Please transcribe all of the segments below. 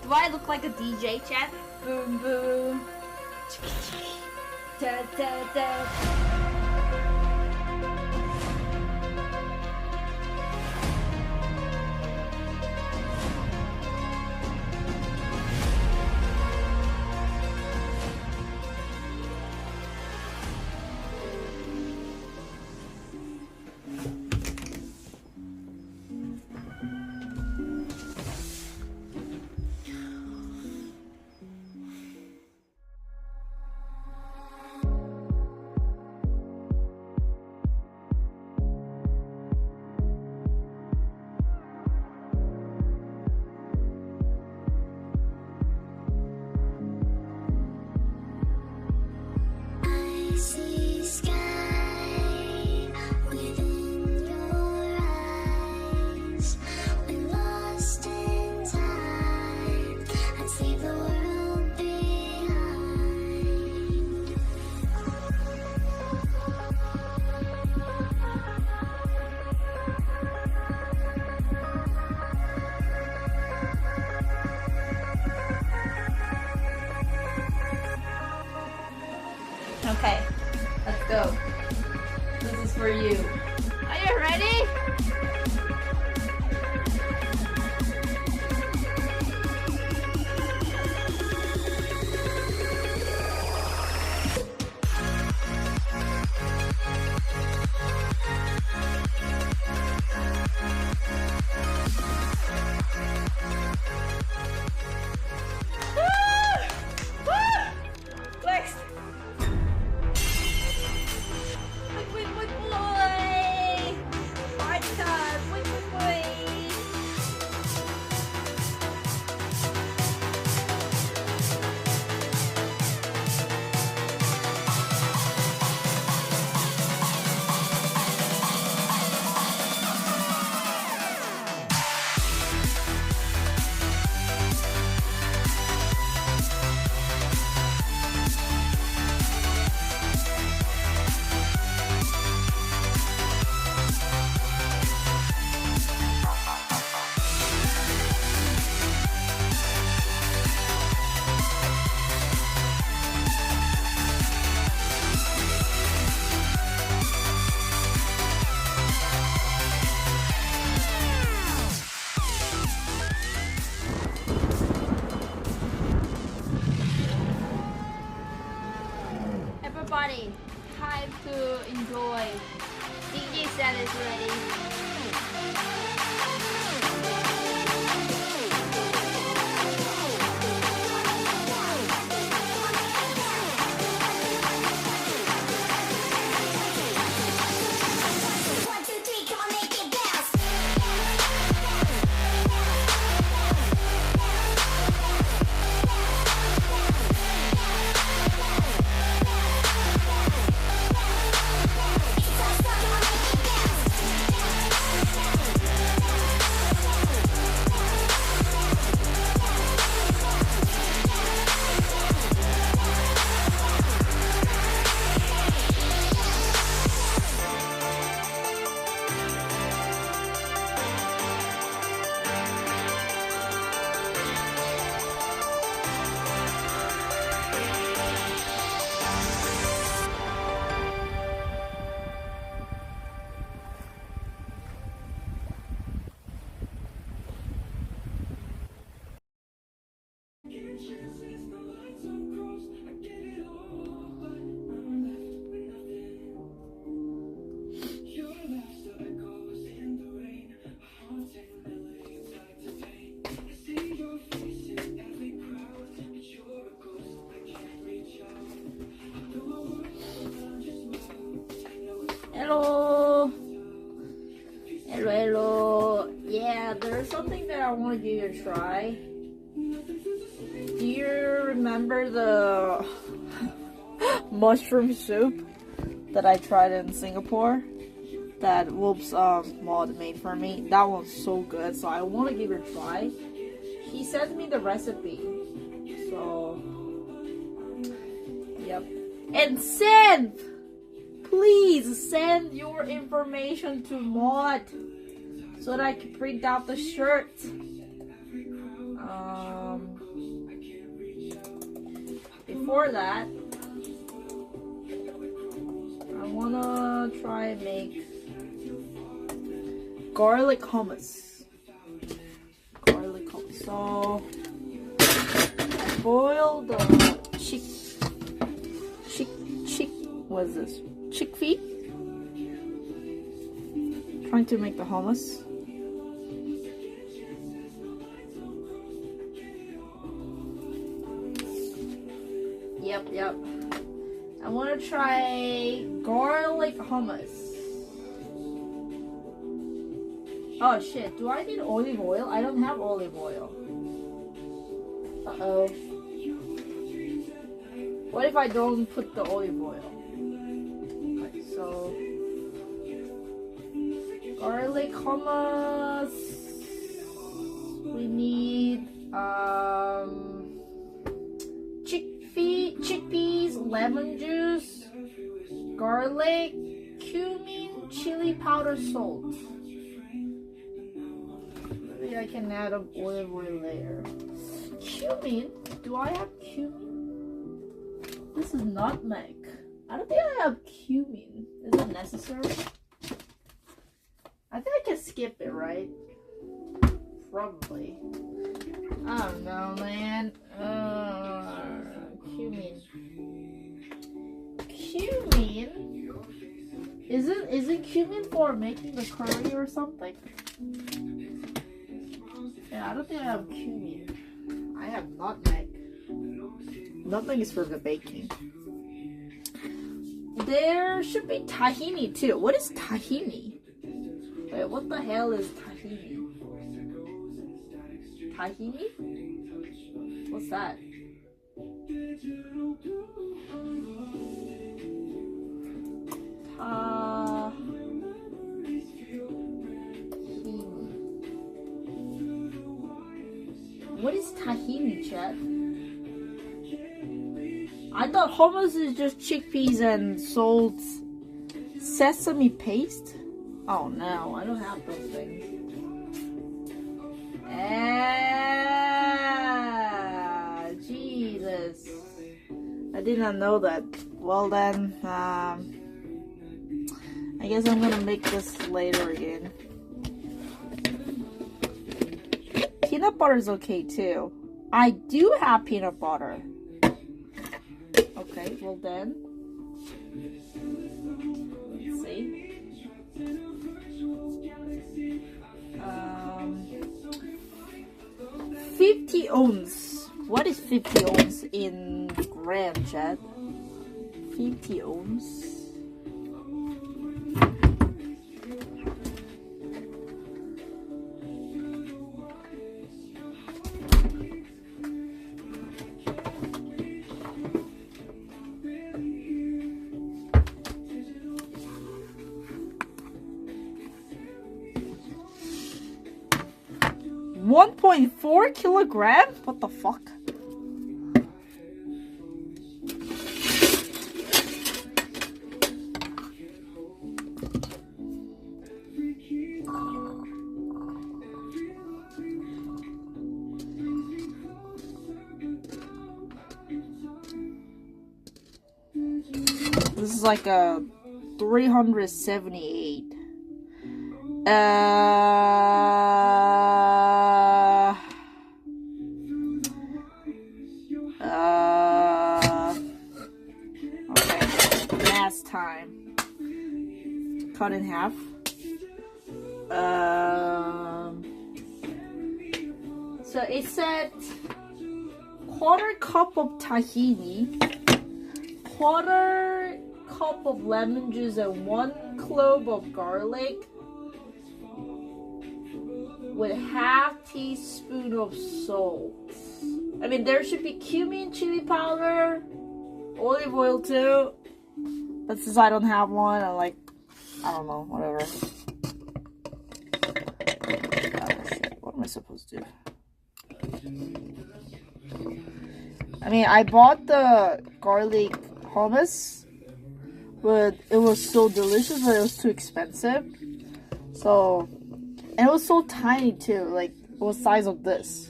Do I look like a DJ, chat? Boom boom. Da, da, da. Okay, let's go. This is for you. Are you ready? Next. Everybody, time to enjoy. DJ set is ready. Hello. Hello, hello. Yeah, there's something that I want you to try. Do you remember the mushroom soup that I tried in Singapore? That Whoops mod made for me. That one's so good, so I want to give it a try. He sent me the recipe. So, yep. And send! Please send your information to Mod so that I can print out the shirt. before that, I wanna try and make garlic hummus. Garlic hummus. So I boil the what is this? Chickpea. Trying to make the hummus. Yep. I want to try garlic hummus. Oh shit, do I need olive oil? I don't have olive oil. Uh-oh. What if I don't put the olive oil? Okay, so garlic hummus. We need chickpeas, lemon juice, garlic, cumin, chili powder, salt. Maybe I can add an olive oil later. Cumin? Do I have cumin? This is nutmeg. I don't think I have cumin. Is it necessary? I think I can skip it, right? Probably. I don't know, man. Cumin. Cumin? Is it cumin for making the curry or something? Yeah, I don't think I have cumin. I have nutmeg. Nutmeg is for the baking. There should be tahini too. What is tahini? Wait, what the hell is tahini? Tahini? What's that? What is tahini, chat? I thought hummus is just chickpeas and salt, sesame paste. Oh no, I don't have those things. Jesus. I did not know that. Well then, I guess I'm gonna make this later again. Peanut butter is okay too. I do have peanut butter. Okay, well then. Let's see. 50 ohms. What is 50 ohms in gram, chat? 50 ohms. .4 kilograms? What the fuck? This is like a 378. Okay, last time. Cut in half. So it said quarter cup of tahini, quarter cup of lemon juice, and 1 clove of garlic with ½ teaspoon of salt. I mean, there should be cumin, chili powder, olive oil too. But since I don't have one, I'm like, I don't know, whatever. Oh, shit. What am I supposed to do? I mean, I bought the garlic hummus, but it was so delicious, but it was too expensive. So, and it was so tiny too, like it was the size of this.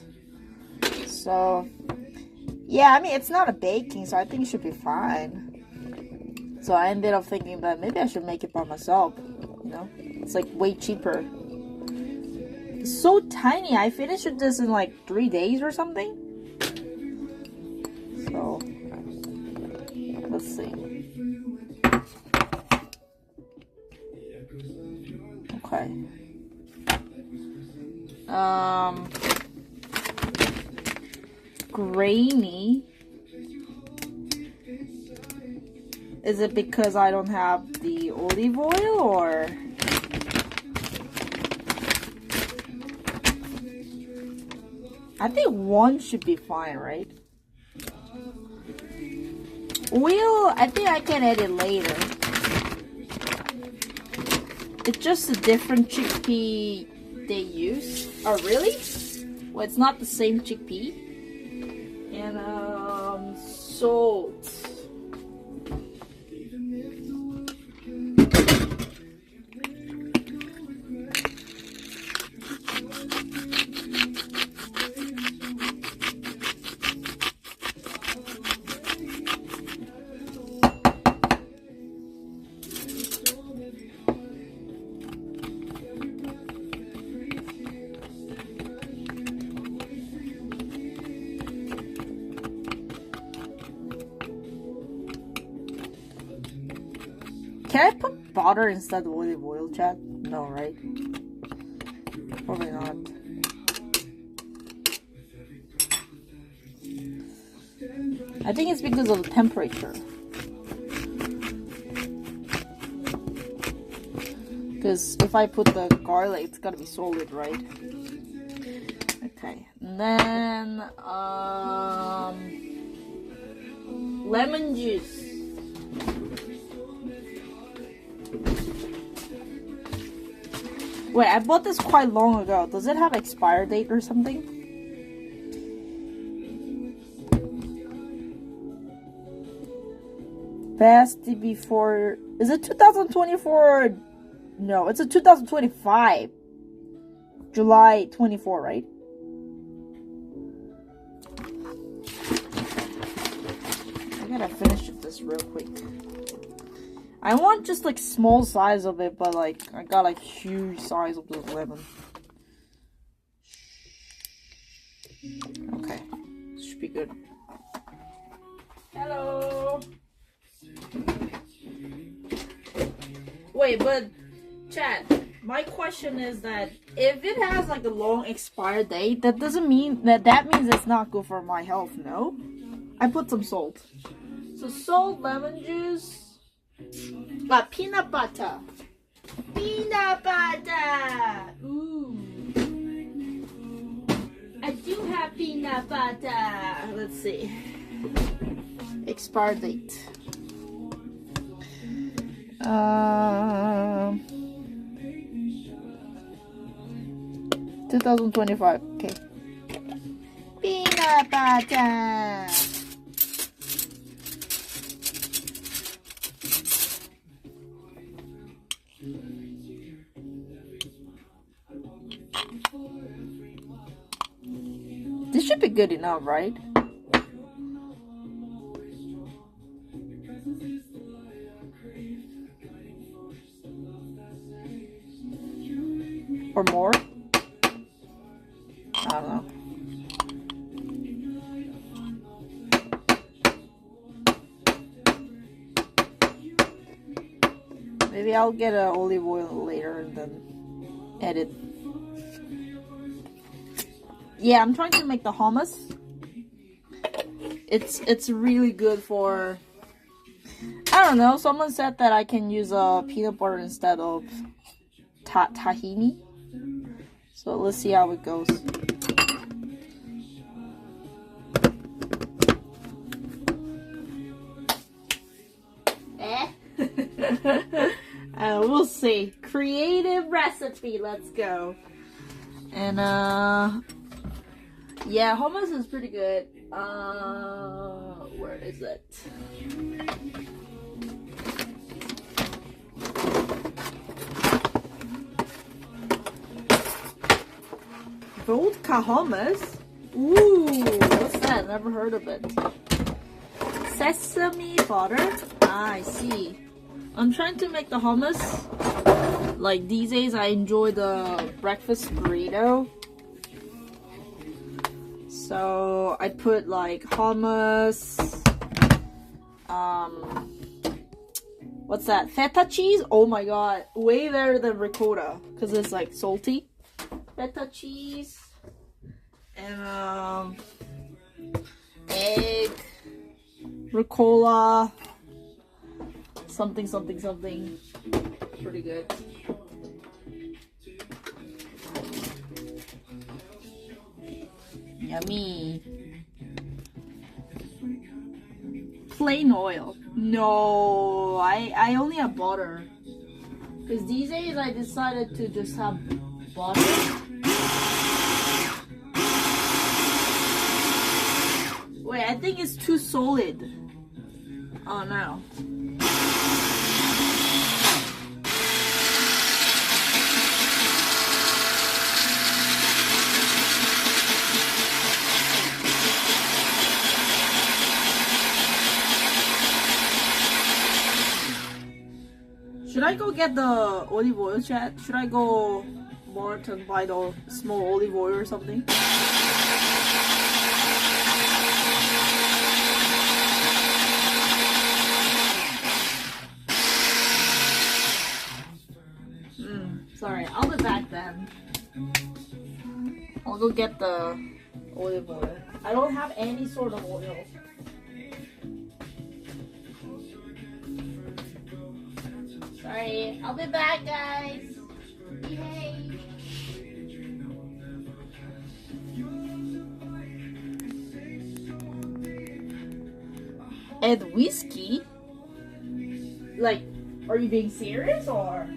So Yeah, I mean, it's not a baking, so I think it should be fine. So I ended up thinking that maybe I should make it by myself, you know? It's like way cheaper. It's so tiny. I finished this in like 3 days or something. So, let's see. Okay. Grainy. Is it because I don't have the olive oil, or? I think one should be fine, right? Oil, I think I can add it later. It's just a different chickpea they use. Oh, really? Well, it's not the same chickpea. And, salt. Can I put butter instead of olive oil, chat? No, right? Probably not. I think it's because of the temperature. Because if I put the garlic, it's gotta be solid, right? Okay. And then, lemon juice. Wait, I bought this quite long ago. Does it have expire date or something? Best before... Is it 2024? No, it's a 2025. July 24, right? I gotta finish this real quick. I want just like small size of it, but like I got like huge size of the lemon. Okay, should be good. Hello. Wait, but chat, my question is that if it has like a long expire date, that doesn't mean that means it's not good for my health. No, I put some salt. So salt, lemon juice. Peanut butter. Peanut butter. Ooh. I do have peanut butter. Let's see. Expire date. 2025. Okay. Peanut butter. This should be good enough, right? Or more? I don't know. Maybe I'll get an olive oil later and then edit. Yeah, I'm trying to make the hummus. It's really good for, I don't know, someone said that I can use peanut butter instead of tahini. So let's see how it goes. We'll see. Creative recipe, let's go. And yeah, hummus is pretty good. Where is it? Vodka hummus? Ooh, what's that? Never heard of it. Sesame butter? Ah, I see. I'm trying to make the hummus. Like these days I enjoy the breakfast burrito. So I put like hummus, what's that? Feta cheese? Oh my god, way better than ricotta because it's like salty. Feta cheese and egg, ricotta, something. Pretty good. Yummy. Plain oil. No, I only have butter. Because these days I decided to just have butter. Wait, I think it's too solid. Oh no. Should I go get the olive oil, chat? Should I go more to buy the small olive oil or something? Sorry, I'll be back then. I'll go get the olive oil. I don't have any sort of oil. Sorry, I'll be back, guys. Yay. And whiskey? Like, are you being serious or?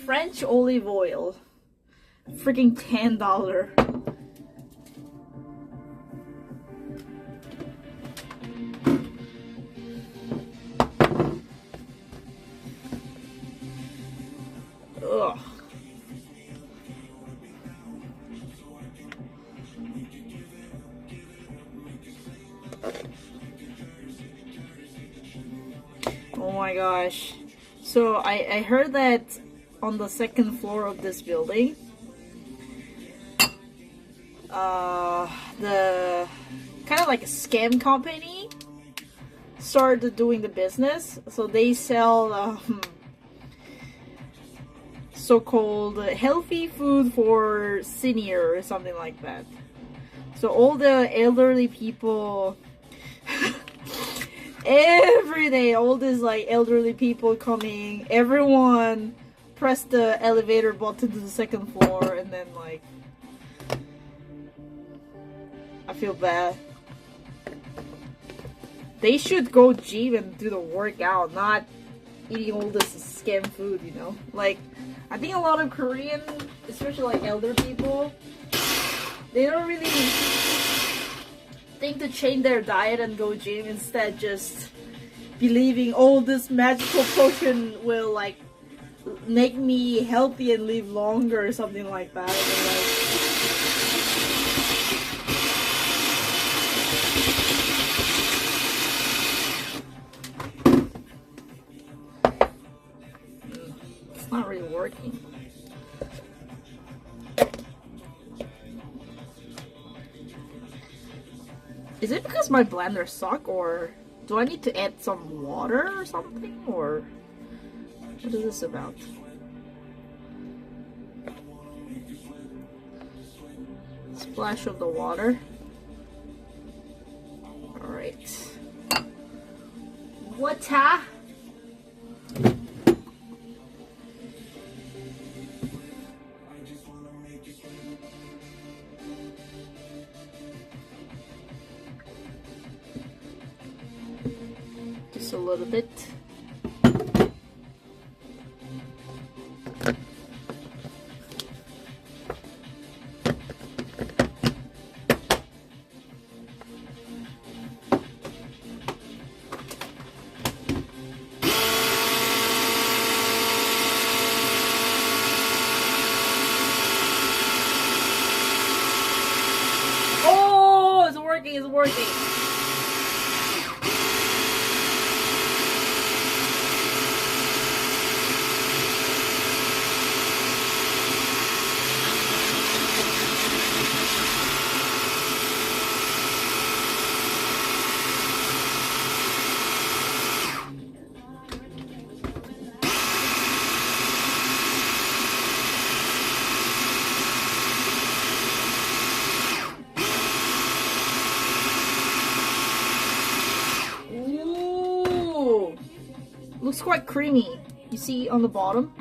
French olive oil. Freaking $10. Ugh. Oh my gosh. So I heard that on the second floor of this building, the kind of like a scam company started doing the business. So they sell so-called healthy food for senior or something like that. So all the elderly people every day, all these like elderly people coming, everyone press the elevator button to the second floor, and then like I feel bad. They should go gym and do the workout, not eating all this scam food, you know? Like, I think a lot of Korean, especially like elder people, they don't really think to change their diet and go gym, instead just believing, oh, this magical potion will like make me healthy and live longer or something like that. And, like, it's not really working. Is it because my blender sucks, or do I need to add some water or something, or what is this about? Splash of the water. Alright. Water. Just a little bit. Oh, it's working, it's working. Looks quite creamy. You see on the bottom?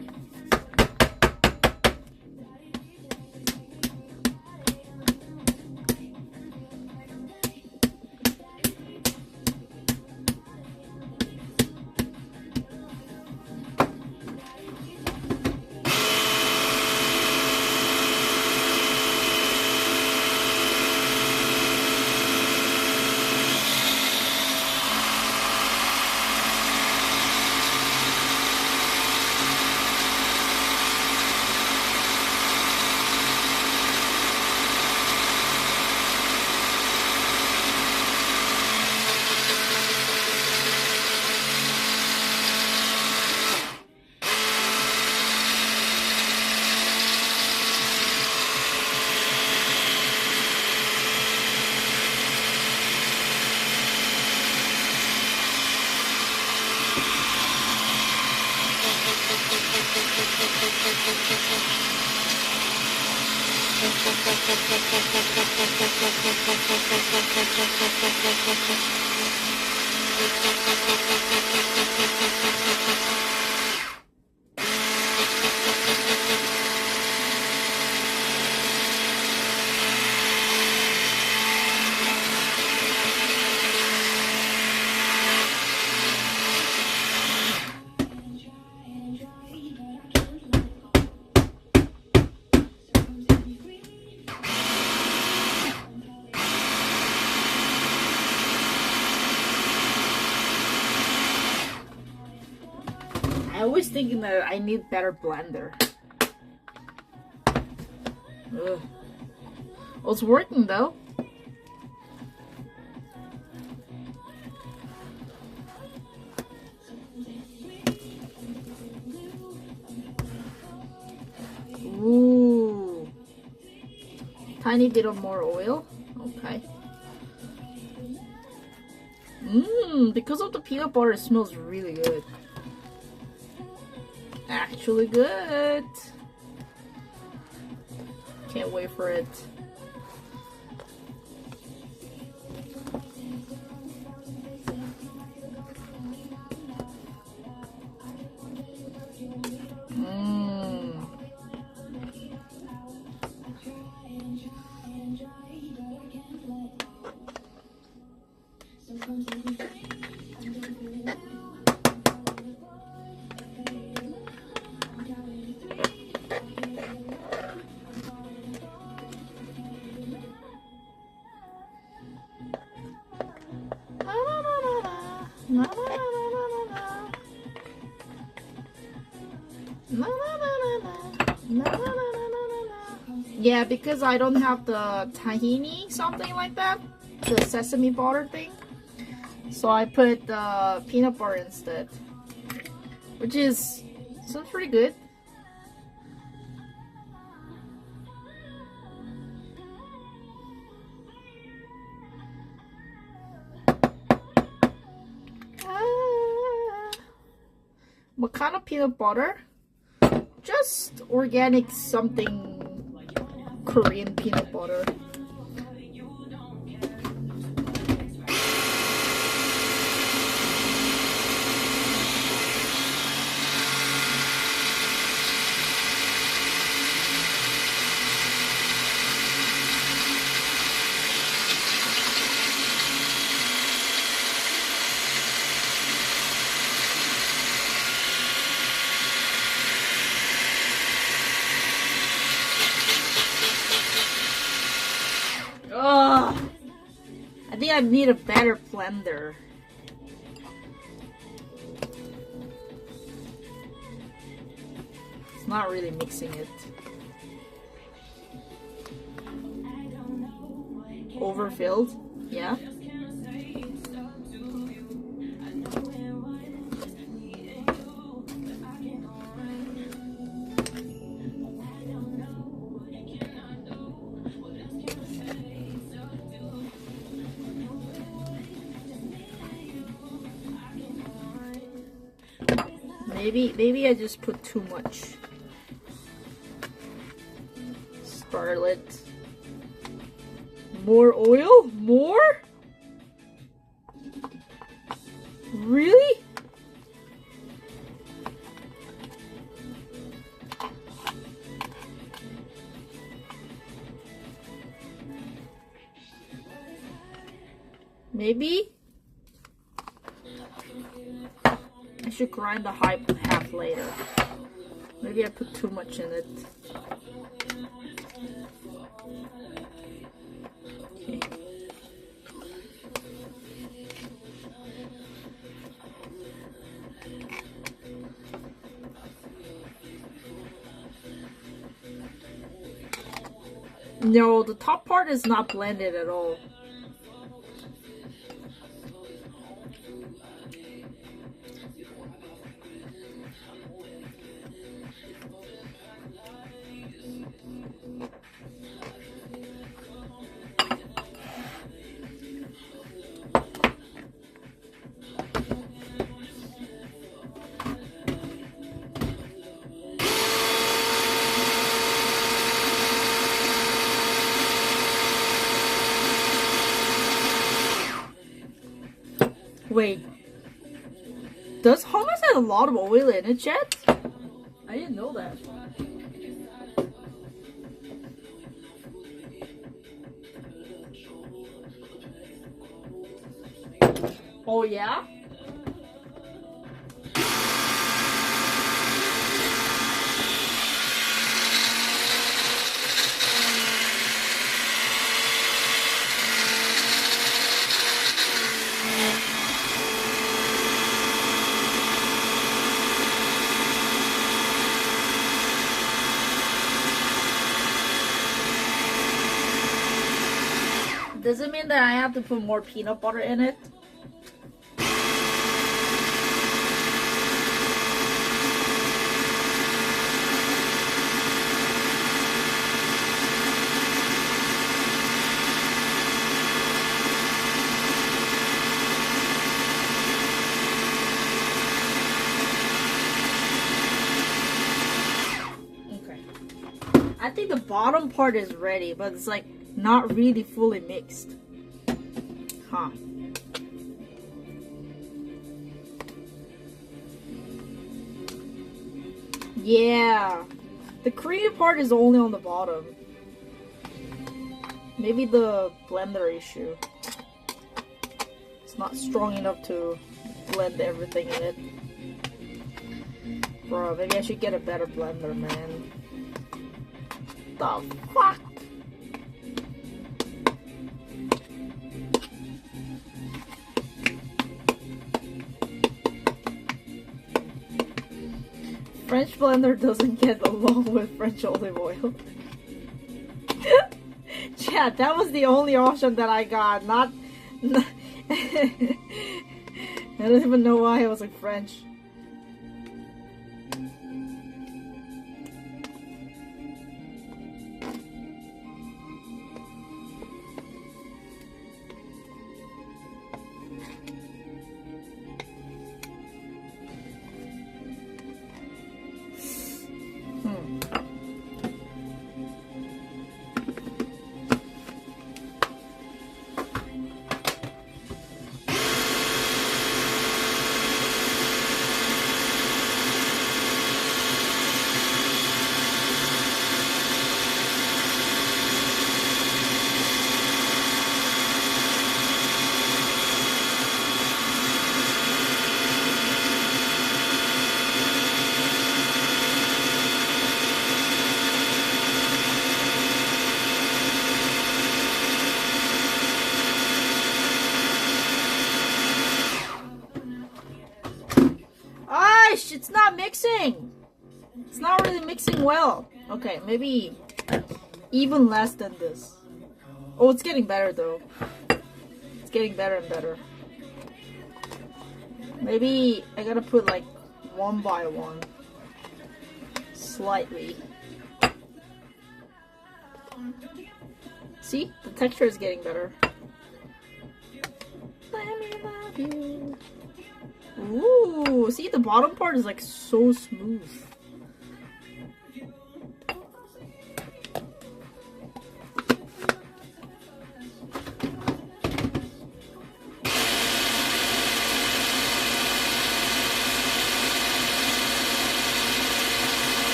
always thinking that I need better blender. Ugh. Well, it's working though. Ooh. Tiny bit of more oil. Okay. Because of the peanut butter, it smells really good. Actually good. Can't wait for it. Yeah, because I don't have the tahini, something like that, the sesame butter thing, so I put the peanut butter instead, which is sounds pretty good. What kind of peanut butter? Just organic something Korean peanut butter. I think I need a better blender. It's not really mixing it. Overfilled? Yeah. Maybe I just put too much. Scarlet. More oil? More? Really? Maybe? I should grind the half later. Maybe I put too much in it. Okay. No, the top part is not blended at all. Wait, does hummus have a lot of oil in it, Chet? I didn't know that. Oh yeah? Does it mean that I have to put more peanut butter in it? I think the bottom part is ready, but it's like not really fully mixed. Huh. Yeah. The creamy part is only on the bottom. Maybe the blender issue. It's not strong enough to blend everything in it. Bro, maybe I should get a better blender, man. The fuck? French blender doesn't get along with French olive oil. Yeah, that was the only option that I got. Not I don't even know why I was like French. It's not mixing. It's not really mixing well. Okay, maybe even less than this. Oh, it's getting better though. It's getting better and better. Maybe I gotta put like 1 by 1. Slightly. See? The texture is getting better. Let me love you. Ooh, see, the bottom part is like so smooth.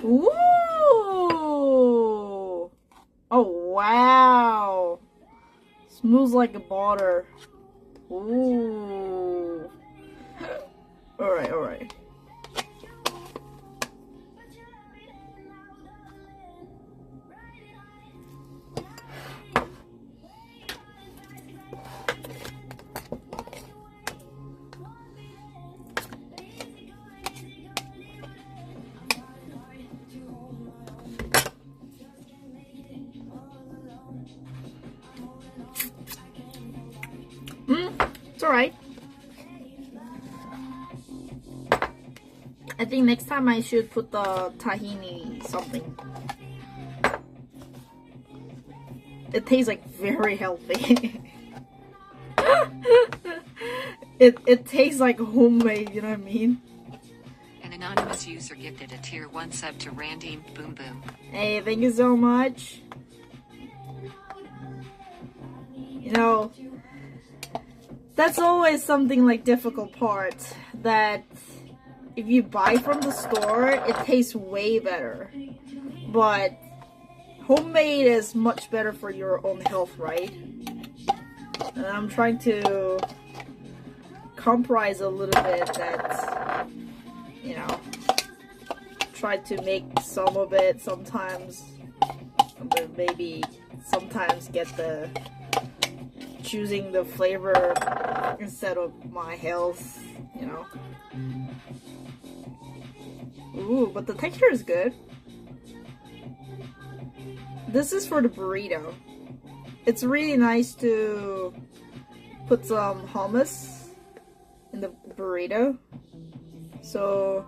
Ooh! Oh, wow! Smooth like a butter. Ooh! Alright, alright. It's alright. I think next time I should put the tahini something. it tastes like very healthy. It tastes like homemade, you know what I mean? An anonymous user gifted a tier 1 sub to Randy. Boom boom. Hey, thank you so much. You know, that's always something like difficult part, that if you buy from the store, it tastes way better. But homemade is much better for your own health, right? And I'm trying to compromise a little bit that, you know, try to make some of it sometimes, but maybe sometimes get the choosing the flavor instead of my health, you know. Ooh, but the texture is good. This is for the burrito. It's really nice to put some hummus in the burrito. So,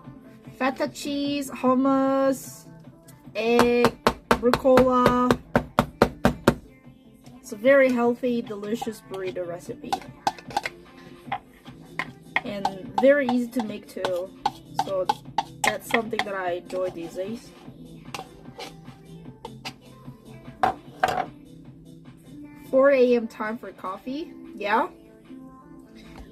feta cheese, hummus, egg, rucola. It's a very healthy, delicious burrito recipe. And very easy to make too. So, that's something that I enjoy these days. "4 a.m. time for coffee." Yeah.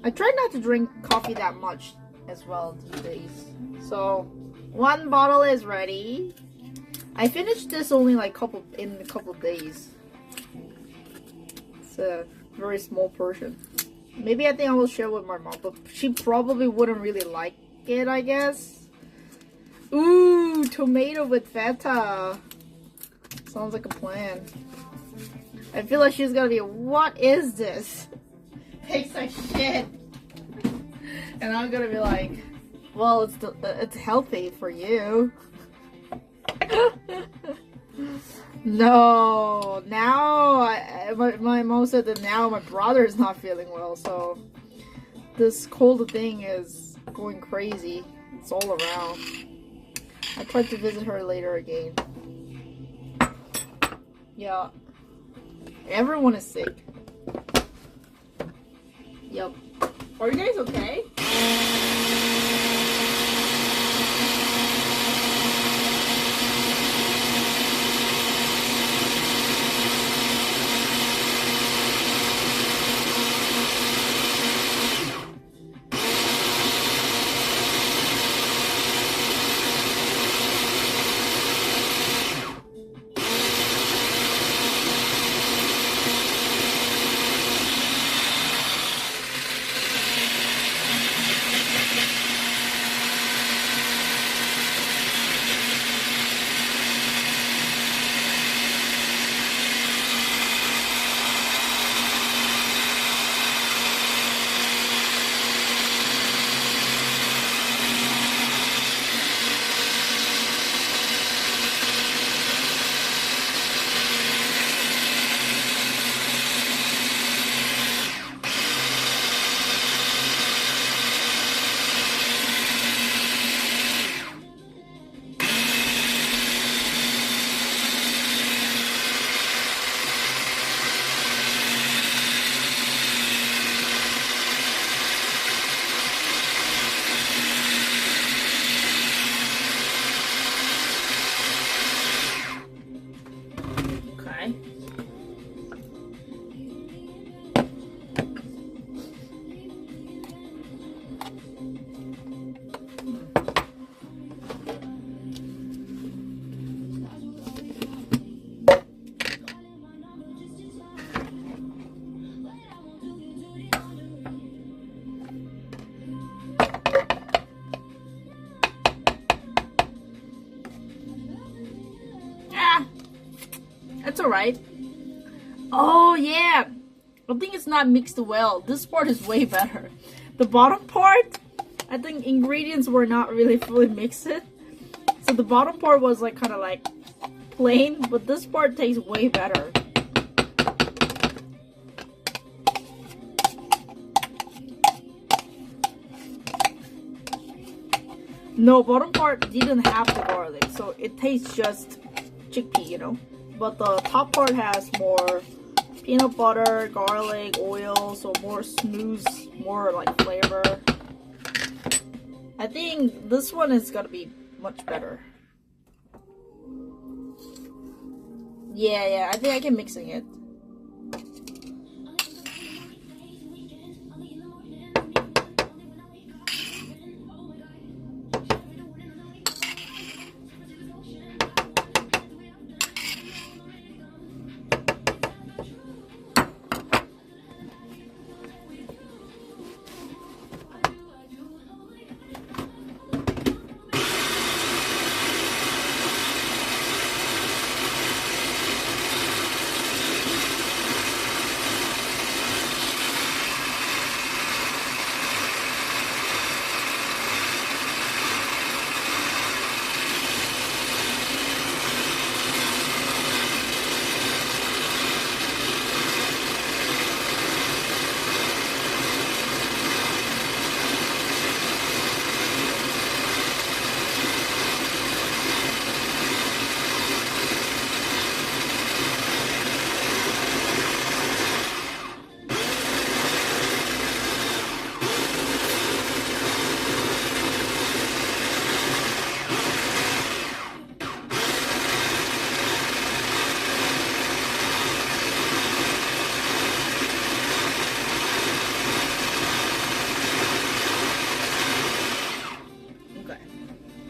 I try not to drink coffee that much as well these days. So, 1 bottle is ready. I finished this only like in a couple days. It's a very small portion. Maybe I think I will share with my mom, but she probably wouldn't really like it, I guess. Ooh, tomato with feta. Sounds like a plan. I feel like she's gonna be, what is this? Tastes like shit. And I'm gonna be like, well, it's healthy for you. No, now my mom said that now my brother is not feeling well, so this cold thing is going crazy. It's all around. I tried to visit her later again. Yeah. Everyone is sick. Yep. Are you guys okay? That's alright. Oh yeah, I think it's not mixed well. This part is way better. The bottom part, I think ingredients were not really fully mixed. So the bottom part was like kind of like plain, but this part tastes way better. No, bottom part didn't have the garlic, so it tastes just chickpea, you know? but the top part has more peanut butter, garlic, oil, so more smooth, more like flavor. I think this one is gonna be much better. Yeah, I think I can mixing it.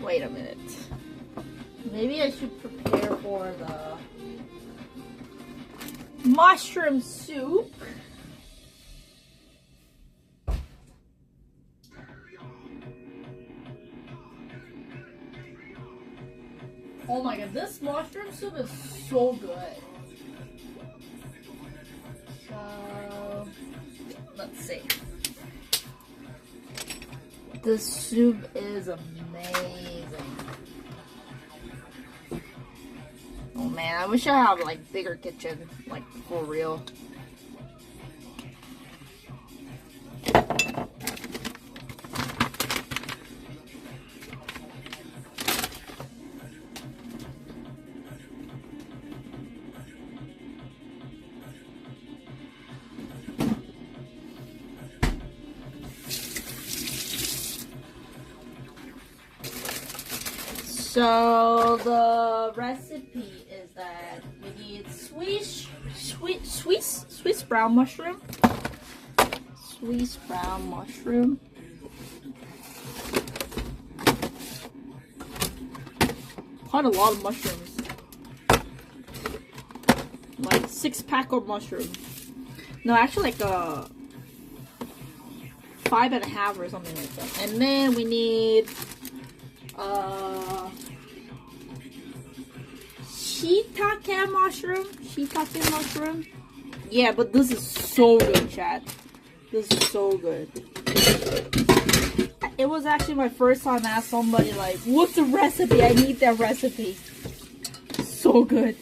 Wait a minute. Maybe I should prepare for the mushroom soup. Oh my god, this mushroom soup is so good. So, let's see. This soup is amazing. Oh man, I wish I had like bigger kitchen, like for real. So the recipe is that we need Swiss brown mushroom. Swiss brown mushroom. Quite a lot of mushrooms. Like 6-pack of mushroom. No, actually like a 5.5 or something like that. And then we need shiitake mushroom. Yeah, but this is so good, chat. This is so good. It was actually my first time I asked somebody like, what's the recipe? I need that recipe. So good.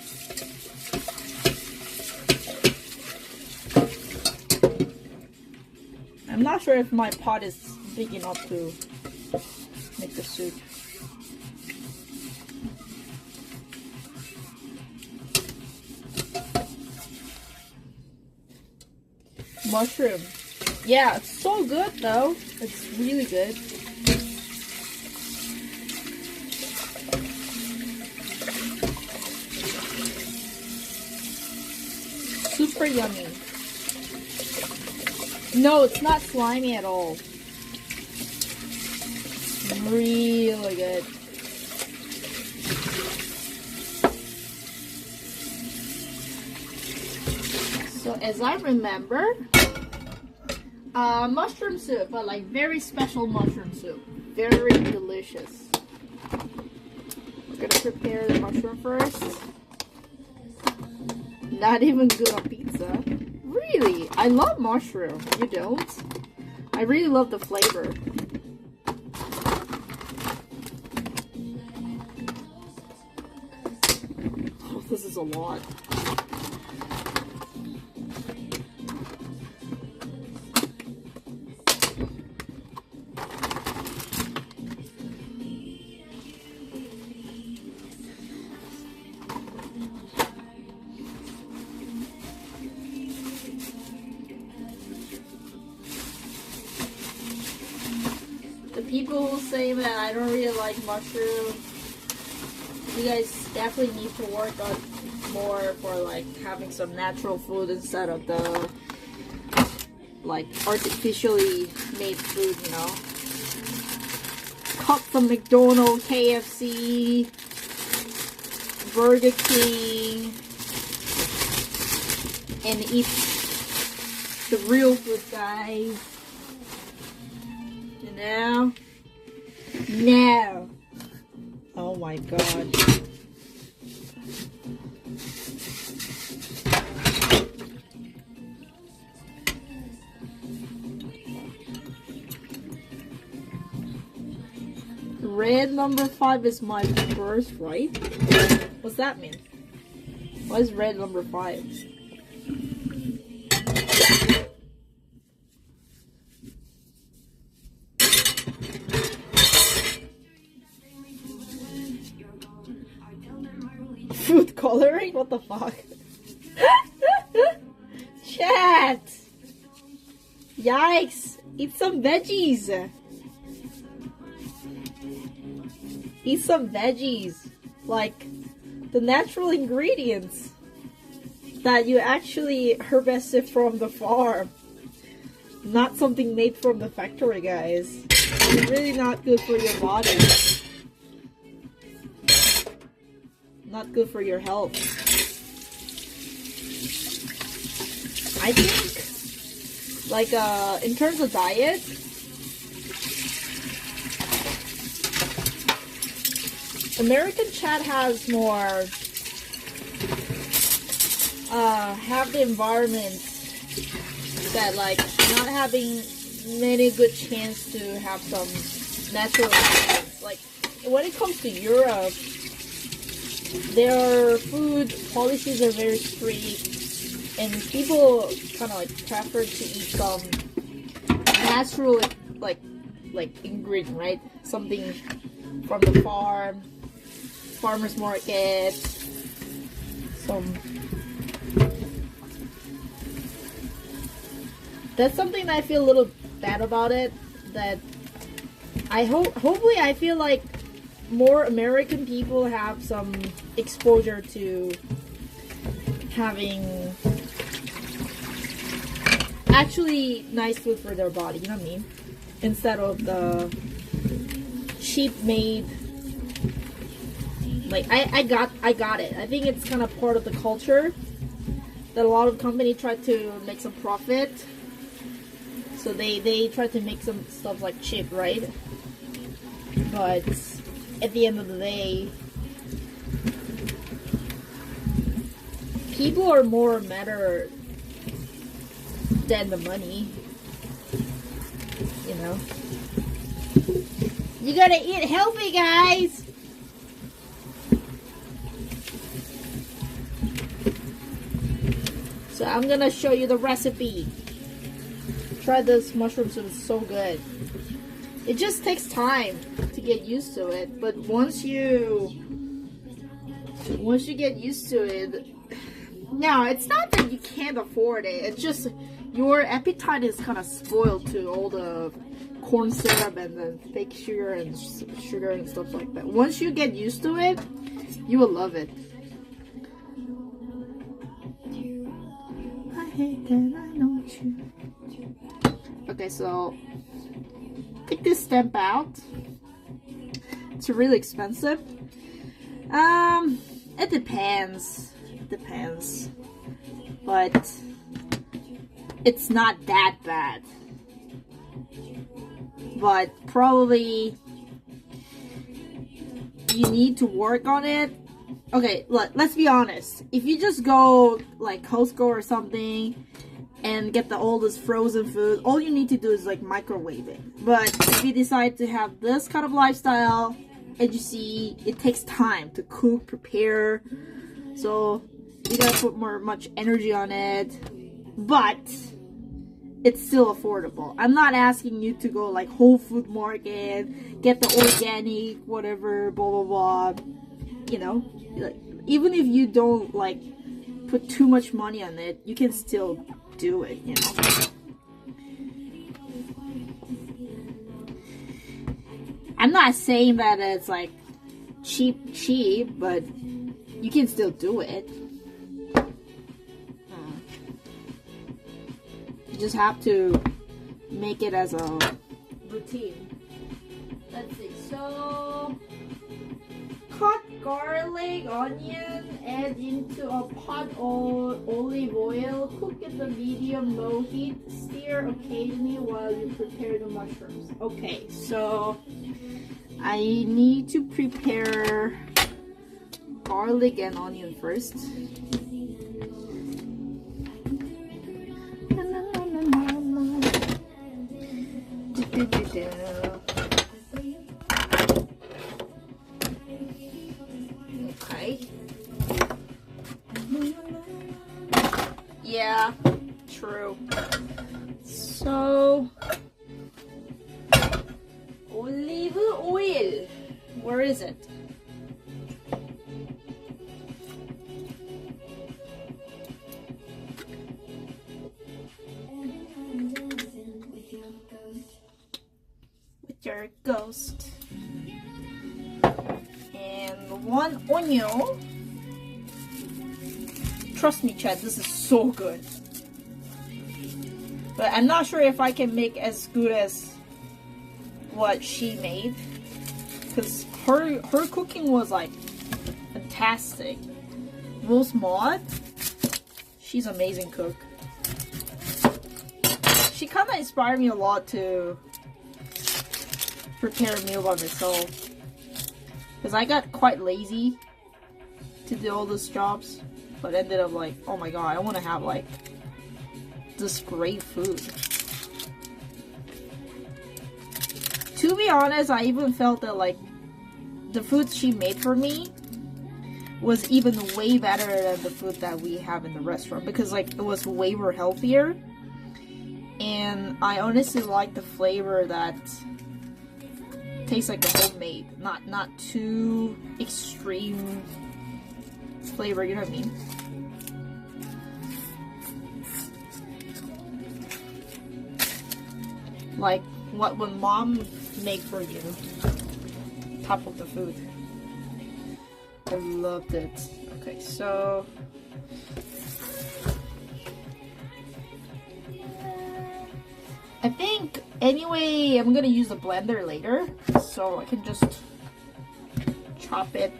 I'm not sure if my pot is big enough to make the soup. Mushroom. Yeah, it's so good though. It's really good. Super yummy. No, it's not slimy at all. Really good. So as I remember, mushroom soup, but like very special mushroom soup. Very delicious. We're gonna prepare the mushroom first. Not even good on pizza. Really? I love mushroom. You don't? I really love the flavor. Oh, this is a lot. people who say that I don't really like mushrooms, you guys definitely need to work on more for like having some natural food instead of the like artificially made food, you know. Cut from McDonald's, KFC, Burger King, and eat the real food, guys. You know? No. Oh my god. Red number 5 is my birthright. What's that mean? Why is red number 5? Food coloring? What the fuck? Chat! Yikes! Eat some veggies! Eat some veggies, like the natural ingredients that you actually harvested from the farm, not something made from the factory, guys. It's really not good for your body, not good for your health. I think, like, in terms of diet, American chat has more, have the environment that, like, not having many good chance to have some natural ingredients. Like, when it comes to Europe, their food policies are very strict, and people kind of, like, prefer to eat some natural, like ingredient, right? Something from the farm, farmer's market, some. That's something that I feel a little bad about it. That I hopefully I feel like more American people have some exposure to having actually nice food for their body. You know what I mean? Instead of the cheap made. Like, I got it. I think it's kind of part of the culture that a lot of companies try to make some profit. So they try to make some stuff like cheap, right? But at the end of the day, people are more matter than the money. You know? You gotta eat healthy, guys! So I'm gonna show you the recipe. Try this mushroom soup, it's so good. It just takes time to get used to it, but once you get used to it, now it's not that you can't afford it, it's just your appetite is kind of spoiled to all the corn syrup and the fake sugar and stuff like that. Once you get used to it, you will love it. Okay, so take this stamp out. It's really expensive. It depends. It depends. But it's not that bad. But probably you need to work on it. Okay, let's be honest. If you just go like Costco or something and get the oldest frozen food, all you need to do is like microwave it. But if you decide to have this kind of lifestyle, and you see, it takes time to cook, prepare, so you gotta put much energy on it. But it's still affordable. I'm not asking you to go like Whole Food Market, get the organic, whatever, blah blah blah. You know, like, even if you don't like put too much money on it, you can still do it, you know. I'm not saying that it's like cheap, but you can still do it. You just have to make it as a routine. Let's see. So, cut garlic, onion, add into a pot of olive oil. Cook at the medium-low heat. Stir occasionally while you prepare the mushrooms. Okay, so I need to prepare garlic and onion first. Okay. Yeah, true. So, olive oil. Where is it? With your ghost. And 1 onion. Trust me, Chad, this is so good. But I'm not sure if I can make as good as what she made. Because her cooking was like fantastic. Rose Maud, she's an amazing cook. She kind of inspired me a lot to prepare a meal by myself. Because I got quite lazy to do all those jobs. But ended up like, oh my god, I want to have like this great food. To be honest, I even felt that like the food she made for me was even way better than the food that we have in the restaurant, because like it was way more healthier, and I honestly like the flavor that tastes like a homemade, not too extreme flavor, you know what I mean? Like what would mom make for you, top of the food. I loved it. Okay, so I think anyway I'm gonna use the blender later, so I can just chop it.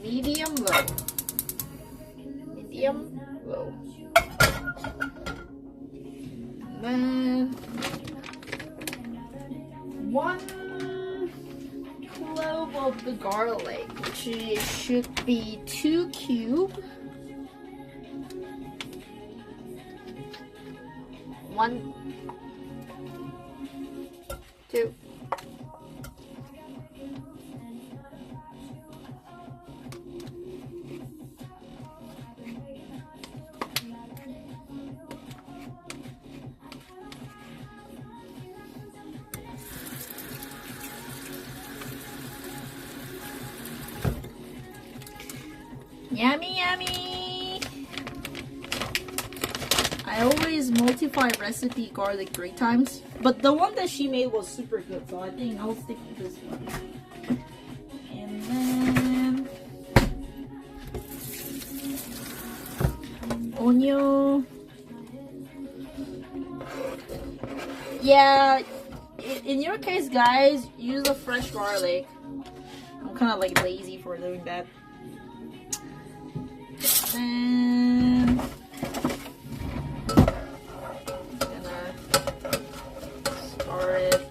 Medium low. Medium low. And then 1 clove of the garlic, which should be 2 cubes. 1, 2. Yummy, yummy! I always multiply recipe garlic 3 times, but the one that she made was super good, so I think I'll stick with this one. And then onion. Yeah, in your case, guys, use a fresh garlic. I'm kind of like lazy for doing that. And gonna start it.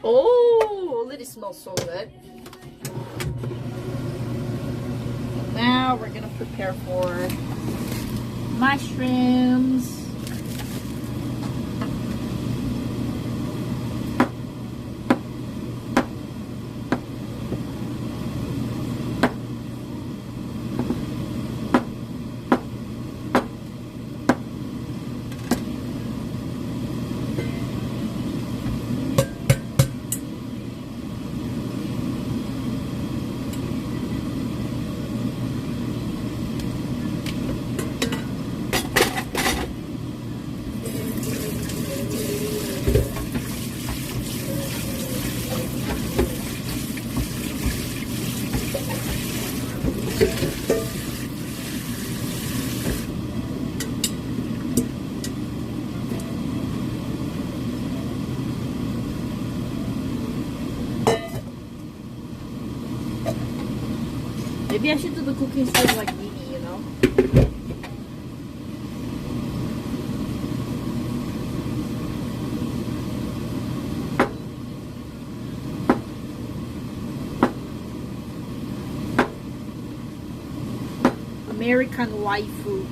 Oh, it smells so good. Now we're gonna prepare for mushrooms. Maybe I should do the cooking style like Yuggie, you know? American waifu.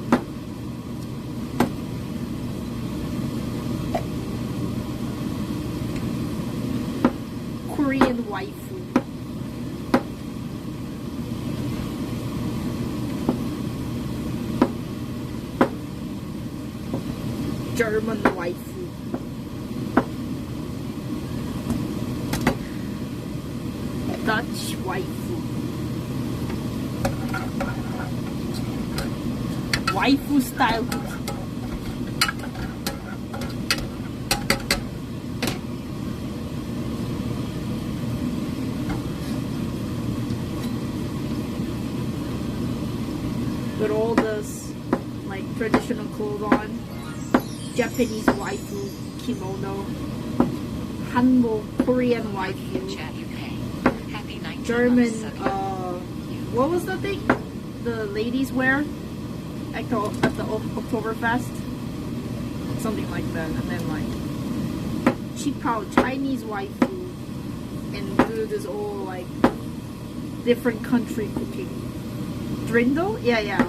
Korean waifu. German waifu. Dutch waifu. Waifu style. With all this like traditional clothes on. Japanese waifu kimono. Hanbok Korean waifu. German what was the thing the ladies wear at the Oktoberfest? Something like that. And then like Chipao Chinese waifu, and do this all like different country cooking. Drindle? Yeah.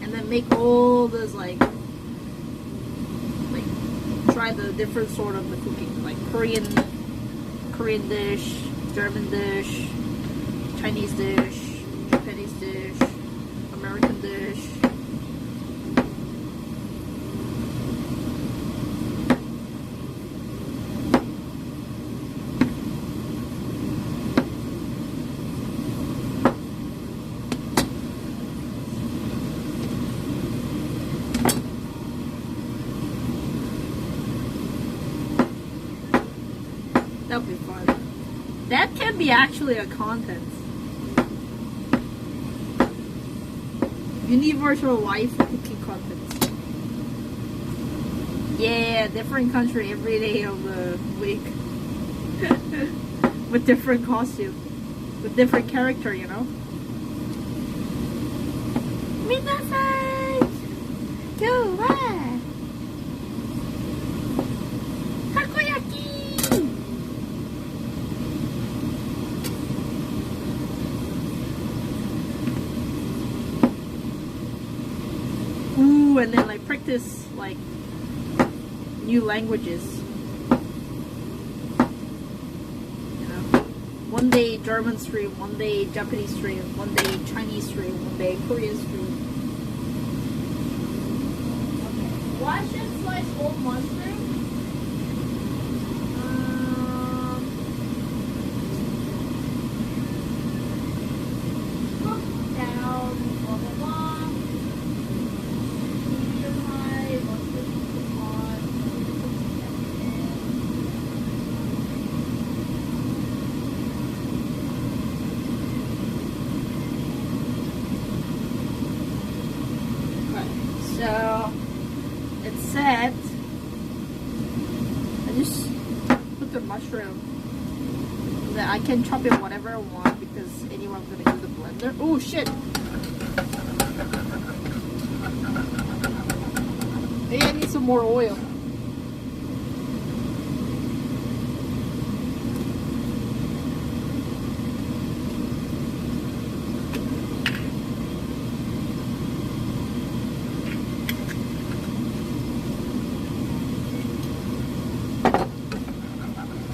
And then make all this like try the different sort of the cooking, like Korean dish, German dish, Chinese dish, Japanese dish, American dish. That'll be fun. That can be actually a content. Universal life cooking content. Yeah, different country every day of the week. With different costume. With different character, you know? Minasai! Yo, what? Takoyaki! Ooh, and then like practice like new languages. You know, one day German stream, one day Japanese stream, one day Chinese stream, one day Korean stream. Okay. Wash and slice whole mushroom. Cook down, blah blah blah. So it's set. I just put the mushroom. Then I can chop it whatever I want because anyway I'm gonna use the blender. Oh shit! Maybe I need some more oil.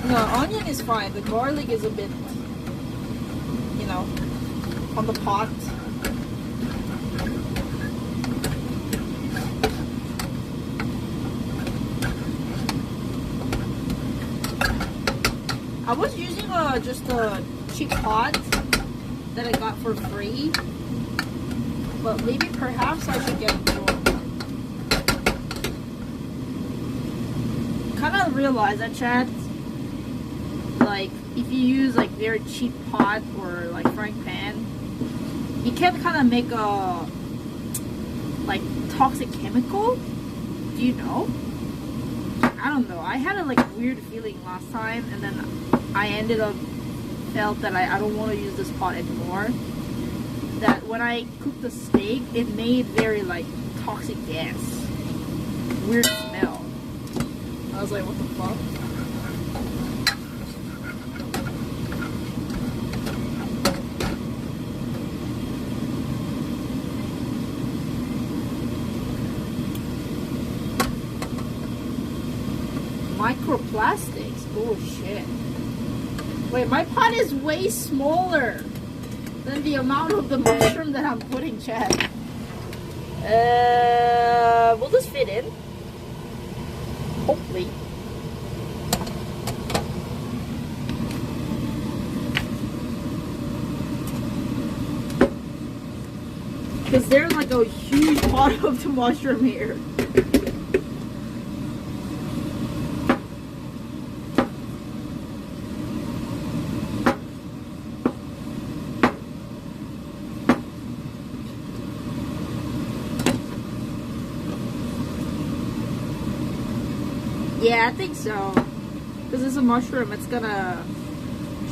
No, onion is fine. The garlic is a bit, you know, on the pot. I was using just a cheap pot that I got for free, but maybe perhaps I should get more. Kind of realize that, chat. Like if you use like very cheap pot or like frying pan, you can kind of make a like toxic chemical. Do you know? I don't know. I had a like weird feeling last time, and then I ended up felt that I don't want to use this pot anymore. that when I cooked the steak, it made very like toxic gas. Weird smell. I was like, what the fuck? Microplastics? Oh shit. Wait, my pot is way smaller than the amount of the mushroom that I'm putting, Chad. Will this fit in? Hopefully. Because there's like a huge pot of the mushroom here. Yeah, I think so. Because it's a mushroom, it's gonna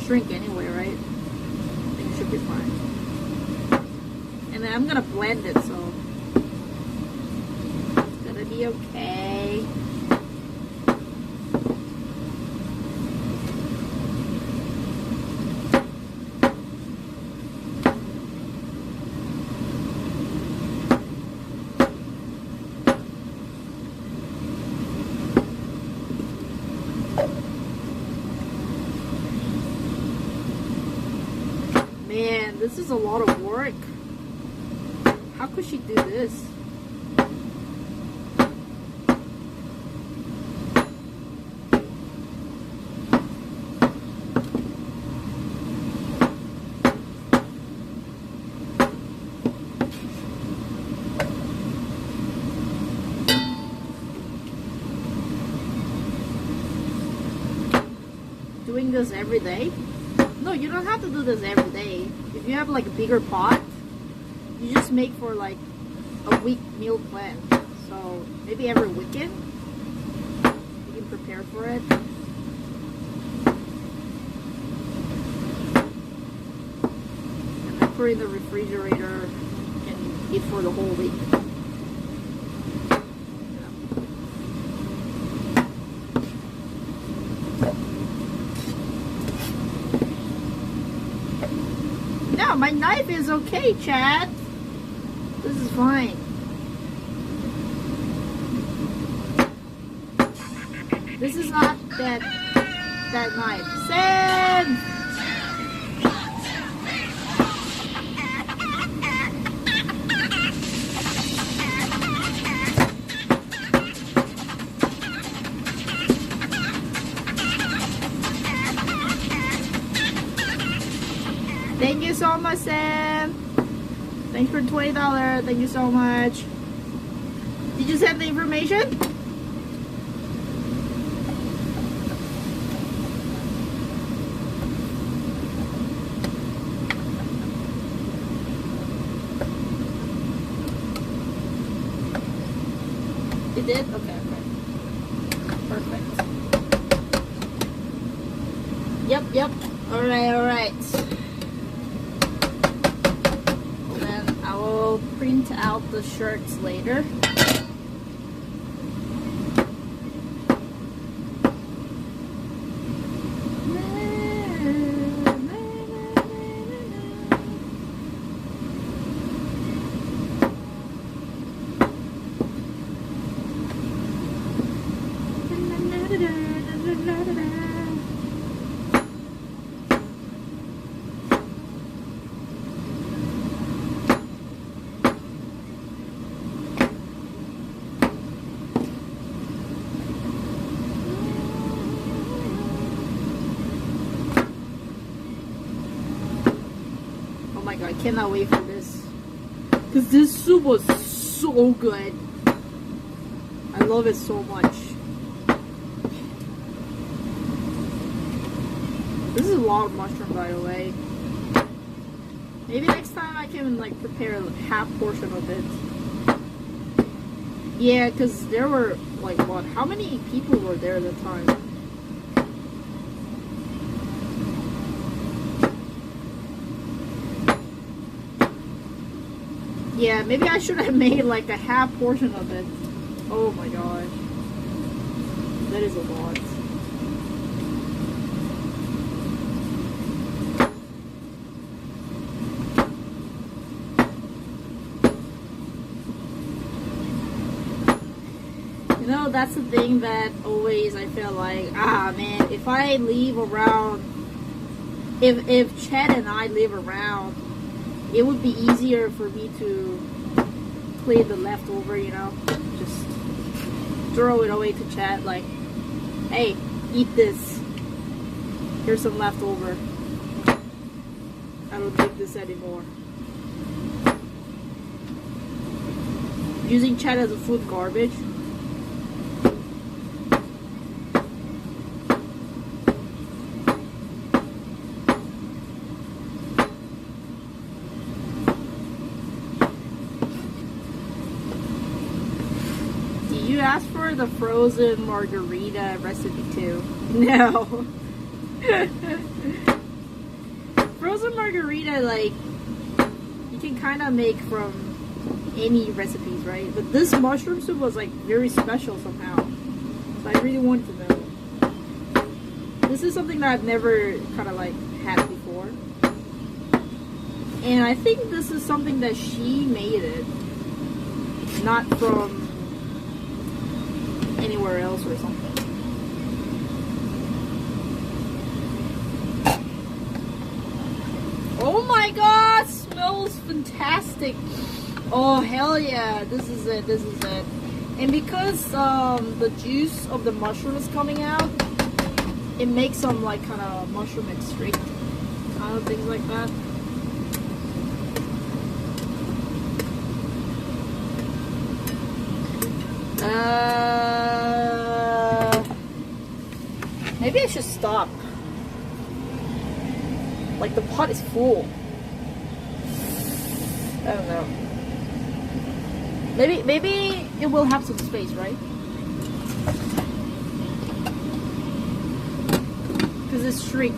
shrink anyway, right? I think it should be fine. And then I'm gonna blend it, so it's gonna be okay. Man, this is a lot of work. How could she do this? Doing this every day? No, you don't have to do this every day. If you have like a bigger pot, you just make for like a week meal plan. So maybe every weekend you can prepare for it. And then put it in the refrigerator and eat for the whole week. No, my knife is okay, Chad. This is fine. This is not that knife. Sam! Thank you so much, Sam. Thanks for $20. Thank you so much. Did you send the information? You did? Okay, okay. Perfect. Yep. Alright. Print out the shirts later. I cannot wait for this, because this soup was so good. I love it so much. This is a lot of mushroom, by the way. Maybe next time I can like prepare half portion of it. Yeah, because there were like what? How many people were there at the time? Yeah, maybe I should have made like a half portion of it. Oh my gosh. That is a lot. You know, that's the thing that always I feel like, man, if I leave around, if Chad and I live around, it would be easier for me to clean the leftover, you know, just throw it away to Chad, like, hey, eat this, here's some leftover, I don't need this anymore. Using Chad as a food garbage. You asked for the frozen margarita recipe too. No. Frozen margarita, like, you can kind of make from any recipes, right? But this mushroom soup was like very special somehow. So I really wanted to know. This is something that I've never kind of like had before. And I think this is something that she made it. Not from anywhere else or something. Oh my god, smells fantastic. Oh hell yeah, this is it, this is it. And because the juice of the mushroom is coming out, it makes some like kind of mushroom extract, kind of things like that. Maybe I should stop. Like the pot is full. I don't know. Maybe it will have some space, right? Because it's shrink.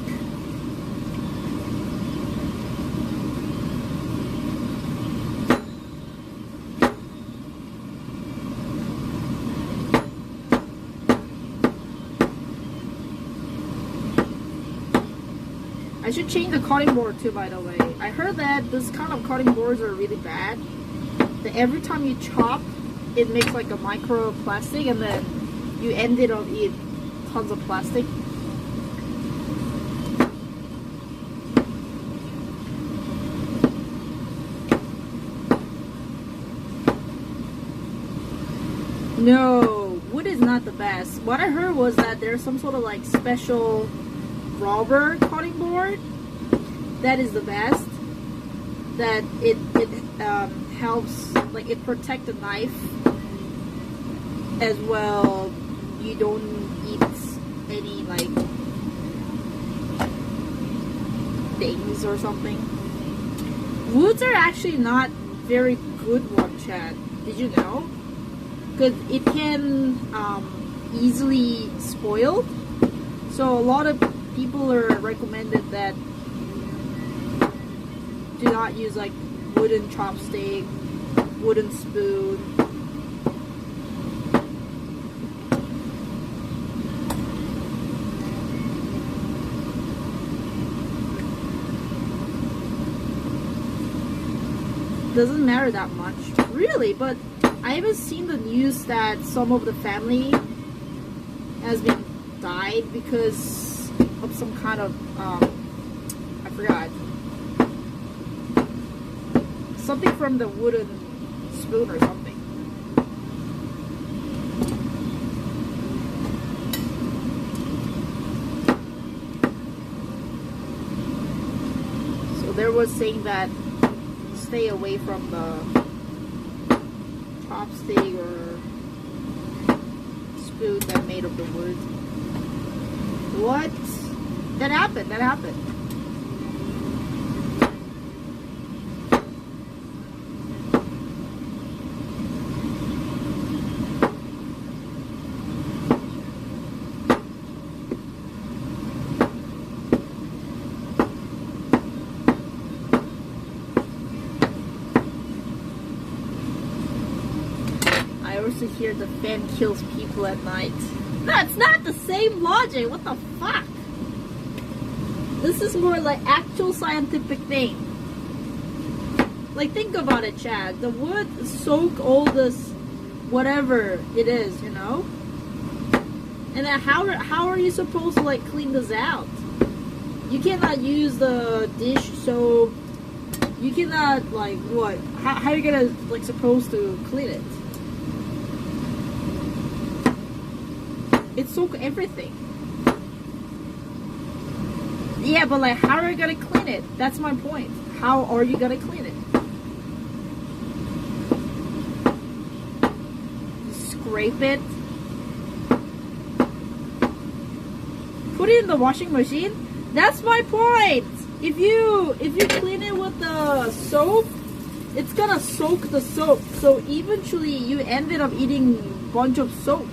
I should change the cutting board too, by the way. I heard that this kind of cutting boards are really bad. That every time you chop, it makes like a microplastic, and then you ended up eating tons of plastic. No, wood is not the best. What I heard was that there's some sort of like special rubber cutting board that is the best, that it helps, like it protects the knife as well. You don't eat any like things or something. Woods are actually not very good one, Chad. Did you know? Because it can easily spoil. So a lot of people are recommended that do not use like wooden chopstick, wooden spoon. Doesn't matter that much, really. But I haven't seen the news that some of the family has been died because of some kind of I forgot, something from the wooden spoon or something. So there was saying that stay away from the chopstick or spoon that made of the wood. What? That happened, that happened. here the fan kills people at night. That's not the same logic. What the fuck? This is more like actual scientific thing. Like, think about it, Chad. The wood soak all this, whatever it is, you know? And then how are you supposed to, like, clean this out? You cannot use the dish soap. You cannot, like, what? How are you gonna, like, supposed to clean it? It soak everything. Yeah, but, like, how are you gonna clean it? That's my point. How are you gonna clean it? Scrape it. Put it in the washing machine. That's my point. If you clean it with the soap, it's gonna soak the soap. So eventually you ended up eating a bunch of soap.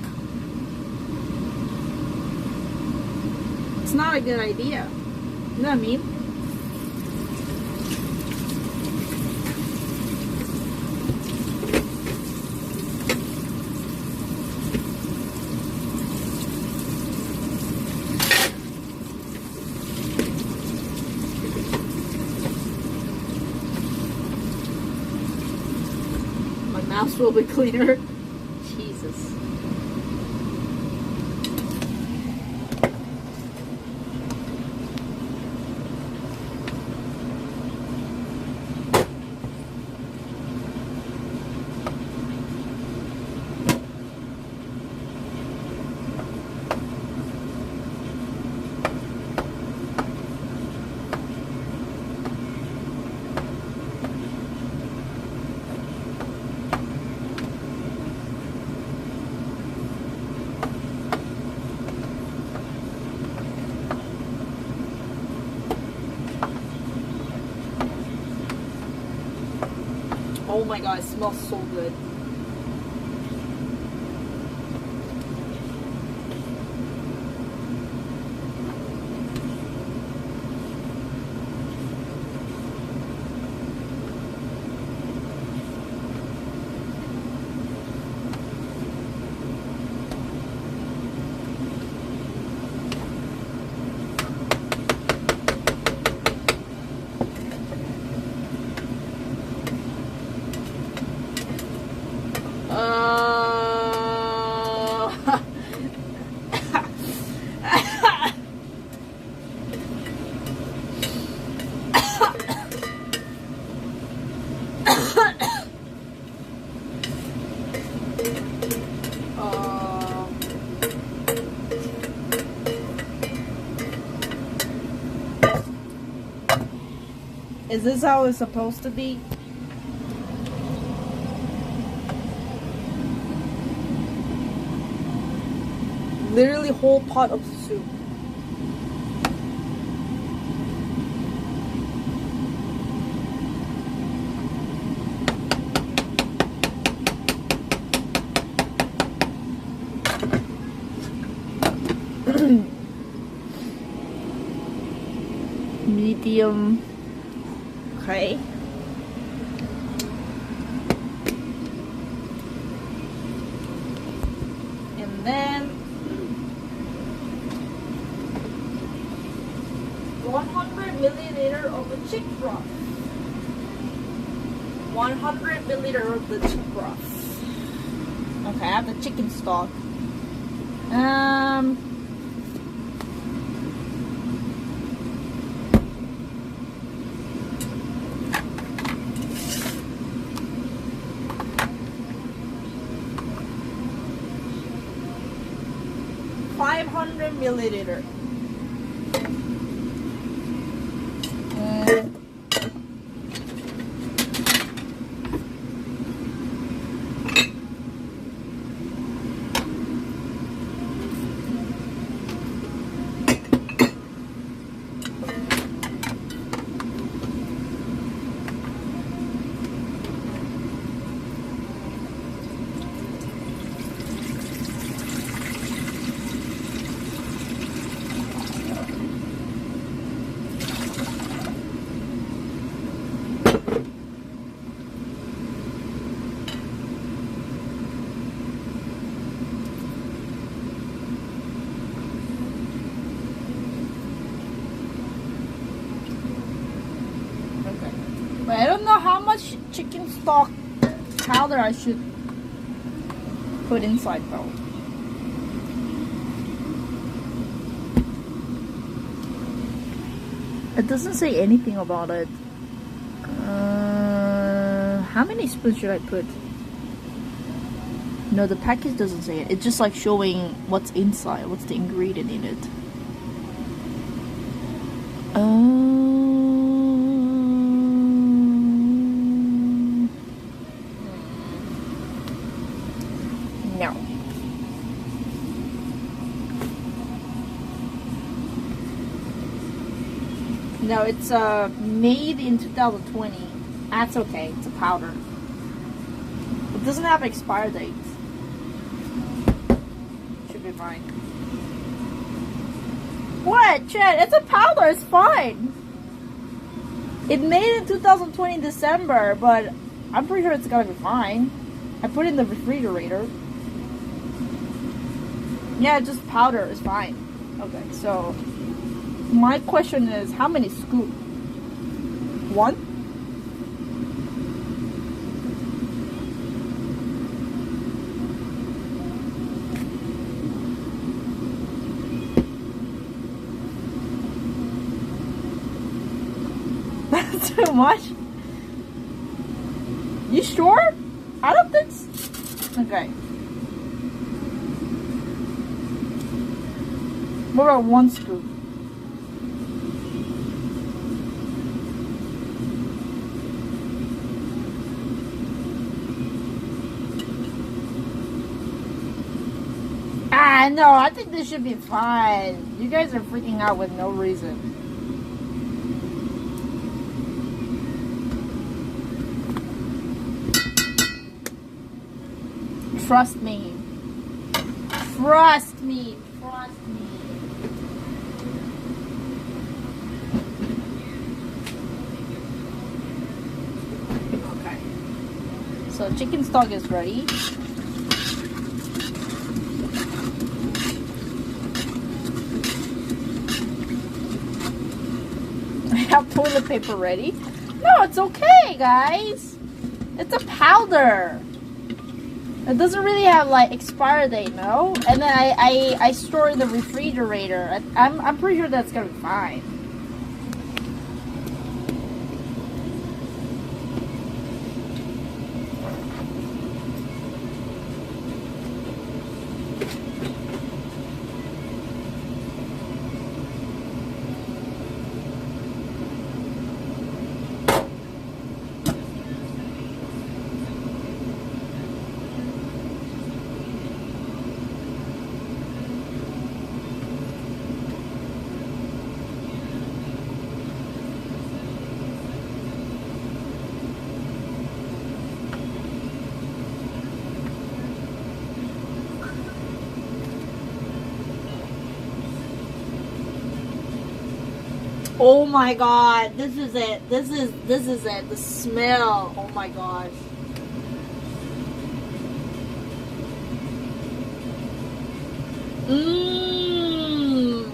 It's not a good idea. You know what I mean? Mouse will be cleaner. Jesus. Oh my god, it smells so good. Is this how it's supposed to be? Literally whole pot of soup. Medium. Okay. And then 100 milliliter of the chick broth. 100 milliliter of the chick broth. Okay, I have the chicken stock. 500 milliliter. stock powder I should put inside though. It doesn't say anything about it. How many spoons should I put? No, the package doesn't say it. It's just like showing what's inside, what's the ingredient in it. No. No, it's made in 2020. That's okay. It's a powder. It doesn't have expire date. Should be fine. What, Chad? It's a powder. It's fine. It made in 2020 December, but I'm pretty sure it's gonna be fine. I put it in the refrigerator. Yeah, just powder is fine. Okay, so my question is, how many scoops? 1? That's too much? You sure? I don't think so. Okay. What about 1 scoop? No, I think this should be fine. You guys are freaking out with no reason. Trust me. Trust me. Trust me. Okay. So chicken stock is ready. I have toilet paper ready. No, it's okay, guys. It's a powder. It doesn't really have like expire date, no? And then I store in the refrigerator. I'm pretty sure that's gonna be fine. Oh my god, this is it. This is it. The smell. Oh my gosh. Mmm.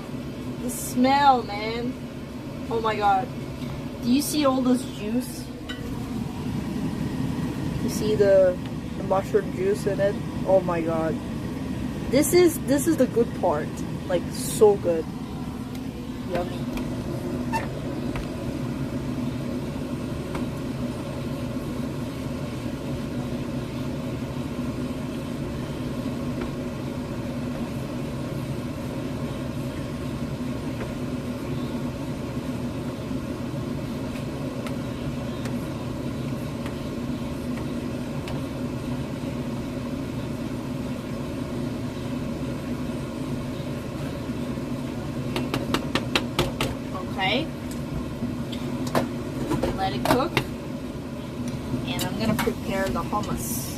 The smell, man. Oh my god. Do you see all this juice? You see the mushroom juice in it? Oh my god. This is the good part. Like, so good. Yummy. Okay, let it cook, and I'm gonna prepare the hummus.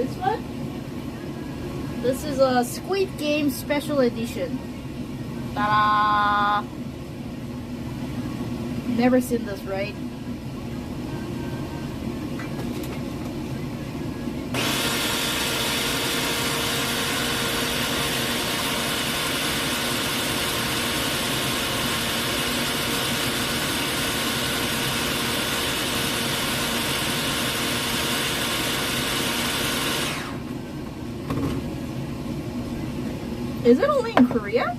this one? This is a Squid Game Special Edition. Ta-da! Never seen this, right? Is it only in Korea?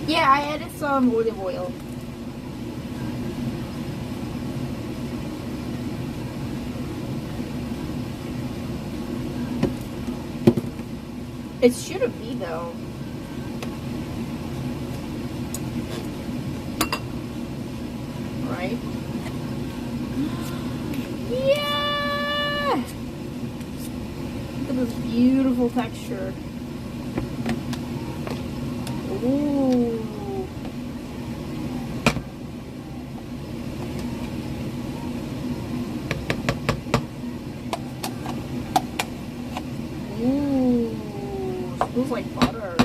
Yeah, I added some olive oil. It shouldn't be though. Right? Yeah! Look at this beautiful texture. Ooh. Ooh. Smells like butter.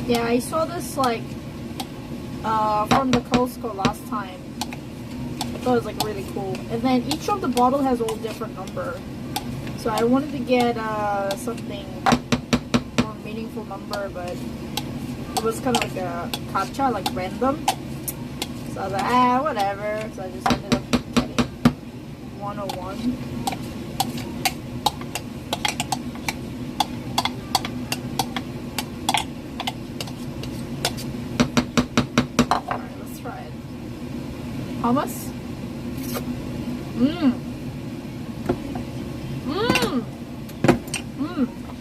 Yeah, I saw this like from the Costco last time. I thought it was like really cool. And then each of the bottle has all different number. So I wanted to get something more meaningful number, but it was kind of like a gacha, like random. So I was like, whatever. So I just ended up getting 101. Hummus?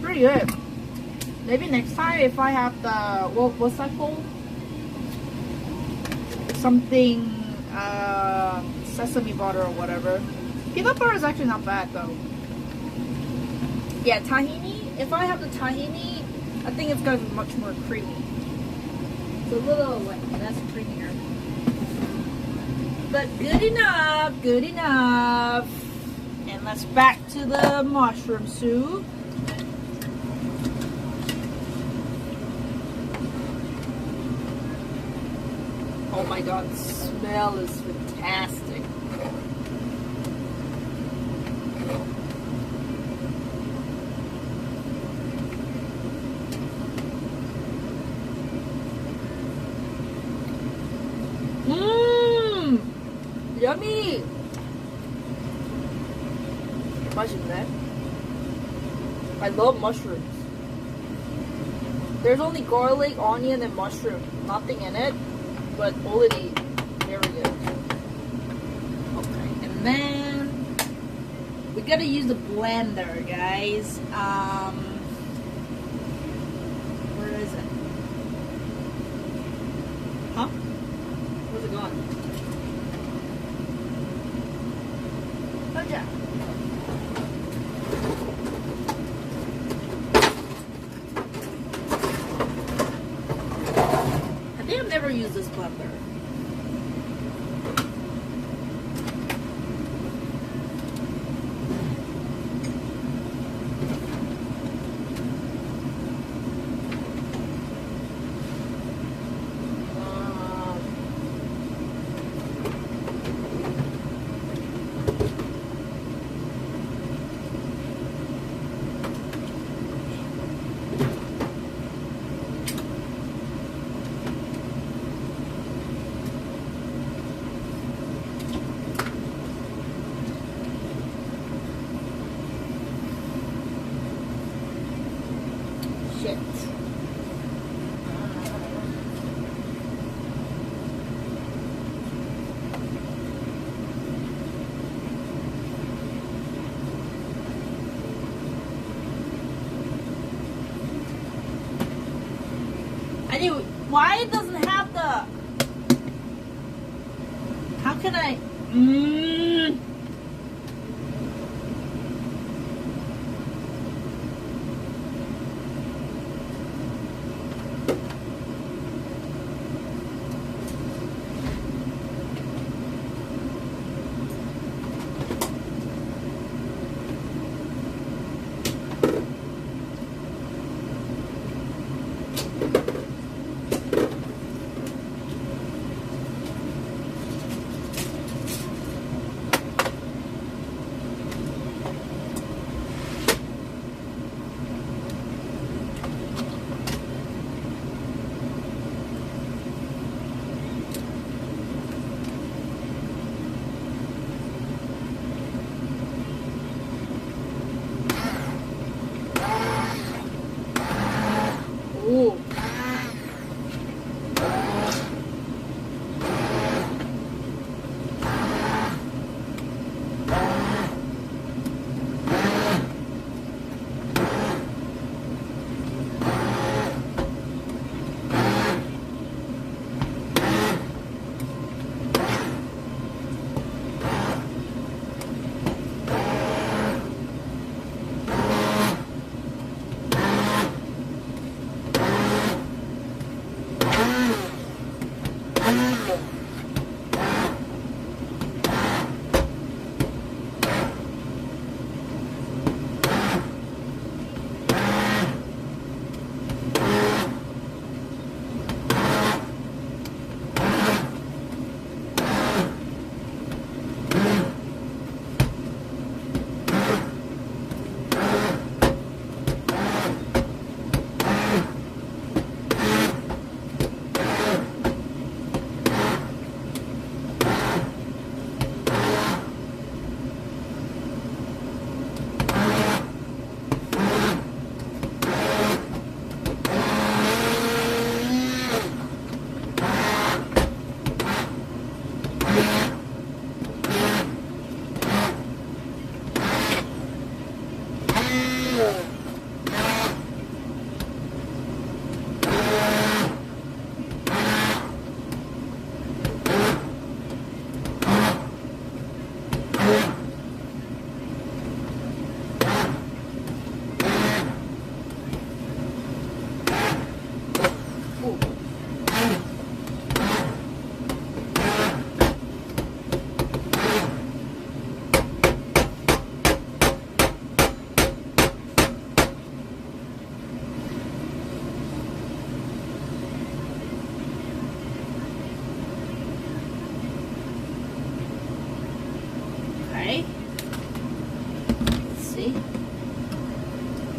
Pretty good. Maybe next time if I have the, what's that called? Something, sesame butter or whatever. Peanut butter is actually not bad though. Yeah, tahini. If I have the tahini, I think it's gonna be much more creamy. It's a little like less creamier. But good enough, good enough. And let's back to the mushroom soup. Oh my god, the smell is fantastic. Yummy! 맛있네. I love mushrooms. There's only garlic, onion, and mushroom. Nothing in it, but already very good. Okay, and then we gotta use the blender, guys. Where is it? Huh? Where's it gone? I think I've never used this blender. Shit. Anyway, why it doesn't have the... How can I...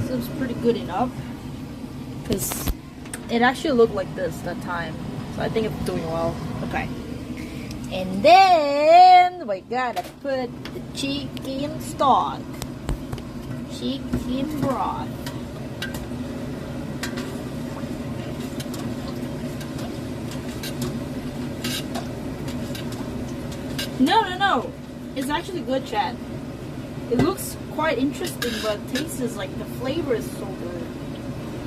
Seems pretty good enough because it actually looked like this that time, so I think it's doing well. Okay, and then we gotta put the chicken stock, chicken broth. No, it's actually good, Chad. It looks quite interesting, but taste is like the flavor is so good.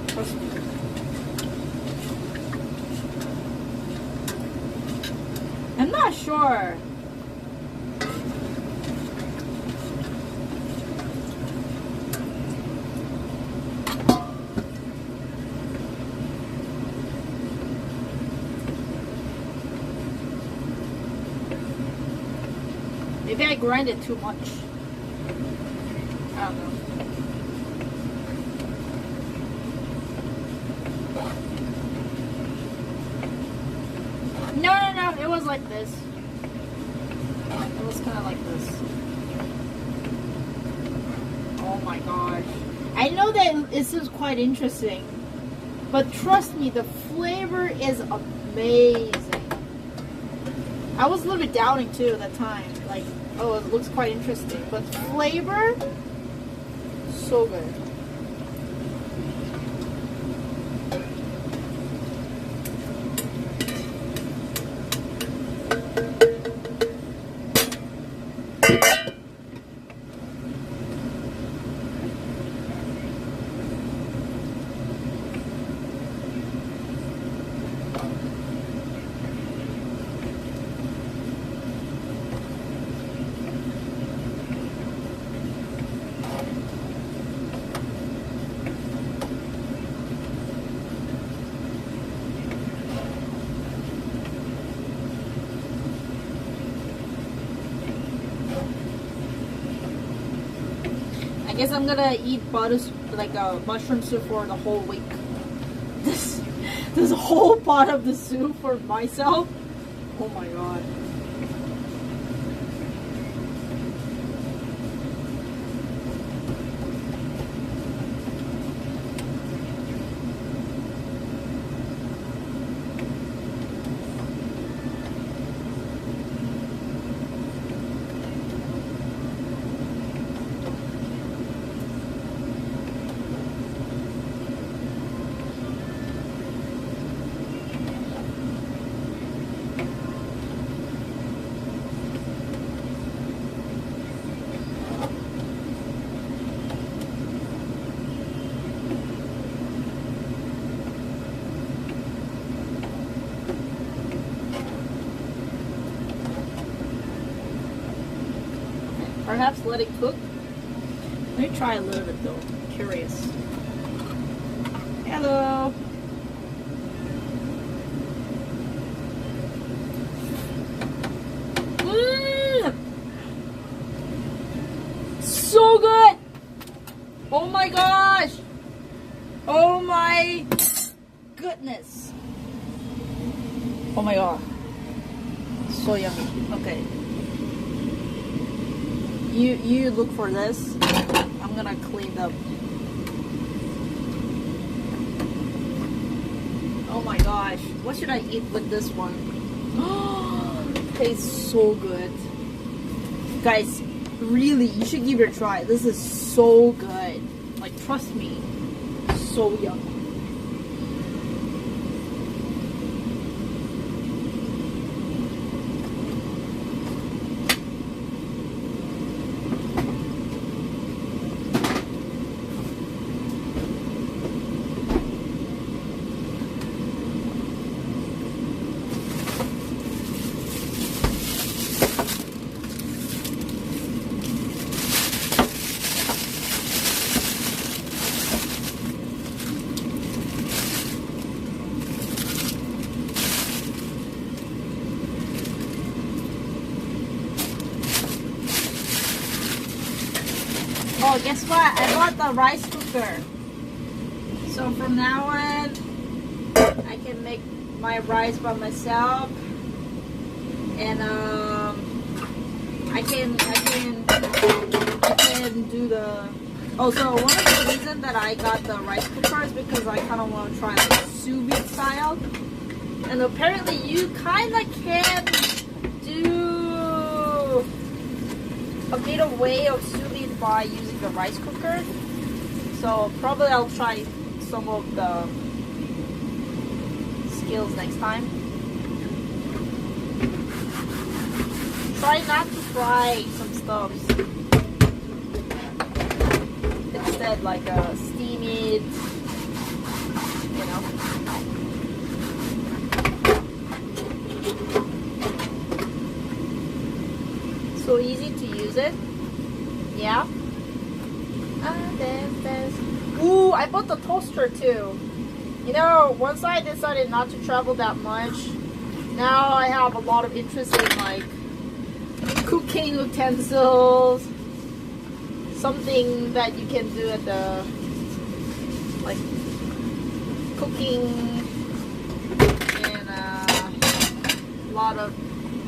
Trust me. I'm not sure. Maybe I grinded too much. I don't know. No, it was like this. It was kind of like this. Oh my gosh. I know that this is quite interesting, but trust me, the flavor is amazing. I was a little bit doubting too at that time. Like, oh, it looks quite interesting, but flavor, so good. I guess I'm gonna eat like a mushroom soup for the whole week. This whole pot of the soup for myself. Oh my god. Perhaps let it cook. Let me try a little bit though. I'm curious. Hello. So good. Oh my gosh. Oh my goodness. Oh my god. So yummy. Okay. You look for this. I'm gonna clean up. Oh my gosh. What should I eat with this one? Tastes so good. Guys, really, you should give it a try. This is so good. Like, trust me. So yummy. Oh, guess what? I bought the rice cooker. So from now on, I can make my rice by myself, and I can do the. Also, one of the reasons that I got the rice cooker is because I kind of want to try like sous vide style, and apparently you kind of can do a bit of way of sous vide by using the rice cooker. So probably I'll try some of the skills next time. Try not to fry some stuffs. Instead, like steam it, you know. So easy to use it. Yeah. Ooh, I bought the toaster too. You know, once I decided not to travel that much, now I have a lot of interest in like cooking utensils, something that you can do at the like cooking, and a lot of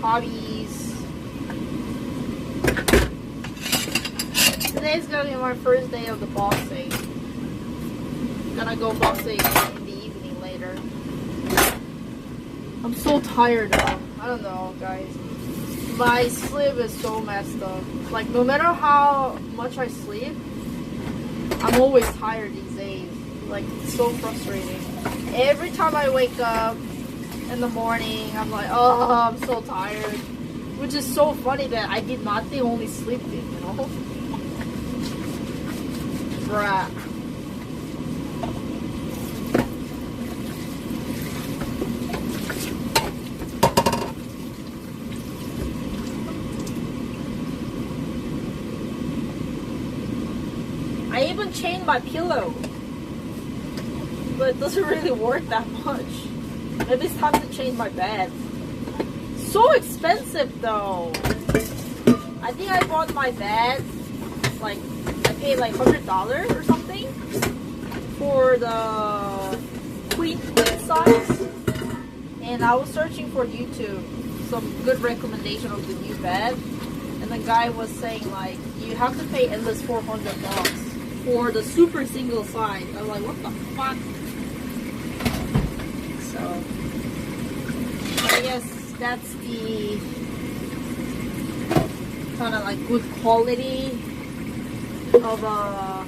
hobbies. Today's gonna be my first day of the boxing. Gonna go boxing in the evening later. I'm so tired though. I don't know, guys. My sleep is so messed up. Like, no matter how much I sleep, I'm always tired these days. Like, it's so frustrating. Every time I wake up in the morning, I'm like, oh, I'm so tired. Which is so funny that I did nothing, only sleeping, you know? Bruh. I even changed my pillow, but it doesn't really work that much. Maybe it's time to change my bed. So expensive though. I think I bought my bed, like I paid like $100 or something for the queen size, and I was searching for YouTube some good recommendation of the new bed, and the guy was saying like you have to pay endless $400 for the super single size. I'm like, what the fuck? So I guess that's the kind of like good quality of a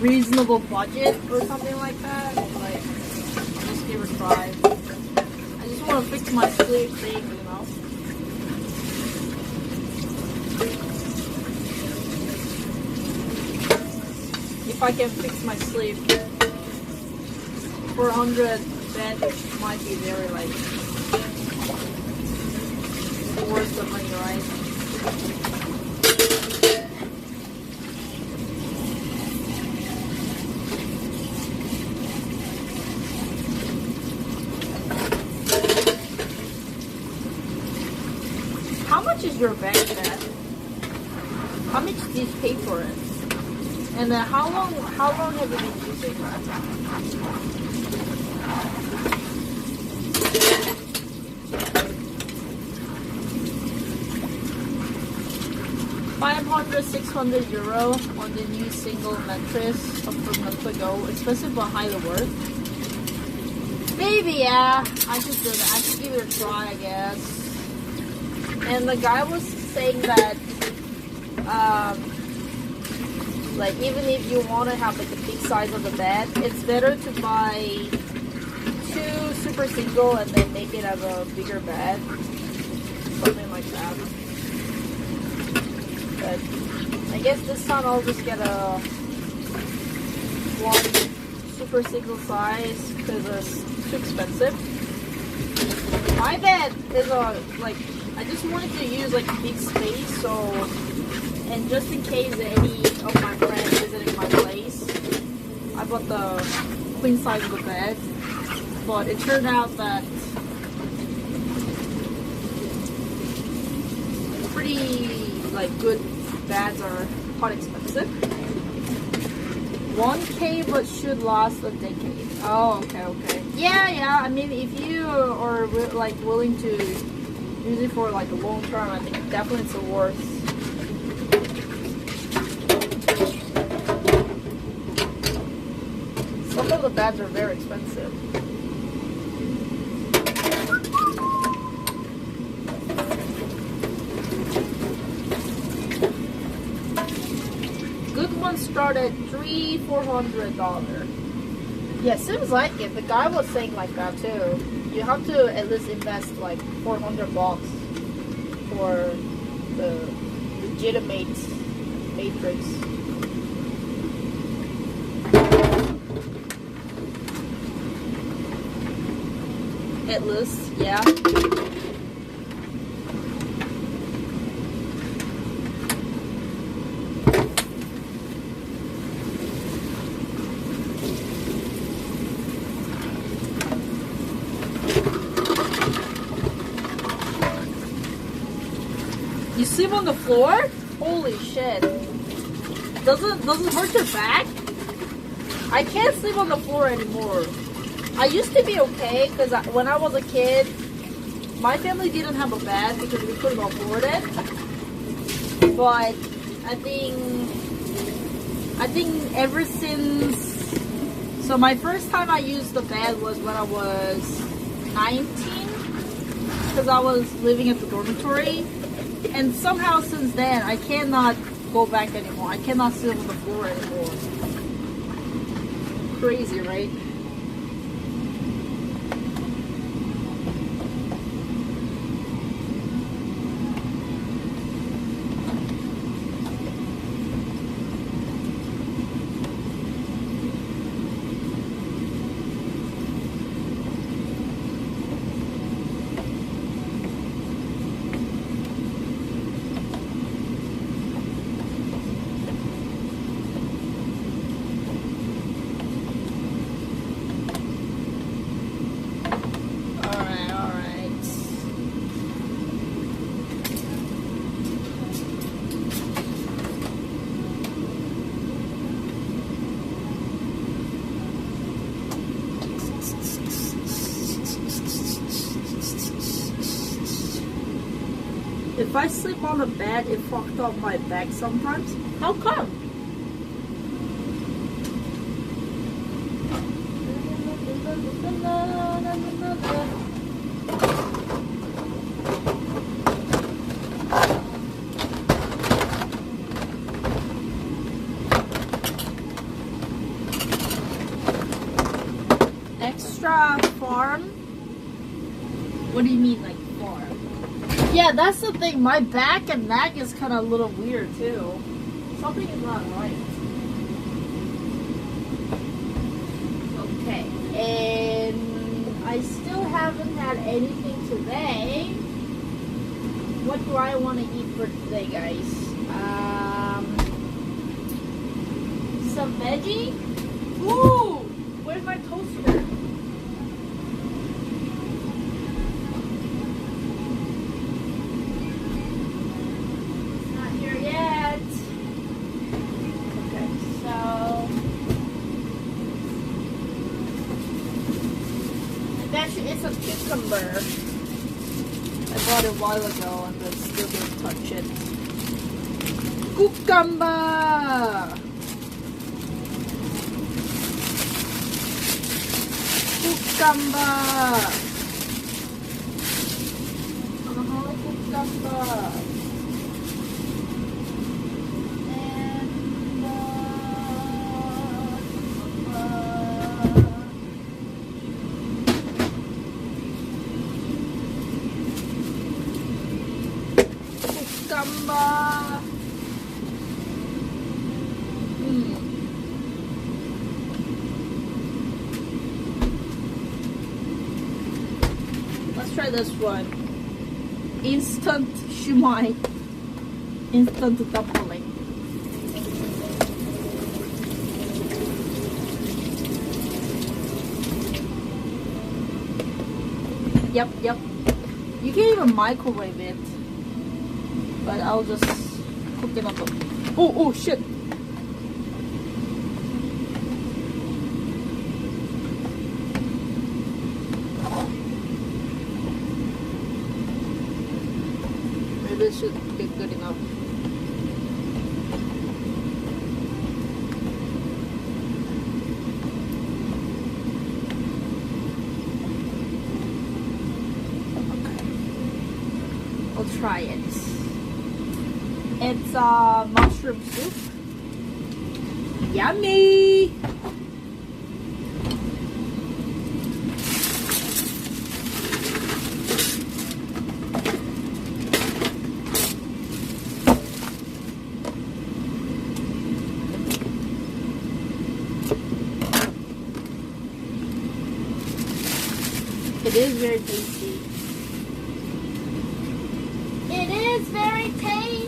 reasonable budget or something like that. Like, just give it a try. I just want to fix my sleep thing, you know. If I can fix my sleep for 100, then it might be very like worth the money, right? How much is your bag, Dad? How much did you pay for it? And then how long have you been using that? €500-600 on the new single mattress a few months ago. Expensive but highly worth. Maybe, yeah. I should do that. I should give it a try, I guess. And the guy was saying that like even if you want to have like the big size of the bed, it's better to buy 2 super single and then make it as a bigger bed, something like that. But I guess this time I'll just get a 1 super single size because it's too expensive. My bed is like, I just wanted to use like big space, so, and just in case any of my friends visiting my place, I bought the queen size of the bed. But it turned out that pretty like good beds are quite expensive. 1K but should last a decade. Oh, okay. Yeah. I mean, if you are like willing to use it for like a long term, I think definitely it's worth. Some of the beds are very expensive. Good ones start at $300-400. Yeah, seems like it. The guy was saying like that too. You have to at least invest like $400 for the legitimate matrix. At least, yeah. You sleep on the floor? Holy shit. Doesn't hurt your back? I can't sleep on the floor anymore. I used to be okay because when I was a kid, my family didn't have a bed because we couldn't afford it. But I think ever since, so my first time I used the bed was when I was 19 because I was living at the dormitory. And somehow since then, I cannot go back anymore. I cannot sleep on the floor anymore. Crazy, right? If I sleep on the bed, it fucked up my back sometimes. How come? Extra farm? What do you mean, like farm? Yeah, that's the thing. My back and neck is kind of a little weird too. Something is not right. Okay, and I still haven't had anything today. What do I want to eat for today, guys? Some veggie? Ooh! Where's my toaster? It's a cucumber. I bought it a while ago and I still didn't touch it. Cucumber! Cucumber! Cucumber! Let's try this one. Instant shumai. Instant dumpling. Yep. You can even microwave it. But I'll just cooking on the. Oh shit. Maybe this should be good enough. We'll try it. It's mushroom soup. Yummy! It is very tasty. It is very tasty!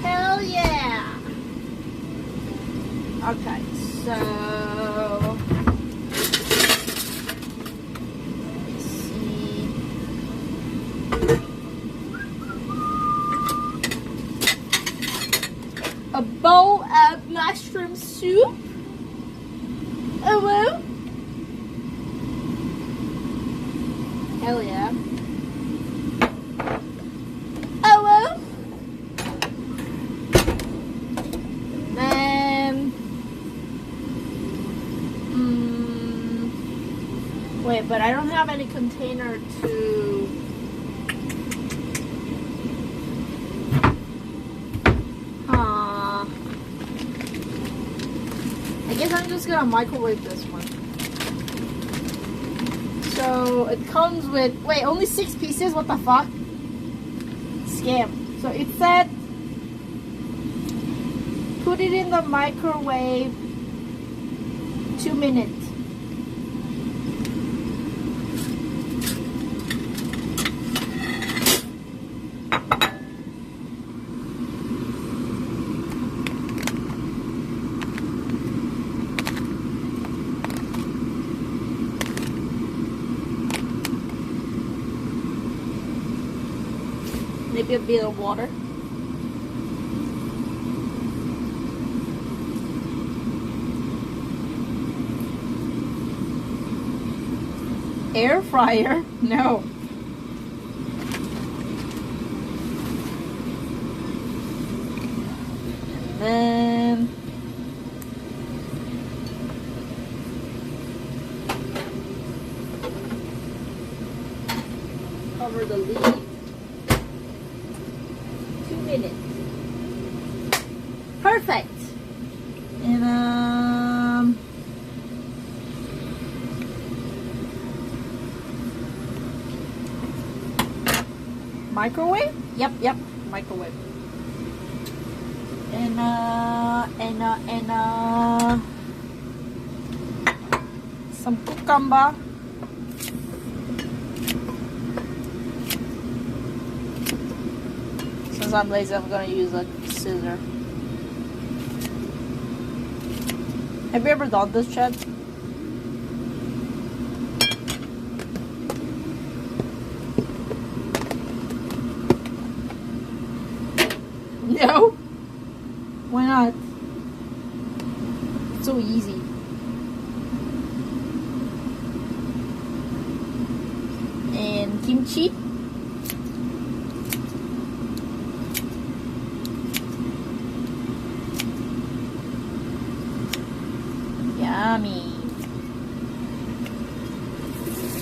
Hell yeah! Okay, so let's see. A bowl of mushroom soup. Oh well. Hell yeah. Oh well. Then wait, but I don't have any container to I guess I'm just gonna microwave this one. So it comes with, wait, only 6 pieces? What the fuck? Scam. So it said, put it in the microwave 2 minutes. Maybe a bit of water. Air fryer? No. And then cover the lid. 2 minutes. Perfect. And microwave? Yep, microwave. And some cucumber. Since I'm lazy, I'm gonna use a scissor. Have you ever done this, Chad? No? Why not? It's so easy. And kimchi. Yummy.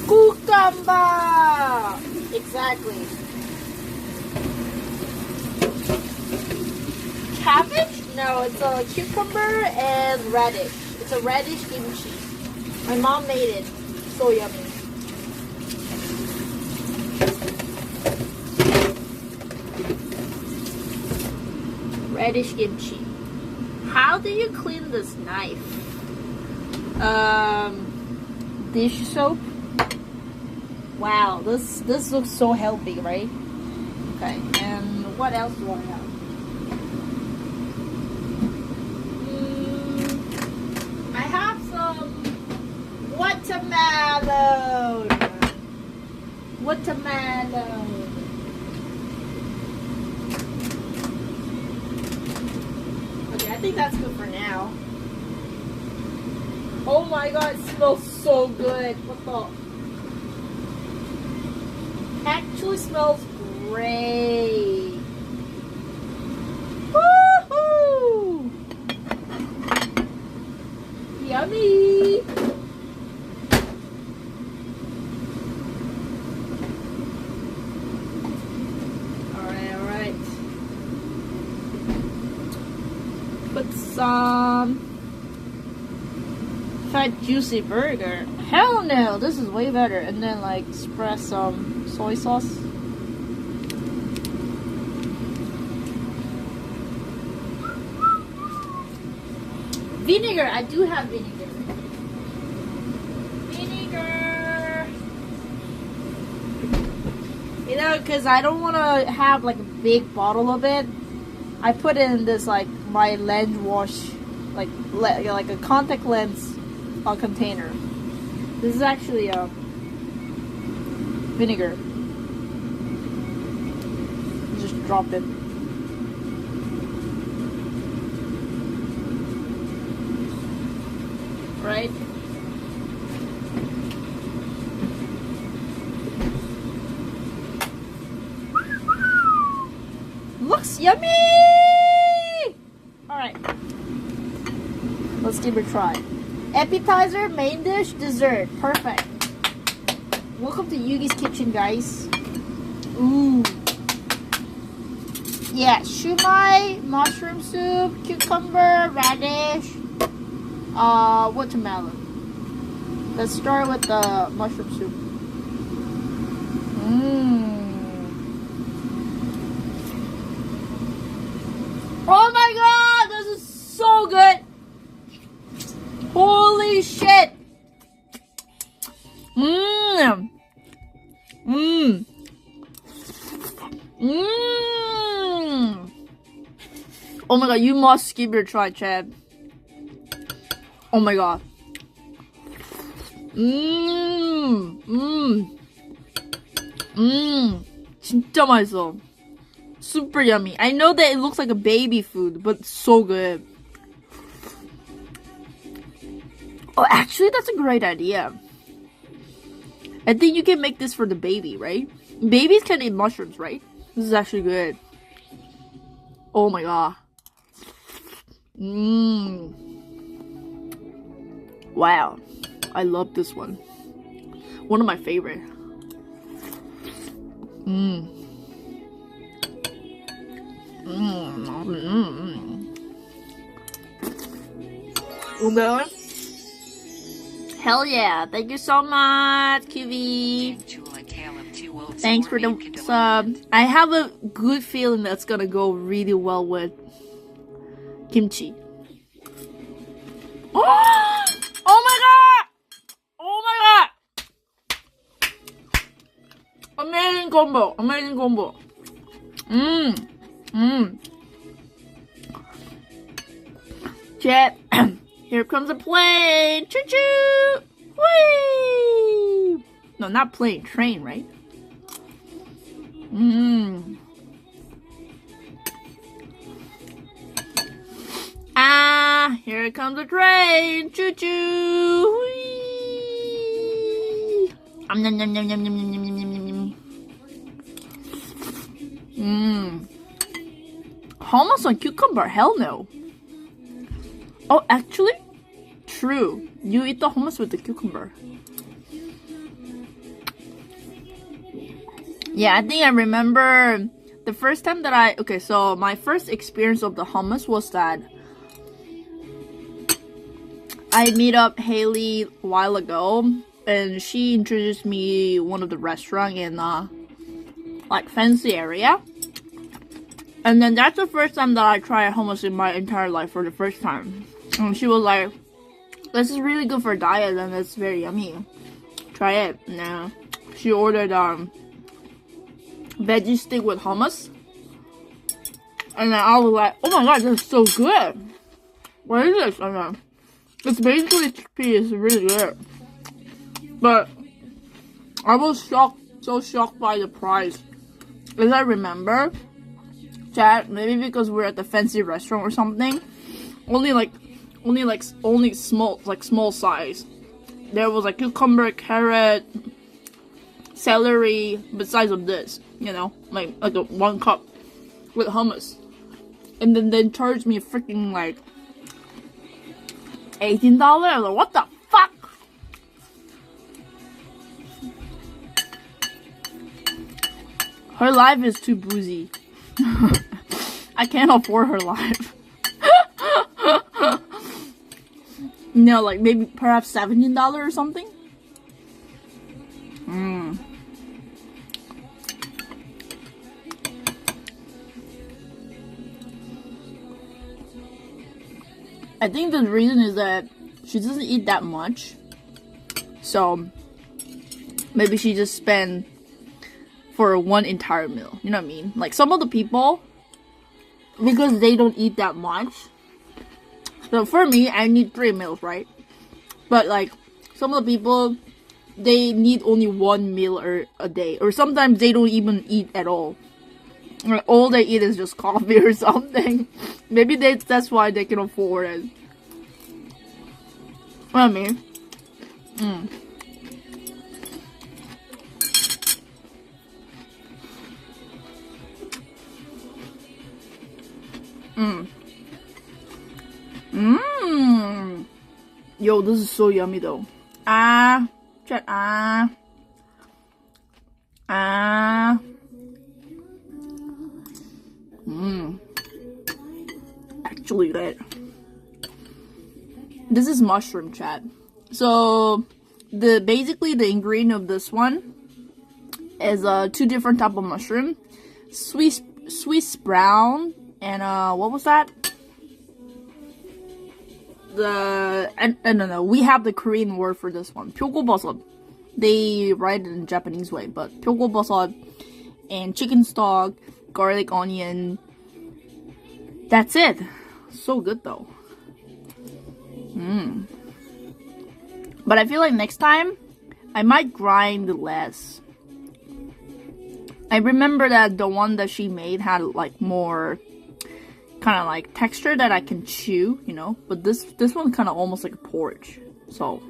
Cucumber! Exactly. Cabbage? No, it's a cucumber and radish. It's a radish kimchi. My mom made it. So yummy. Radish kimchi. How do you clean this knife? Dish soap. Wow, this looks so healthy, right? Okay, and what else do I have? I have some watermelon. think that's good for now. Oh my god, it smells so good. What the? Actually smells great. Woohoo! Yummy! Alright. Put some fat juicy burger. Hell no, this is way better. And then like spread some soy sauce. Vinegar, I do have vinegar. Vinegar. You know, because I don't want to have like a big bottle of it. I put it in this like my lens wash, like a contact lens container. This is actually vinegar. Just drop it. Right? Looks yummy! Alright. Let's give it a try. Appetizer, main dish, dessert. Perfect. Welcome to Yugi's kitchen, guys. Ooh. Yeah, shumai, mushroom soup, cucumber, radish, watermelon. Let's start with the mushroom soup. Oh my god, this is so good. Holy shit. Oh my god, you must give it a try, Chad. Oh my god. 진짜 맛있어. Super yummy. I know that it looks like a baby food, but it's so good. Oh, actually, that's a great idea. I think you can make this for the baby, right? Babies can eat mushrooms, right? This is actually good. Oh my god. Wow. I love this one. One of my favorite. Okay. Hell yeah. Thank you so much, QV. Thanks for the sub. I have a good feeling that's gonna go really well with kimchi. Oh! Oh my god! Oh my god! Amazing combo. Amazing combo. Jet. Here comes a plane. Choo choo. Whee! No, not plane. Train, right? Ah, here comes a train. Choo choo. Whee! Nom nom nom nom nom nom nom nom nom nom. Hummus on cucumber? Hell no. Oh, actually, true. You eat the hummus with the cucumber. Yeah, I think I remember the first time that okay, so my first experience of the hummus was that I meet up Haley a while ago, and she introduced me one of the restaurant in like fancy area. And then that's the first time that I tried hummus in my entire life for the first time. And she was like, this is really good for diet and it's very yummy. Try it. Now, she ordered veggie stick with hummus. And then I was like, oh my god, this is so good. What is this? And then, it's basically chickpea. It's really good. But I was shocked, so shocked by the price. As I remember, chat, maybe because we're at the fancy restaurant or something, only small size. There was like cucumber, carrot, celery, besides of this, you know, like a 1 cup with hummus. And then they charged me freaking like $18. I was like, what the fuck? Her life is too boozy. I can't afford her life. You know, like maybe perhaps $17 or something. I think the reason is that she doesn't eat that much. So maybe she just spent for one entire meal. You know what I mean? Like some of the people, because they don't eat that much. So for me, I need 3 meals, right? But like some of the people, they need only 1 meal a day. Or sometimes they don't even eat at all. Like, all they eat is just coffee or something. Maybe that's why they can afford it. What I mean? Yo, this is so yummy though. Chat, Actually good. This is mushroom, chat. So basically the ingredient of this one is 2 different type of mushroom. Swiss brown and what was that? No. We have the Korean word for this one. 표고버섯. They write it in Japanese way, but 표고버섯 and chicken stock, garlic, onion. That's it. So good though. But I feel like next time I might grind less. I remember that the one that she made had like more kind of like texture that I can chew, you know, but this one kind of almost like a porridge. So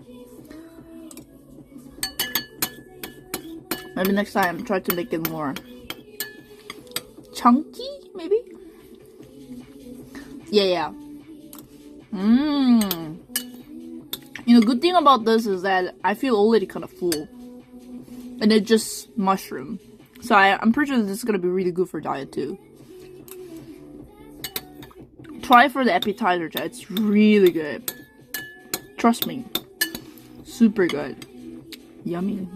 maybe next time try to make it more chunky, maybe. Yeah. You know, good thing about this is that I feel already kind of full, and it's just mushroom. So I'm pretty sure this is gonna be really good for diet too. Try for the appetizer, chat. It's really good. Trust me. Super good. Yummy.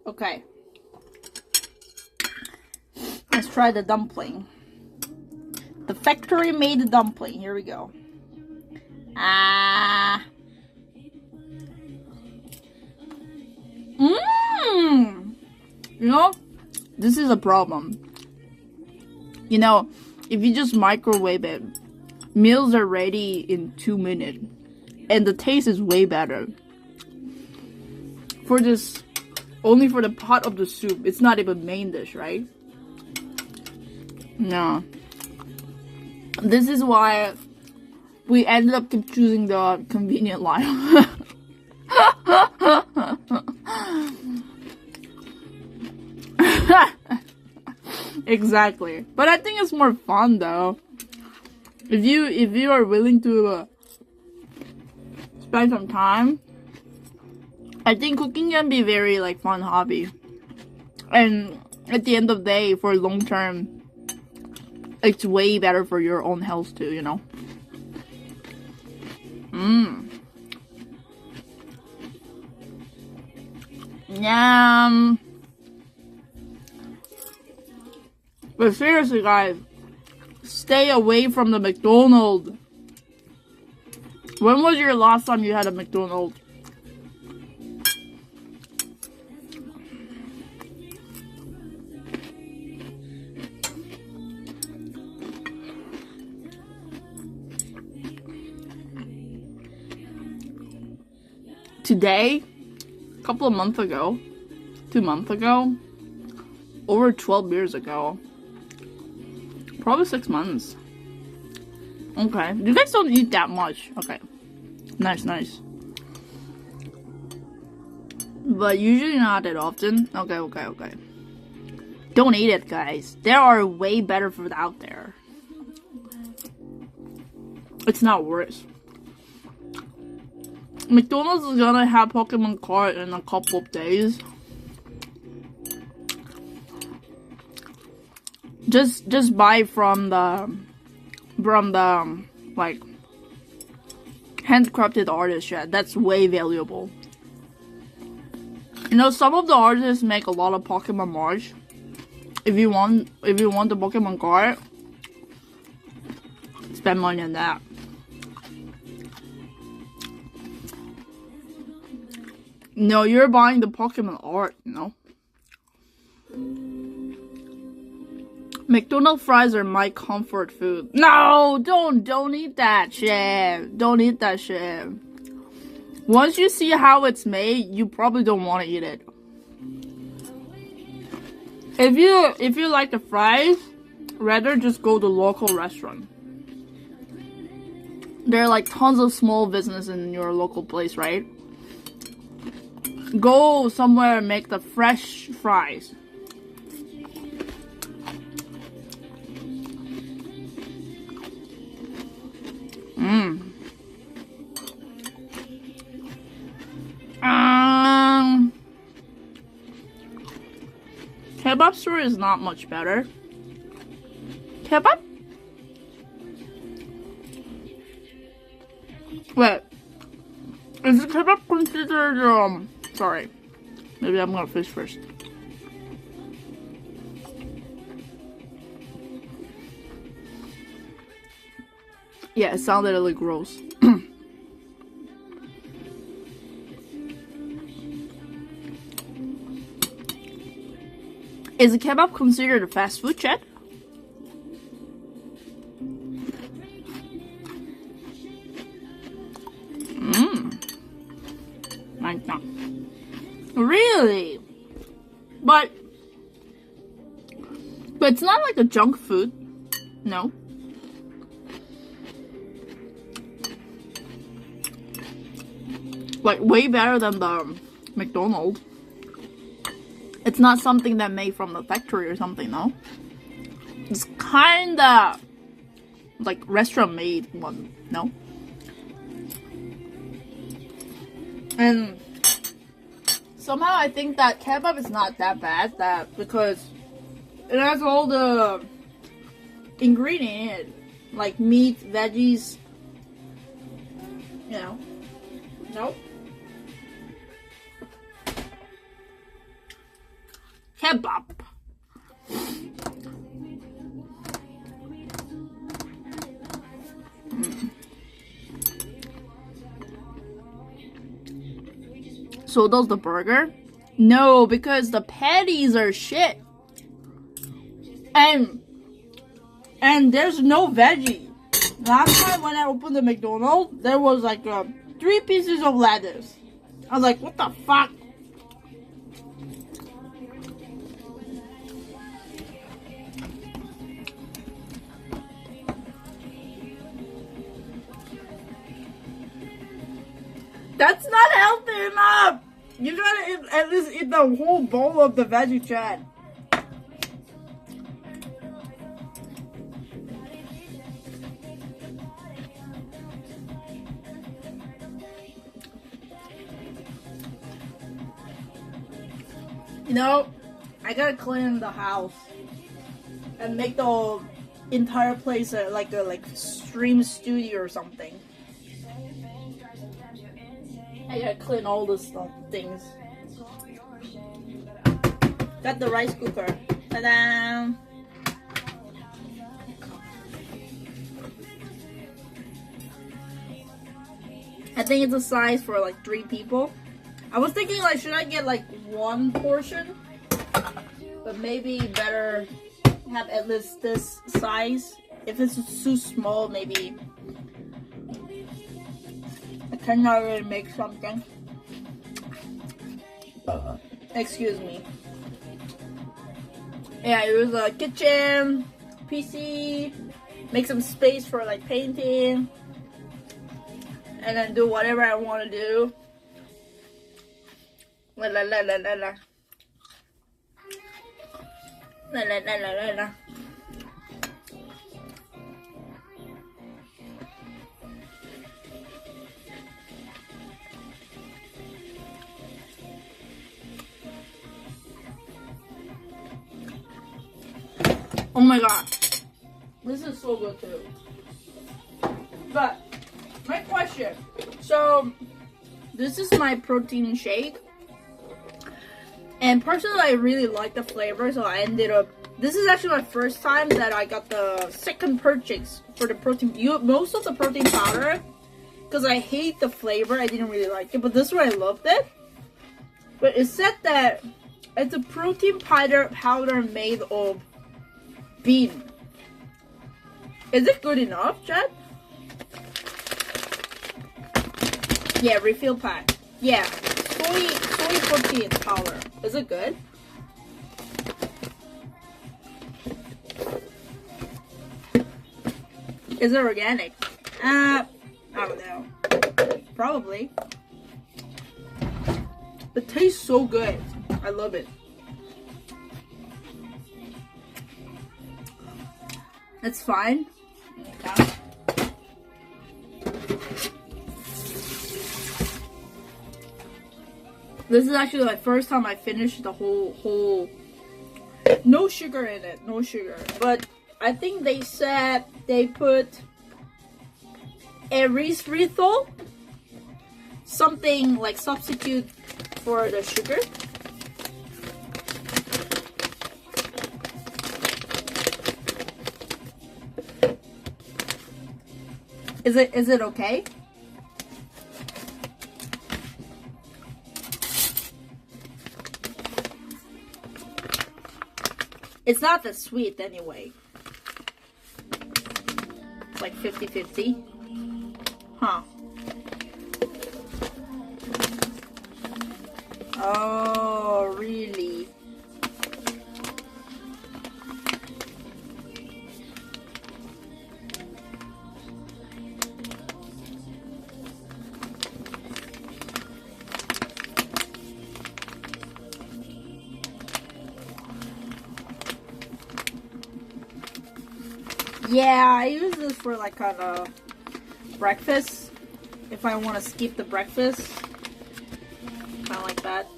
Okay. Let's try the dumpling. The factory made dumpling. Here we go. You know, this is a problem. You know, if you just microwave it, meals are ready in 2 minutes. And the taste is way better. For this, only for the pot of the soup. It's not even main dish, right? No. This is why we ended up choosing the convenient line. Exactly. But I think it's more fun though. If you are willing to spend some time, I think cooking can be very like fun hobby. And at the end of the day, for long term, it's way better for your own health too, you know. Yum. But seriously, guys, stay away from the McDonald's. When was your last time you had a McDonald's? Today, a couple of months ago, 2 months ago, over 12 years ago, probably 6 months. Okay, you guys don't eat that much. Okay, nice, nice. But usually not that often. Okay. Don't eat it, guys. There are way better food out there. It's not worse. McDonald's is gonna have Pokemon card in a couple of days. Just buy from the like handcrafted artist shit. That's way valuable. You know, some of the artists make a lot of Pokemon merch. If you want the Pokemon card, spend money on that. No, you're buying the Pokemon art, you know? McDonald's fries are my comfort food. No, don't eat that shit. Don't eat that shit. Once you see how it's made, you probably don't want to eat it. If you like the fries, rather just go to local restaurant. There are like tons of small business in your local place, right? Go somewhere and make the fresh fries. Kebab store is not much better. Kebab? Wait. Is the kebab considered, sorry. Maybe I'm gonna fish first. Yeah, it sounded really gross. Is a kebab considered a fast food, Chad? Might not. Really? But it's not like a junk food. No. Like way better than the McDonald's. It's not something that made from the factory or something, no? It's kinda like restaurant made one, no? And somehow I think that kebab is not that bad, because it has all the ingredients in it, like meat, veggies, you know. Nope. Kebab. So does the burger? No, because the patties are shit. And there's no veggie. Last time when I opened the McDonald's, there was like 3 pieces of lettuce. I was like, what the fuck? That's not healthy enough! You gotta at least eat the whole bowl of the veggie, Chad. You know, I gotta clean the house and make the entire place like a stream studio or something. I gotta clean all the things. Got the rice cooker. Ta-da! I think it's a size for like 3 people. I was thinking like, should I get like 1 portion? But maybe better have at least this size. If it's too small, maybe I cannot really make something. Excuse me. Yeah, use a kitchen, PC, make some space for like painting, and then do whatever I want to do. La la la la la la. La la la la la la. Oh my god, this is so good too. But my question, so this is my protein shake, and personally I really like the flavor, so I ended up, this is actually my first time that I got the second purchase for the protein. Most of the protein powder, because I hate the flavor, I didn't really like it, but this one I loved it. But it said that it's a protein powder made of bean. Is it good enough, Chad? Yeah, refill pack. Yeah, soy protein powder. Is it good? Is it organic? I don't know. Probably. It tastes so good. I love it. That's fine. Okay. This is actually my first time I finished the whole. No sugar in it, no sugar. But I think they said they put erythritol, something like substitute for the sugar. Is it okay? It's not that sweet anyway. It's like 50-50. Huh. Oh, really? Yeah, I use this for like kind of breakfast. If I want to skip the breakfast, kind of like that.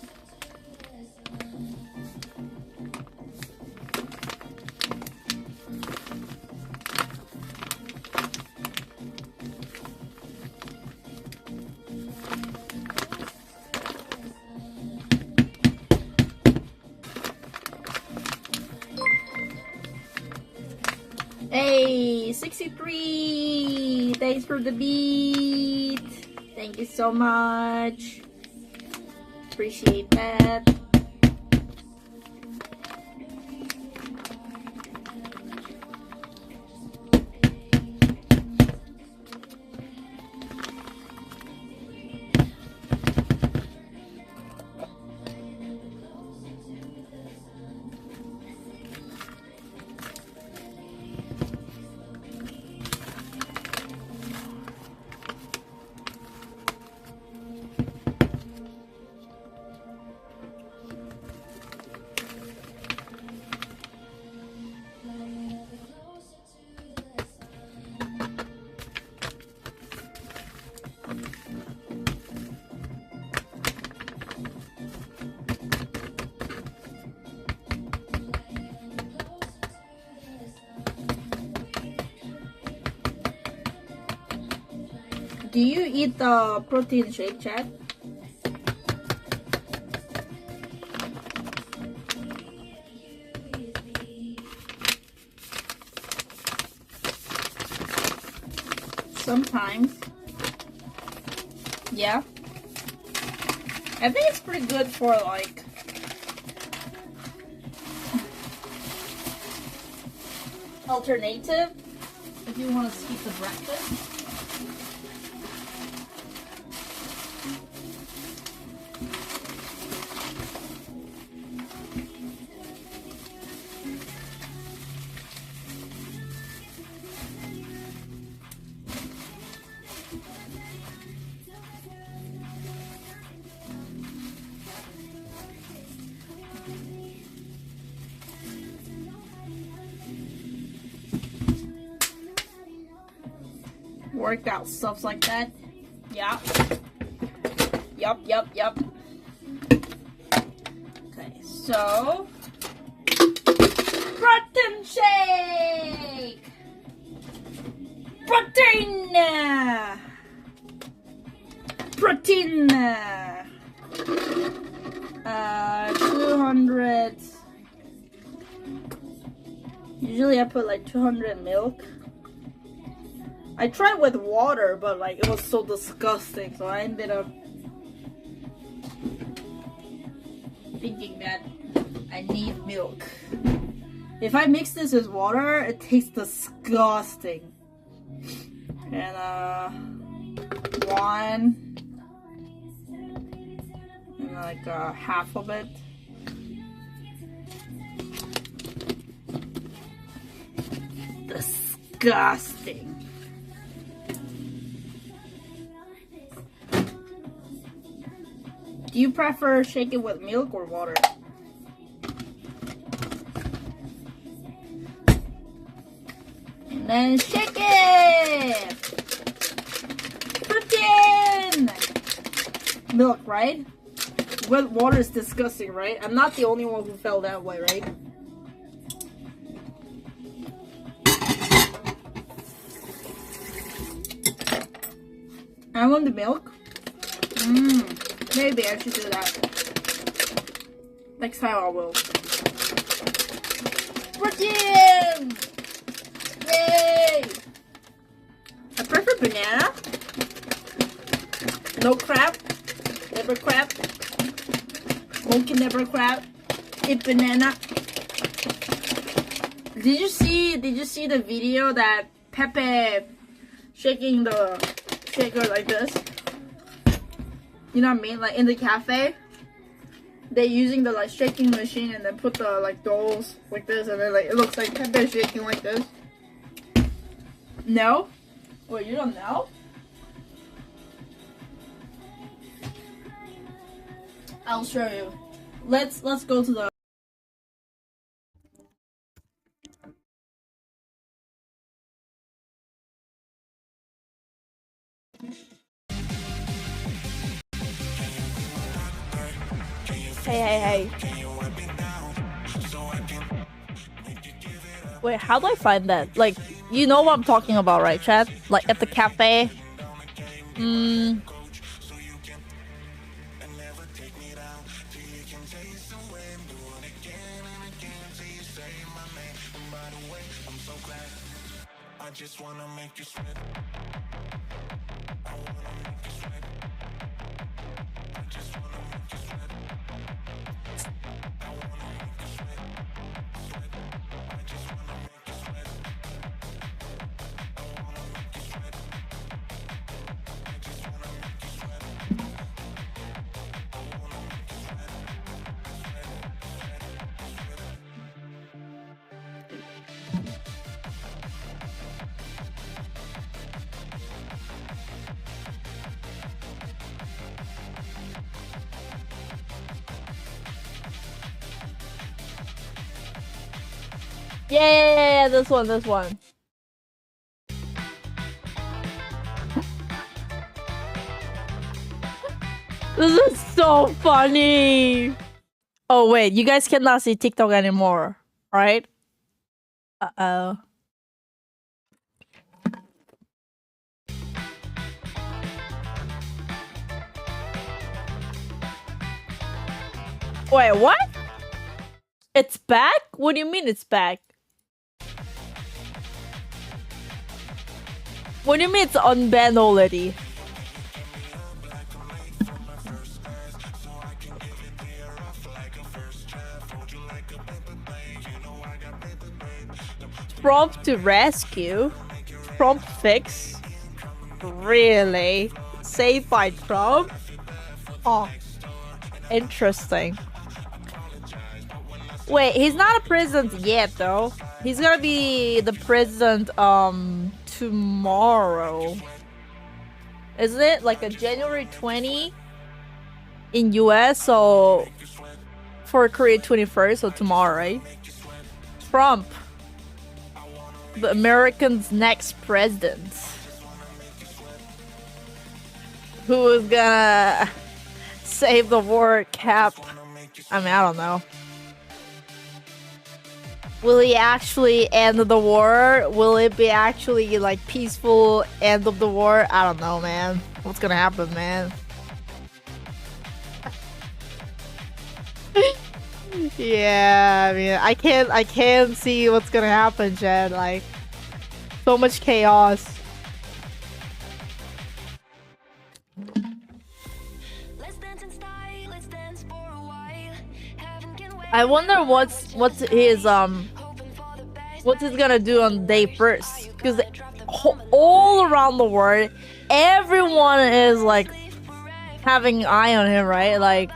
Hey, 63! Thanks for the beat! Thank you so much. Appreciate that. Do you eat the protein shake, Chad? Sometimes. Yeah. I think it's pretty good for like alternative if you want to skip the breakfast. Workout stuff like that. Yeah. Yup. Okay, so protein shake. Protein. 200. Usually I put like 200 milk. I tried with water, but like it was so disgusting, so I ended up thinking that I need milk. If I mix this with water, it tastes disgusting. And one and like half of it. Disgusting. Do you prefer shake it with milk or water? And then shake it! Protein! Milk, right? With water is disgusting, right? I'm not the only one who felt that way, right? I want the milk. Maybe I should do that. Next time I will. Protein! Yay! I prefer banana. No crab. Never crab. Monkey never crab. Eat banana. Did you see the video that Pepe shaking the shaker like this? You know what I mean? Like in the cafe, they're using the like shaking machine and then put the like dolls like this, and then like it looks like Pepe shaking like this. No? Wait, you don't know? I'll show you. Let's go to the. Hey. Wait, how do I find that? Like, you know what I'm talking about, right, chat? Like, at the cafe? Yeah, this one. This is so funny. Oh wait, you guys cannot see TikTok anymore, right? Uh-oh. Wait, what? It's back? What do you mean it's back? What do you mean it's unbanned already? Trump to rescue. Trump fix. Really? Saved by Trump? Oh, interesting. Wait, he's not a president yet, though. He's gonna be the president, tomorrow. Isn't it? Like a January 20 in US, so for Korea 21st, so tomorrow, right? Trump, the Americans' next president. Who is gonna save the war, Cap? I mean, I don't know. Will he actually end the war? Will it be actually like peaceful end of the war? I don't know, man. What's gonna happen, man? Yeah, I mean, I can't see what's gonna happen, Chad. Like, so much chaos. I wonder what's his gonna do on day first, because all around the world, everyone is like having an eye on him, right? Like,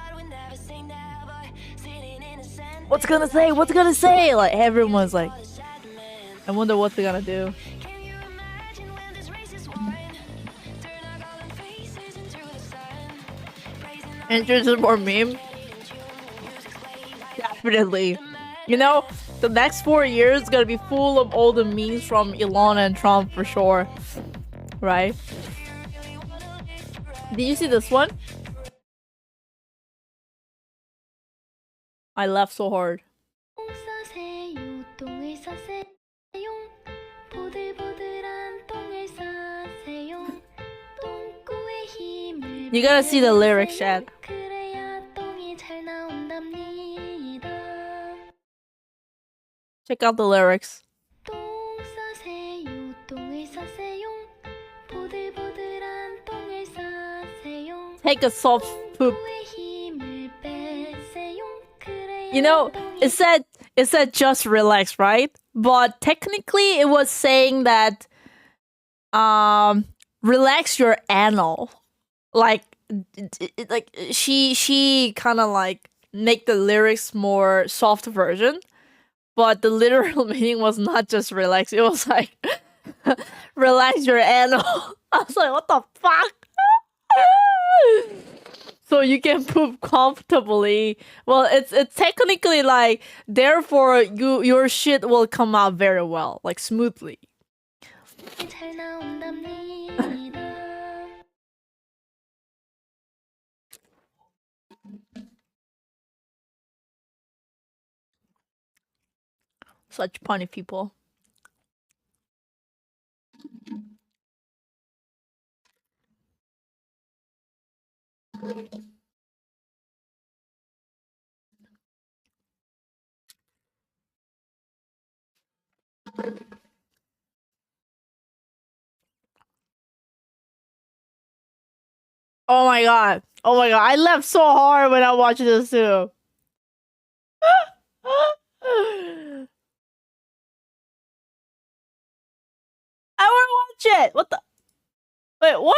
what's gonna say? What's gonna say? Like, everyone's like, I wonder what they're gonna do. Interested more meme? Definitely. You know, the next 4 years is gonna be full of all the memes from Elon and Trump for sure. Right? Did you see this one? I laughed so hard. You gotta see the lyrics, Chad. Check out the lyrics. Take a soft poop. You know, it said just relax, right? But technically it was saying that relax your anal. Like she kind of like make the lyrics more soft version. But the literal meaning was not just relax. It was like, relax your anal. I was like, what the fuck? So you can poop comfortably. Well, it's technically like, therefore your shit will come out very well, like smoothly. Such funny people. Oh my god. Oh my god. I laughed so hard when I watched this too. I want to watch it. What the? Wait, what?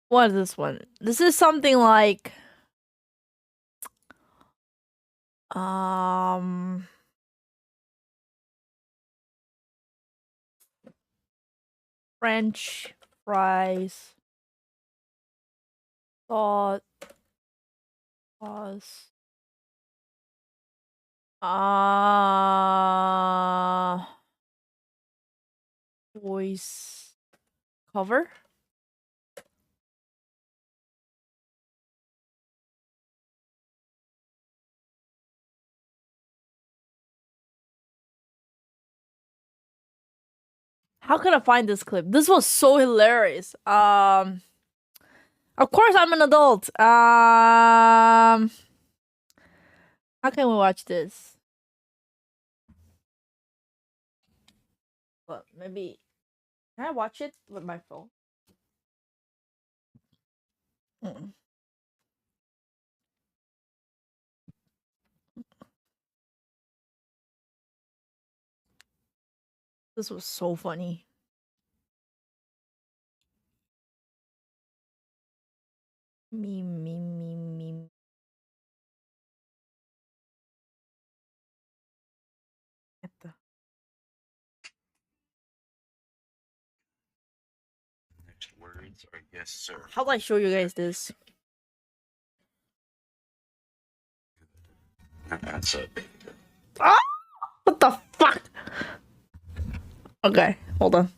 What is this one? This is something like French fries sauce voice cover. How can I find this clip? This was so hilarious. Of course I'm an adult. How can we watch this? Well, maybe can I watch it with my phone? Mm. This was so funny. Me. At the Next words are yes, sir. How do I show you guys this? That's it. Ah! What the fuck? Okay, hold on.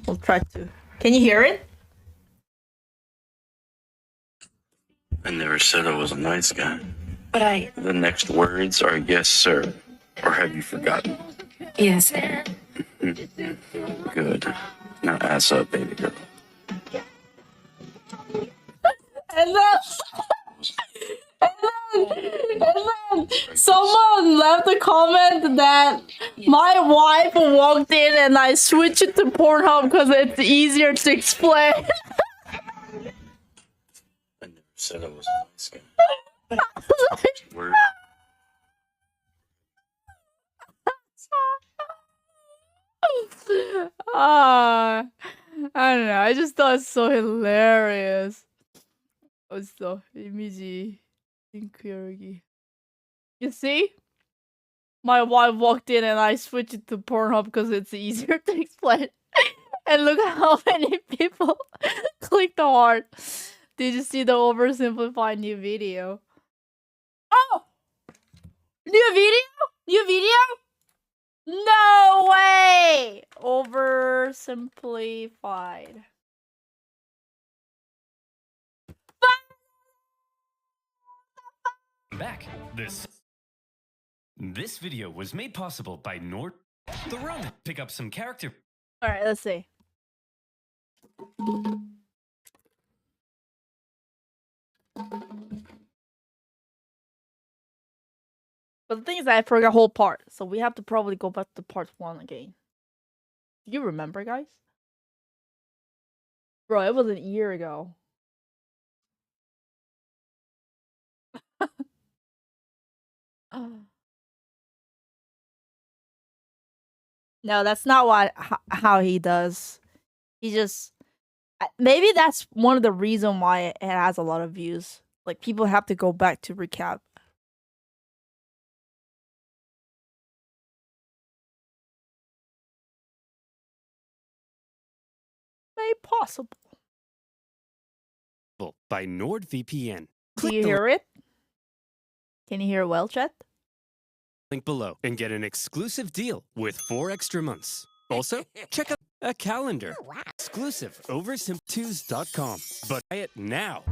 We'll try to. Can you hear it? I never said I was a nice guy. But I. The next words are yes, sir. Or have you forgotten? Yes, sir. Good. Now ass up, baby girl. And then someone left a comment that my wife walked in and I switched it to Pornhub because it's easier to explain. I never said I was a nice guy. Word. I don't know. I just thought it's so hilarious. Also, 이미지 링크. You see? My wife walked in and I switched it to Pornhub because it's easier to explain. And look how many people clicked the heart. Did you see the oversimplified new video? Oh! New video? No way! Oversimplified. Back. This video was made possible by Nord. The Roman. Pick up some character. Alright, let's see. But the thing is that I forgot a whole part, so we have to probably go back to part 1 again. Do you remember, guys? Bro, it was an year ago. No, that's not how he does. He just maybe that's one of the reason why it has a lot of views. Like people have to go back to recap. Made possible by NordVPN. Do you hear it? Can you hear it well, chat? Link below and get an exclusive deal with 4 extra months. Also, check out a calendar. Exclusive over simp2s.com. But buy it now.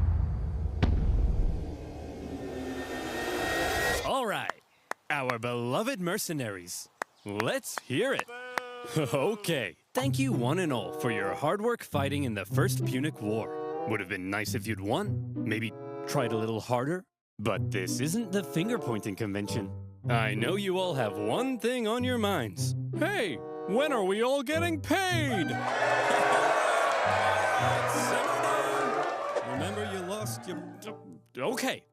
All right, our beloved mercenaries. Let's hear it. Okay, thank you one and all for your hard work fighting in the First Punic War. Would have been nice if you'd won. Maybe tried a little harder. But this isn't the finger-pointing convention. I know you all have one thing on your minds. Hey, when are we all getting paid? Remember you lost your... Okay.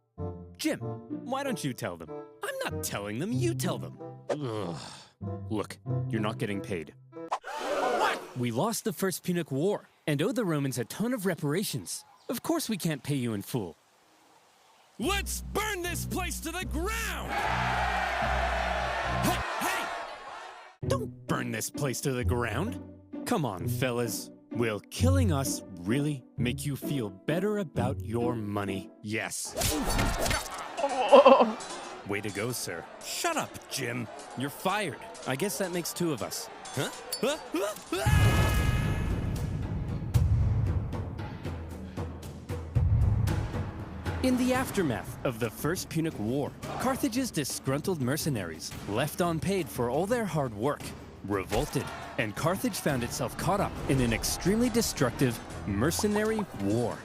Jim, why don't you tell them? I'm not telling them, you tell them. Ugh. Look, you're not getting paid. What? We lost the First Punic War and owe the Romans a ton of reparations. Of course we can't pay you in full. Let's burn this place to the ground! Hey! Don't burn this place to the ground. Come on, fellas. Will killing us really make you feel better about your money? Yes. Way to go, sir. Shut up, Jim. You're fired. I guess that makes 2 of us. Huh? In the aftermath of the First Punic War, Carthage's disgruntled mercenaries, left unpaid for all their hard work, revolted, and Carthage found itself caught up in an extremely destructive mercenary war.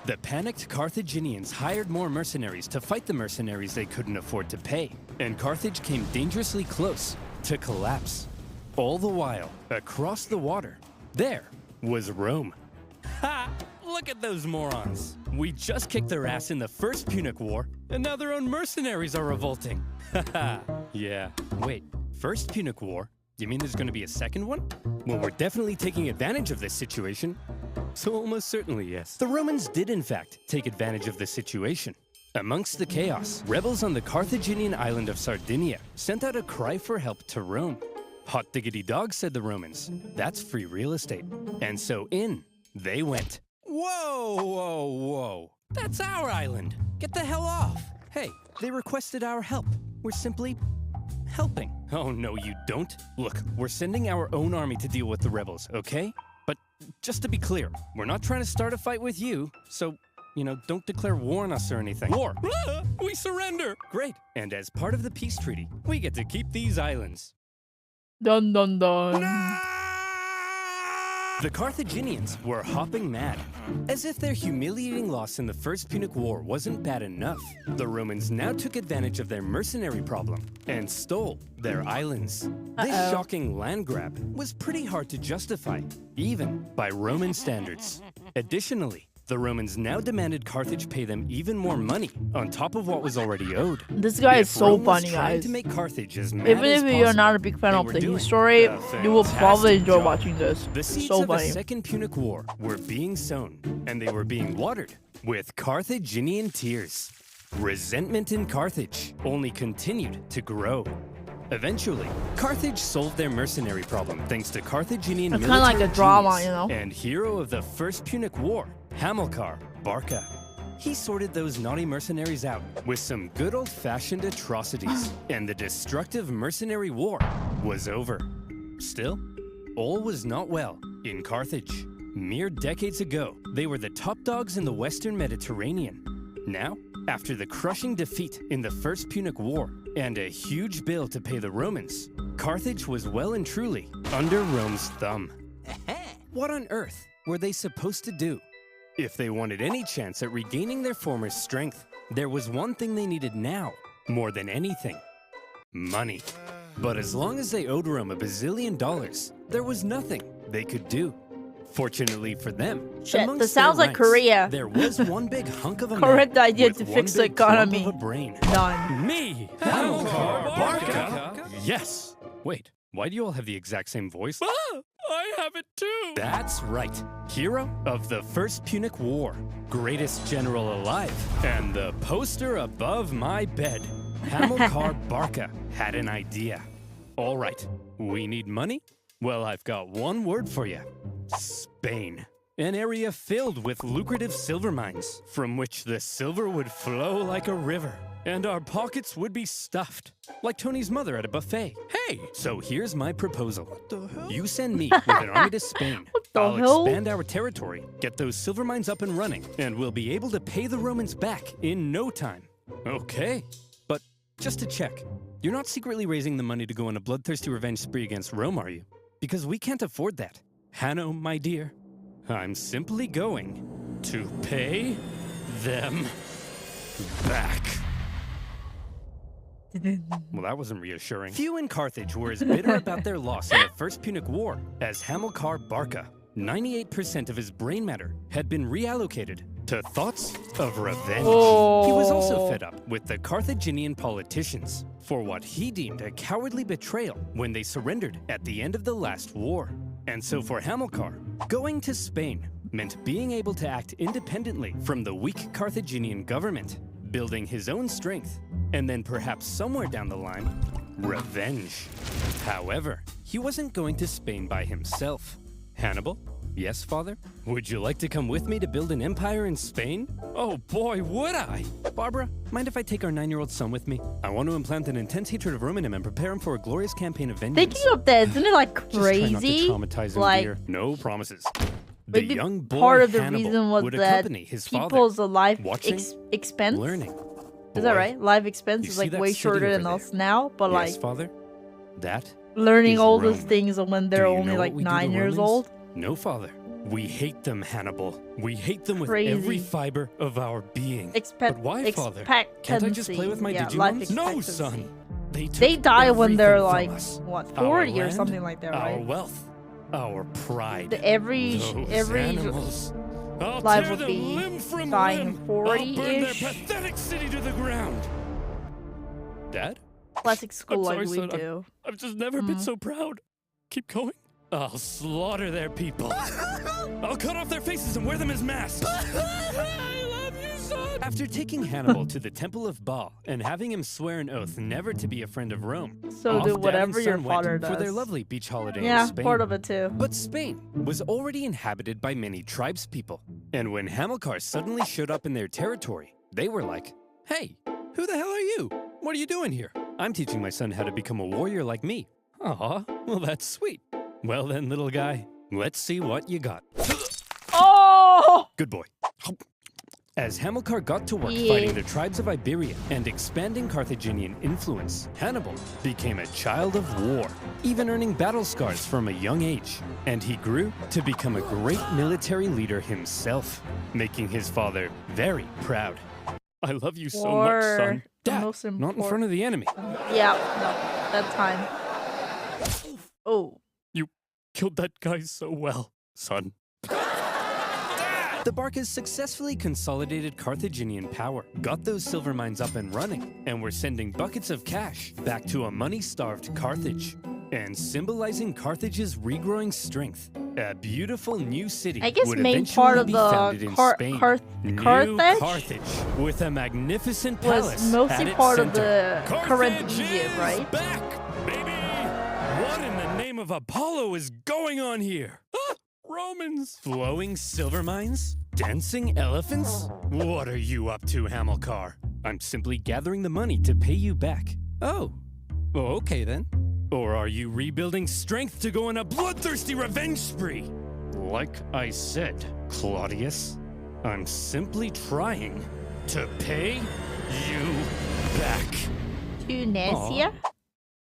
The panicked Carthaginians hired more mercenaries to fight the mercenaries they couldn't afford to pay, and Carthage came dangerously close to collapse. All the while, across the water, there was Rome. Ha! Look Look at those morons. We just kicked their ass in the first Punic War, and now their own mercenaries are revolting. Haha, yeah. Wait, first Punic War? You mean there's gonna be a second one? Well, we're definitely taking advantage of this situation. So almost certainly, yes. The Romans did, in fact, take advantage of the situation. Amongst the chaos, rebels on the Carthaginian island of Sardinia sent out a cry for help to Rome. Hot diggity dog, said the Romans. That's free real estate. And so in they went. Whoa, whoa, whoa. That's our island. Get the hell off. Hey, they requested our help. We're simply helping. Oh, no, you don't. Look, we're sending our own army to deal with the rebels, okay? But just to be clear, we're not trying to start a fight with you, so, don't declare war on us or anything. War! We surrender! Great. And as part of the peace treaty, we get to keep these islands. Dun dun dun. The Carthaginians were hopping mad. As if their humiliating loss in the First Punic War wasn't bad enough, the Romans now took advantage of their mercenary problem and stole their islands. This shocking land grab was pretty hard to justify, even by Roman standards. Additionally, the Romans now demanded Carthage pay them even more money on top of what was already owed. This guy is so Rome was funny, trying guys. to make Carthage as mad Even as if you're possible, not a big fan they of were the doing history, a you will probably fantastic enjoy job. watching this. The seeds So of the funny. Second Punic War were being sown, and they were being watered with Carthaginian tears. Resentment in Carthage only continued to grow. Eventually, Carthage solved their mercenary problem thanks to Carthaginian It's kind of like a military drama, genius you know? and hero of the First Punic War, Hamilcar Barca. He sorted those naughty mercenaries out with some good old-fashioned atrocities, and the destructive mercenary war was over. Still, all was not well in Carthage. Mere decades ago, they were the top dogs in the Western Mediterranean. Now, after the crushing defeat in the First Punic War and a huge bill to pay the Romans, Carthage was well and truly under Rome's thumb. What on earth were they supposed to do? If they wanted any chance at regaining their former strength, there was one thing they needed now, more than anything: money. But as long as they owed Rome $1 bazillion, there was nothing they could do. Fortunately for them, Shit, amongst this sounds their like ranks, Korea. there was one big hunk of a Correct man idea with to one fix the big clump economy. of a brain. Done. Me, Hamilcar Barca. Yes. Wait, why do you all have the exact same voice? I have it too. That's right. Hero of the First Punic War, greatest general alive, and the poster above my bed. Hamilcar Barca had an idea. All right, we need money? Well, I've got one word for you: Spain. An area filled with lucrative silver mines, from which the silver would flow like a river, and our pockets would be stuffed, like Tony's mother at a buffet. Hey, so here's my proposal. What the hell? You send me with an army to Spain. the I'll hell? expand our territory, get those silver mines up and running, and we'll be able to pay the Romans back in no time. Okay, but just to check, you're not secretly raising the money to go on a bloodthirsty revenge spree against Rome, are you? Because we can't afford that. Hanno, my dear, I'm simply going to pay them back. Well, that wasn't reassuring. Few in Carthage were as bitter about their loss in the First Punic War as Hamilcar Barca. 98% of his brain matter had been reallocated to thoughts of revenge. Oh. He was also fed up with the Carthaginian politicians for what he deemed a cowardly betrayal when they surrendered at the end of the last war. And so for Hamilcar, going to Spain meant being able to act independently from the weak Carthaginian government, building his own strength, and then perhaps somewhere down the line, revenge. However, he wasn't going to Spain by himself. Hannibal? Yes, father? Would you like to come with me to build an empire in Spain? Oh boy, would I! Barbara, mind if I take our 9-year-old son with me? I want to implant an intense hatred of Rome in him and prepare him for a glorious campaign of vengeance. Thinking of that, isn't it like Just try not to crazy? traumatize him, Like, dear. No promises. The maybe young boy part of the Hannibal reason was would that accompany his father, people's life watching, expense. learning. Is that Boy, right? Life expense you is see like that way city shorter over than there? us now, but Yes, like father. That learning is all Rome. those things when Do they're you know only what like we do to 9 years Romans? old. No, father. We hate them, Hannibal. We hate them with Crazy. every fiber of our being. But why, father? Can't I just play with my yeah, life Digimons? No, expectancy. son. They They took die when they're everything like from us. what, Our 40 or land, something like that, Our right? wealth, our pride. The every Those every animals. I'll life tear would them be limb from dying limb. I'll burn their 40-ish. pathetic city to the ground. Dad? Classic school I'm like sorry, we son. do. I've just never been so proud. Keep going. I'll slaughter their people. I'll cut off their faces and wear them as masks. I love you, son. After taking Hannibal to the Temple of Baal and having him swear an oath never to be a friend of Rome, So off do Dad and whatever your son went father for their does. lovely beach holiday in Yeah, Spain. part of it too. But Spain was already inhabited by many tribespeople, and when Hamilcar suddenly showed up in their territory, they were like, "Hey, who the hell are you? What are you doing here? I'm teaching my son how to become a warrior like me." Aw, well that's sweet. Well then, little guy, let's see what you got. Oh! Good boy. As Hamilcar got to work Yeah. fighting the tribes of Iberia and expanding Carthaginian influence, Hannibal became a child of war, even earning battle scars from a young age. And he grew to become a great military leader himself, making his father very proud. I love you so much, War, son. the Dad, most not in important- front of the enemy. Yeah, no, that time. Oh. Killed that guy so well, son. The Barcas successfully consolidated Carthaginian power, got those silver mines up and running, and were sending buckets of cash back to a money-starved Carthage. And symbolizing Carthage's regrowing strength, a beautiful new city I guess would main eventually part of be the founded in Spain. New Carthage Carthage, with a magnificent palace was mostly at its part of center. the current Carthage Egypt, is right? back, baby! What in the name of Apollo is going on here? Ah, Romans! Flowing silver mines? Dancing elephants? What are you up to, Hamilcar? I'm simply gathering the money to pay you back. Oh, okay then. Or are you rebuilding strength to go on a bloodthirsty revenge spree? Like I said, Claudius, I'm simply trying to pay you back. Tunisia?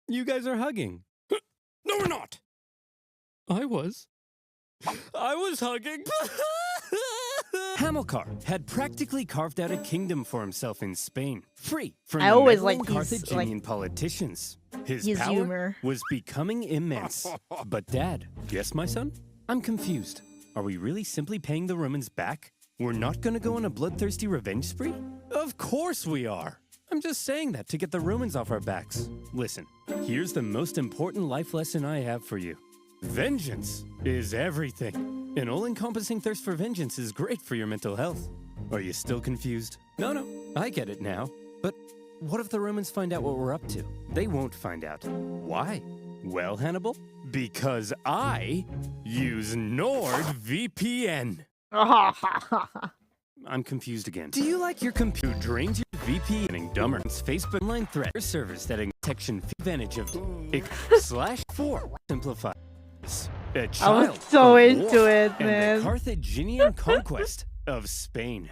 You guys are hugging. No, we're not. I was hugging. Hamilcar had practically carved out a kingdom for himself in Spain, free from I the always meddling liked his, Carthaginian politicians. His his power humor. was becoming immense. But Dad, yes, my son? I'm confused. Are we really simply paying the Romans back? We're not gonna go on a bloodthirsty revenge spree? Of course we are. I'm just saying that to get the Romans off our backs. Listen, here's the most important life lesson I have for you. Vengeance is everything. An all-encompassing thirst for vengeance is great for your mental health. Are you still confused? No, I get it now. But what if the Romans find out what we're up to? They won't find out. Why? Well, Hannibal, because I use NordVPN. I'm confused again. Do you like your computer drains your VPN and dumber? Facebook online threat servers that detection advantage of /4 simplify. A I child was so of into war it, and man. the Carthaginian conquest of Spain.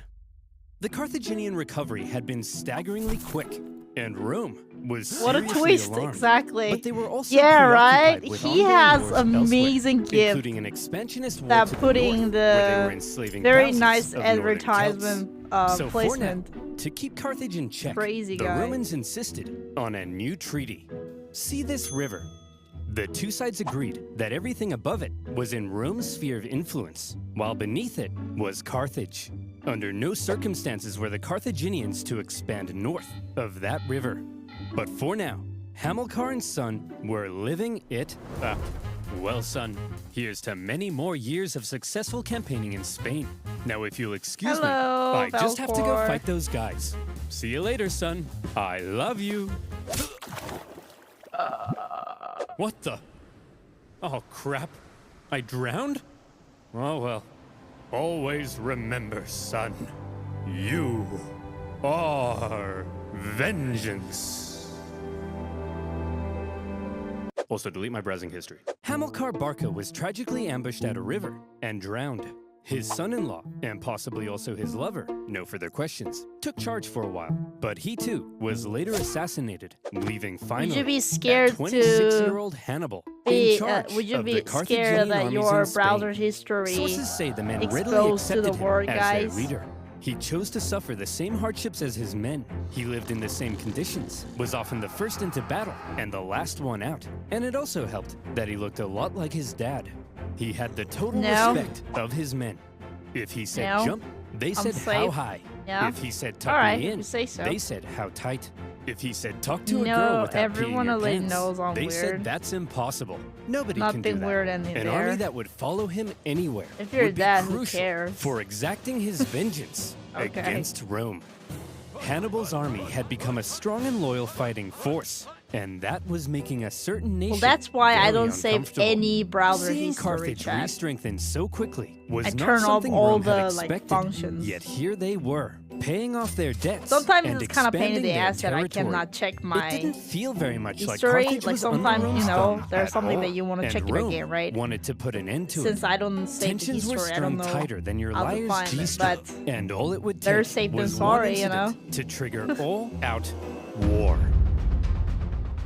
The Carthaginian recovery had been staggeringly quick, and Rome was What a seriously twist, alarmed. exactly. But they were also Yeah, preoccupied right? with He ongoing has wars elsewhere, amazing gift including an expansionist war that to the putting north, where they were the enslaving very thousands nice of northern advertisement Celts. So for now, placement. to keep Carthage in check, Crazy the guy. Romans insisted on a new treaty. See this river? The two sides agreed that everything above it was in Rome's sphere of influence, while beneath it was Carthage. Under no circumstances were the Carthaginians to expand north of that river. But for now, Hamilcar and son were living it up. Well, son, here's to many more years of successful campaigning in Spain. Now, if you'll excuse Hello, me, I just have to go Valcor. fight those guys. See you later, son. I love you. What the? Oh, crap. I drowned? Oh, well. Always remember, son. You are vengeance. Also, delete my browsing history. Hamilcar Barca was tragically ambushed at a river and drowned. His son-in-law, and possibly also his lover, no further questions, took charge for a while. But he too was later assassinated, leaving finally you be scared a to 26-year-old Hannibal in charge would you of be the scared Carthaginian that armies your in Spain. browser history Sources say the man readily exposed to accepted the him war, as guys? their leader. He chose to suffer the same hardships as his men. He lived in the same conditions, was often the first into battle and the last one out. And it also helped that he looked a lot like his dad. He had the total No. respect of his men. If he said No, jump, they said how safe. high. Yeah. If he said tuck Alright, me if in, you say so. they said how tight. If he said talk to a No, girl without everyone peeing your already pants, knows I'm they weird. said that's impossible. Nobody can do Nothing that. weird in An there. army that would follow him anywhere If you're would be that, who crucial cares? for exacting his vengeance Okay. against Rome. Hannibal's army had become a strong and loyal fighting force, and that was making a certain nation Well, that's why I very don't save uncomfortable. any browser Seeing history Carthage chat. re-strengthen so quickly was I not turn off something all Rome had the like expected. functions. Yet here they were, paying off their debts Sometimes and it's kind of pain in expanding the their ass that I territory. cannot check my It didn't feel very much like history. Carthage Like was under sometimes, Rome's you know, thumb there's at something all, that you want to and check in a Rome game, right? wanted to put an end to Since it. I don't save the Tensions were history, I don't strung know tighter than your how to liar's find it, G-string, but and all it would better take safe than was sorry, one you know? incident to trigger all-out war.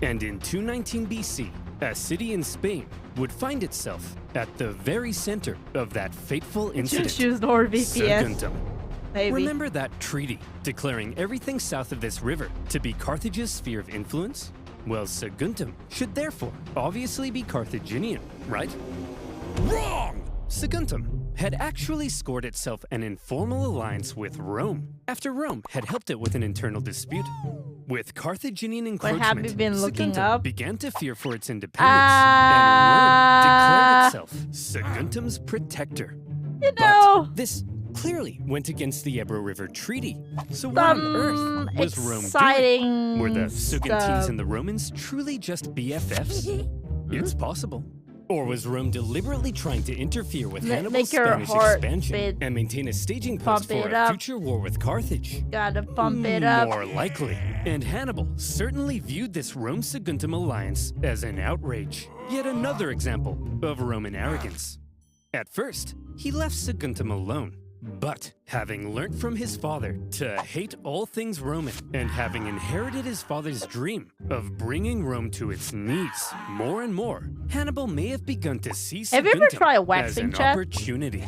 And in 219 BC, a city in Spain would find itself at the very center of that fateful incident. Just use NordVPN. Saguntum. Maybe. Remember that treaty declaring everything south of this river to be Carthage's sphere of influence? Well, Saguntum should therefore obviously be Carthaginian, right? Wrong! Saguntum had actually scored itself an informal alliance with Rome after Rome had helped it with an internal dispute. With Carthaginian encroachment, have you been looking Saguntum up? began to fear for its independence, and Rome declared itself Saguntum's protector. You know, But this clearly went against the Ebro River Treaty. So what on earth was Rome doing? exciting Were the Sugantes stuff. and the Romans truly just BFFs? It's possible. Or was Rome deliberately trying to interfere with Hannibal's make your Spanish heart expansion beat. and maintain a staging post Pump for it a up. future war with Carthage? Gotta pump it up. More likely. And Hannibal certainly viewed this Rome-Saguntum alliance as an outrage. Yet another example of Roman arrogance. At first, he left Saguntum alone. But having learnt from his father to hate all things Roman, and having inherited his father's dream of bringing Rome to its knees more and more, Hannibal may have begun to see Have you ever Saguntum tried as waxing, an chat? opportunity.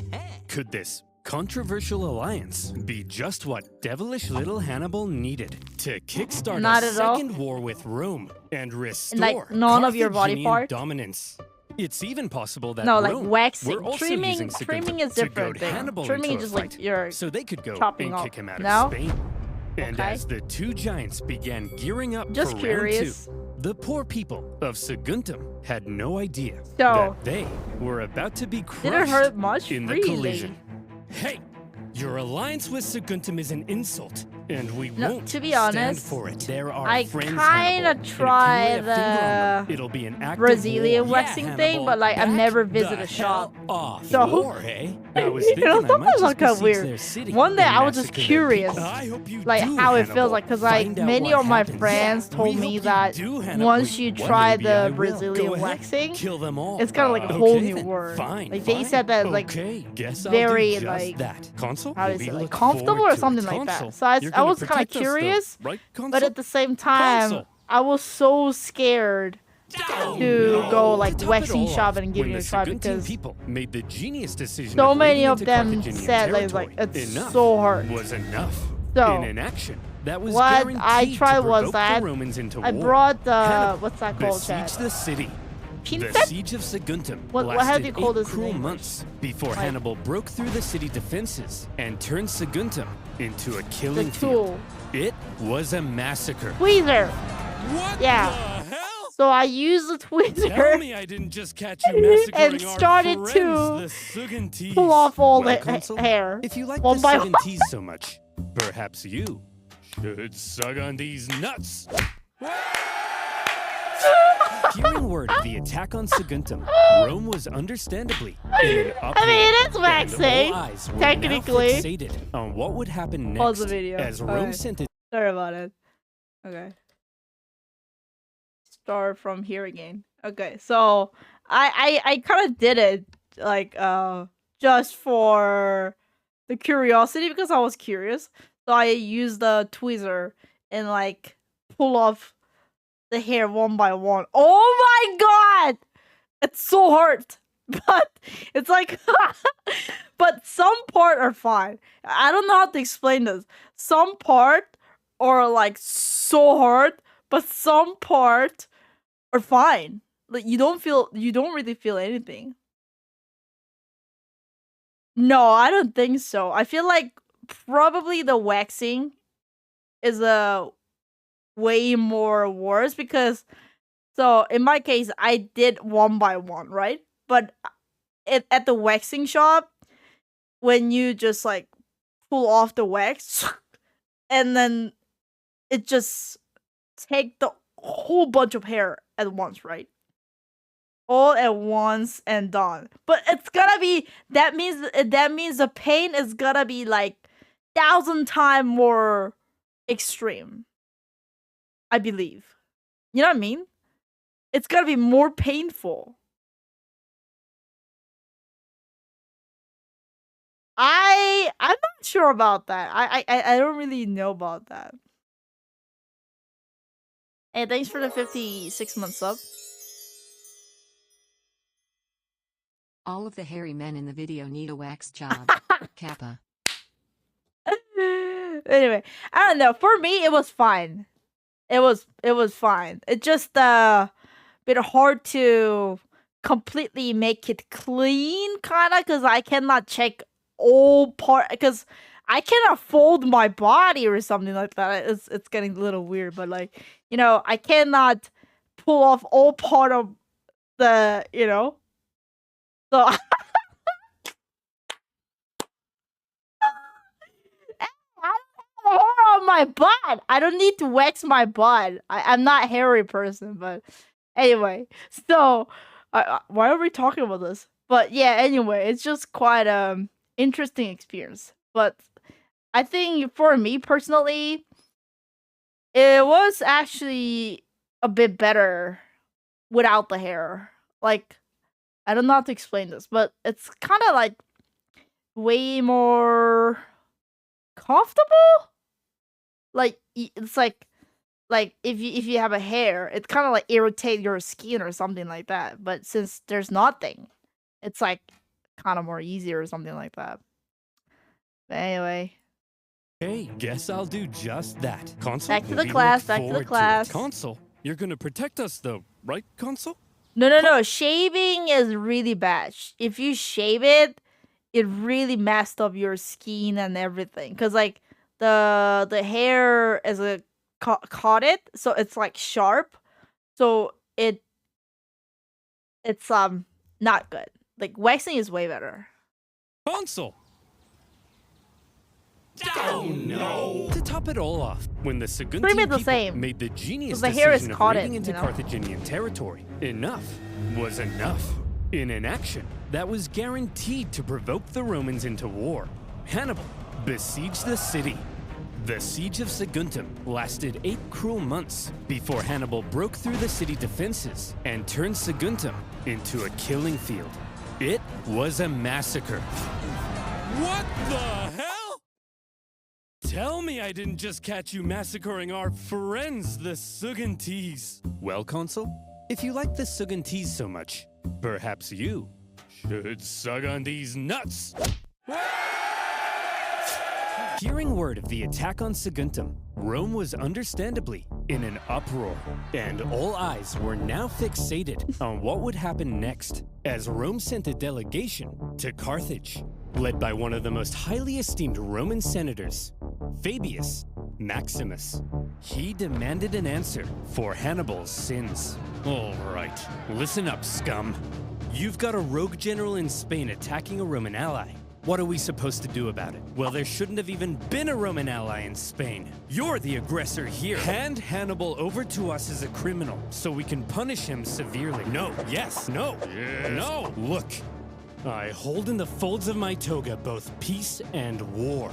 Could this controversial alliance be just what devilish little Hannibal needed to kickstart Not a at all. second war with Rome and restore Like, none of your body Carthaginian parts? dominance? It's even possible that No, like Rome waxing. were also Trimming- using Saguntum trimming is to different goad thing. Hannibal Trimming into is a just like fight, you're so they could go chopping and off. kick him out No? of Spain. And Okay. as the two giants began gearing up Just for curious. round two, the poor people of Saguntum had no idea So- that they were about to be crushed Didn't hurt much. in the Really. collision. Hey, your alliance with Saguntum is an insult, and we No, won't to be stand honest, for it. There are I friends, kinda Hannibal, and if you lay a tried finger on them, the it'll be an active Brazilian war. waxing Yeah, thing, Hannibal, but like I've back never the visited a hell shop. Off. So- War, eh? I was You thinking know, I might sometimes just like kinda besiege weird. their city One day and I was just massacre their curious, people. I hope you like do, how it Hannibal. feels like, because like Find out many what of my happens. friends Yeah, told we me hope you that do, Hannibal. once you Well, try maybe I the will. Brazilian Go ahead. waxing, Kill them all. it's kind of like a whole Okay, new then. world. Fine, Like they fine. said that like Okay, guess I'll very, do just like, that. Console? how do you We say, like look comfortable forward or to something it. like that. Console. So I You're was gonna kind of protect us, though, curious, right, but Console? at the same time, Console. I was so scared to go like To top it waxing all shop off, and give when it a the try Saguntian because people made the genius decision so of many raiding of into them Carthaginian said like territory. it's Enough so hard. was enough. So, in an action that was what guaranteed I tried to was provoke that the Romans into I war. brought the Hannibal what's that called, besieged chat? the city. The Pinset? siege of Saguntum What lasted have you called 8 this in cruel English? months before Like- Hannibal broke through the city defenses and turned Saguntum into a killing The tool. field. It was a massacre. Tweezer. What Yeah. the hell? So I used the Tell tweezer me I didn't just catch you massacring and our started friends, to the Sugantes. pull off all Well, the Consul, hair. If you like one the by one. Sugantes so much, perhaps you should sug on these nuts. Hearing word of the attack on Saguntum, Rome was understandably in an uproar. I mean, it is and waxing, all eyes were technically. now fixated on what would happen next Pause the video. as Rome Alright. sent its Sorry about it. Okay. Start from here again. Okay, so I kind of did it like just for the curiosity because I was curious. So I used the tweezer and like pull off the hair one by one. Oh my god! It's so hard. But it's like but some part are fine. I don't know how to explain this. Some part are like so hard, but some part are fine. Like you don't really feel anything. No, I don't think so. I feel like probably the waxing is a way more worse because so in my case I did one by one, right? But at the waxing shop, when you just like pull off the wax and then it just take the whole bunch of hair at once, right? All at once and done. But it's gonna be that means the pain is gonna be like 1,000 times more extreme. I believe. You know what I mean? It's gonna be more painful. I'm not sure about that. I don't really know about that. Hey, thanks for the 56-month sub. All of the hairy men in the video need a wax job. Kappa. Anyway, I don't know. For me, it was fine. It was fine. It just a bit hard to completely make it clean, kinda, because I cannot check all part because I cannot fold my body or something like that. It's getting a little weird, but like, you know, I cannot pull off all part of the, you know. So I don't have hair on my butt. I don't need to wax my butt. I'm not a hairy person, but anyway. So why are we talking about this? But yeah, anyway, it's just quite interesting experience. But I think for me personally, it was actually a bit better without the hair. Like, I don't know how to explain this, but it's kind of like way more comfortable. Like, it's like if you have a hair, it kind of like irritate your skin or something like that. But since there's nothing, it's like kind of more easier or something like that. But anyway. Hey, guess I'll do just that. Console. Back to the we class, look back to the forward it. class. Console, you're gonna protect us though, right, Console? No. Shaving is really bad. If you shave it, it really messed up your skin and everything. Cause like the hair is caught it, so it's like sharp. So it's not good. Like waxing is way better. Console. Oh no! To top it all off, when the Pretty Saguntian much the people same. made the genius The hair is decision of caught raiding in, into you know? Carthaginian territory, enough was enough. In an action that was guaranteed to provoke the Romans into war, Hannibal besieged the city. The siege of Saguntum lasted 8 cruel months before Hannibal broke through the city defenses and turned Saguntum into a killing field. It was a massacre. What the hell? Tell me I didn't just catch you massacring our friends, the Saguntese. Well, Consul, if you like the Saguntese so much, perhaps you should sug on these nuts. Hearing word of the attack on Saguntum, Rome was understandably in an uproar, and all eyes were now fixated on what would happen next, as Rome sent a delegation to Carthage, led by one of the most highly esteemed Roman senators, Fabius Maximus. He demanded an answer for Hannibal's sins. All right, listen up, scum. You've got a rogue general in Spain attacking a Roman ally. What are we supposed to do about it? Well, there shouldn't have even been a Roman ally in Spain. You're the aggressor here. Hand Hannibal over to us as a criminal so we can punish him severely. No, yes, no, yes. No. Look, I hold in the folds of my toga both peace and war.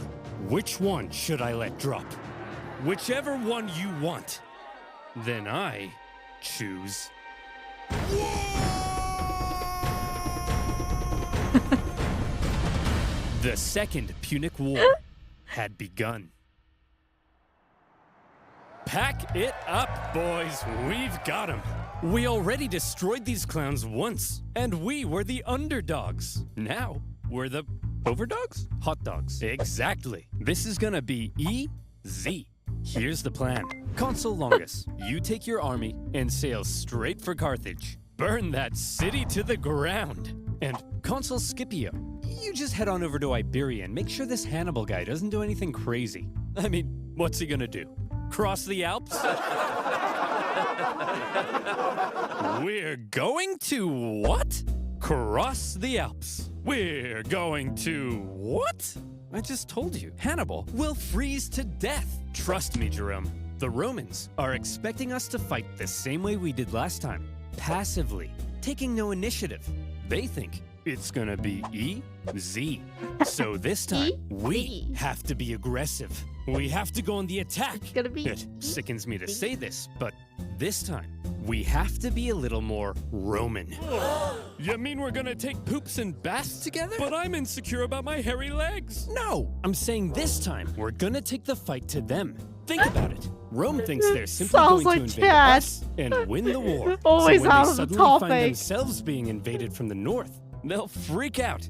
Which one should I let drop? Whichever one you want. Then I choose The Second Punic War had begun. Pack it up, boys. We've got them. We already destroyed these clowns once, and we were the underdogs. Now, we're the overdogs? Hot dogs. Exactly. This is gonna be easy. Here's the plan. Consul Longus, you take your army and sail straight for Carthage. Burn that city to the ground. And Consul Scipio, you just head on over to Iberia and make sure this Hannibal guy doesn't do anything crazy. I mean, what's he gonna do? Cross the Alps? We're going to what? Cross the Alps. We're going to what? I just told you, Hannibal will freeze to death. Trust me, Jerome. The Romans are expecting us to fight the same way we did last time, passively, taking no initiative. They think it's gonna be easy. So this time, we have to be aggressive. We have to go on the attack. It's gonna be It sickens me to say this, but this time, we have to be a little more Roman. You mean we're gonna take poops and baths together? But I'm insecure about my hairy legs. No, I'm saying this time, we're gonna take the fight to them. Think about it. Rome thinks they're simply Sounds going like to invade Chad. us and win the war. Always so when out they of the suddenly topic. find themselves being invaded from the north, they'll freak out.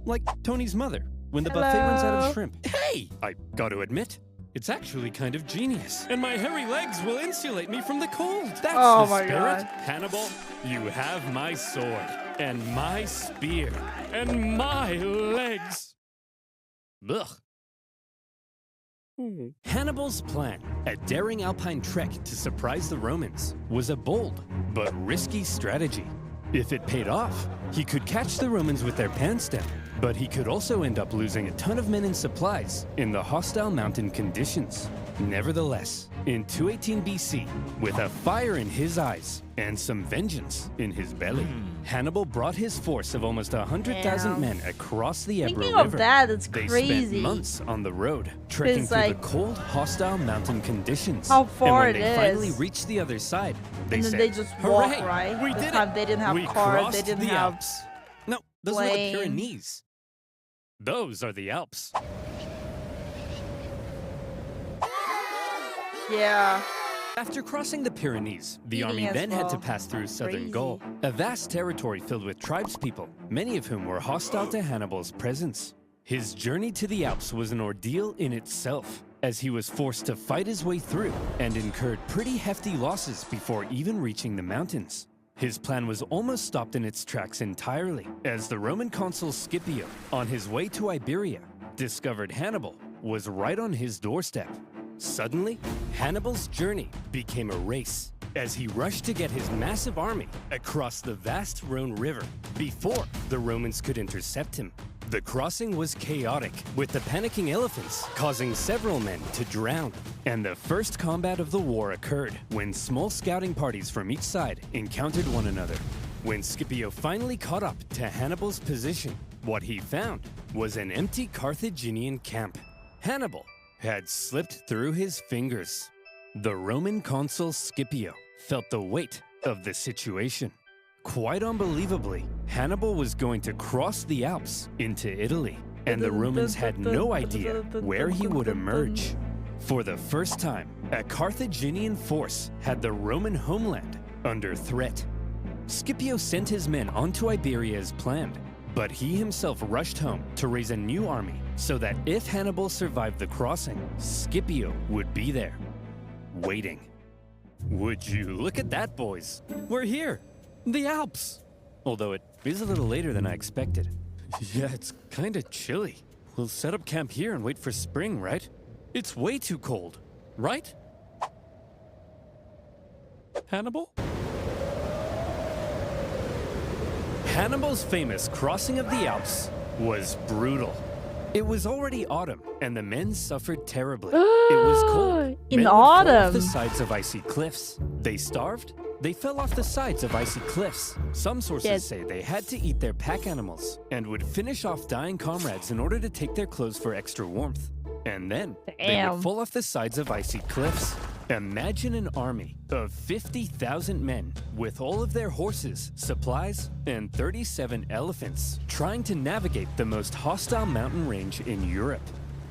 Like Tony's mother when the buffet runs out Hello. of shrimp. Hey! I got to admit, it's actually kind of genius. And my hairy legs will insulate me from the cold. That's Oh the my spirit. God. Hannibal, you have my sword, and my spear, and my legs. Ugh. Hannibal's plan, a daring alpine trek to surprise the Romans, was a bold but risky strategy. If it paid off, he could catch the Romans with their pants down, but he could also end up losing a ton of men and supplies in the hostile mountain conditions. Nevertheless, in 218 BC, with a fire in his eyes and some vengeance in his belly, Hannibal brought his force of almost 100,000 Damn. men across the Ebro Thinking River. of that, it's They crazy. spent months on the road, trekking It's through like- the cold, hostile mountain conditions. How far and when it they finally is. reached the other side, they And then said, they just walk, "Hooray, right? we This did time it! they didn't have we cars, they crossed didn't the have Alps." No, those are the plane. Pyrenees. Those are the Alps. Yeah. After crossing the Pyrenees, the Eating army as then had to well. pass through southern Crazy. Gaul, a vast territory filled with tribespeople, many of whom were hostile to Hannibal's presence. His journey to the Alps was an ordeal in itself, as he was forced to fight his way through and incurred pretty hefty losses before even reaching the mountains. His plan was almost stopped in its tracks entirely, as the Roman consul Scipio, on his way to Iberia, discovered Hannibal was right on his doorstep. Suddenly, Hannibal's journey became a race as he rushed to get his massive army across the vast Rhone River before the Romans could intercept him. The crossing was chaotic, with the panicking elephants causing several men to drown. And the first combat of the war occurred when small scouting parties from each side encountered one another. When Scipio finally caught up to Hannibal's position, what he found was an empty Carthaginian camp. Hannibal had slipped through his fingers. The Roman consul Scipio felt the weight of the situation. Quite unbelievably, Hannibal was going to cross the Alps into Italy, and the Romans had no idea where he would emerge. For the first time, a Carthaginian force had the Roman homeland under threat. Scipio sent his men onto Iberia as planned, but he himself rushed home to raise a new army so that if Hannibal survived the crossing, Scipio would be there, waiting. Would you look at that, boys? We're here, the Alps. Although it is a little later than I expected. Yeah, it's kinda chilly. We'll set up camp here and wait for spring, right? It's way too cold, right? Hannibal? Hannibal's famous crossing of the Alps was brutal. It was already autumn, and the men suffered terribly. It was cold. In Men would fall off autumn. the sides of icy cliffs. They starved. They fell off the sides of icy cliffs. Some sources Yes. say they had to eat their pack animals and would finish off dying comrades in order to take their clothes for extra warmth. And then they Damn. would fall off the sides of icy cliffs. Imagine an army of 50,000 men with all of their horses, supplies, and 37 elephants trying to navigate the most hostile mountain range in Europe.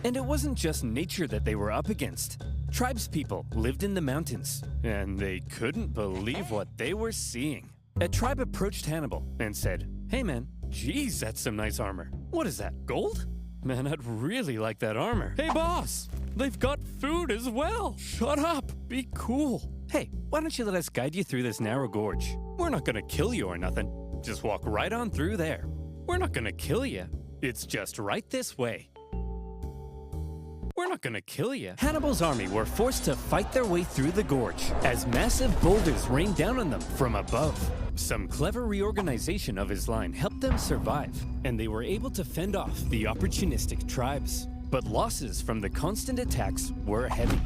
And it wasn't just nature that they were up against. Tribespeople lived in the mountains, and they couldn't believe what they were seeing. A tribe approached Hannibal and said, "Hey man, geez, that's some nice armor. What is that, gold? Man, I'd really like that armor. Hey boss, they've got food as well. Shut up, be cool. Hey, why don't you let us guide you through this narrow gorge? We're not gonna kill you or nothing. Just walk right on through there. We're not gonna kill you. It's just right this way. We're not gonna kill you. Hannibal's army were forced to fight their way through the gorge as massive boulders rained down on them from above. Some clever reorganization of his line helped them survive, and they were able to fend off the opportunistic tribes. But losses from the constant attacks were heavy.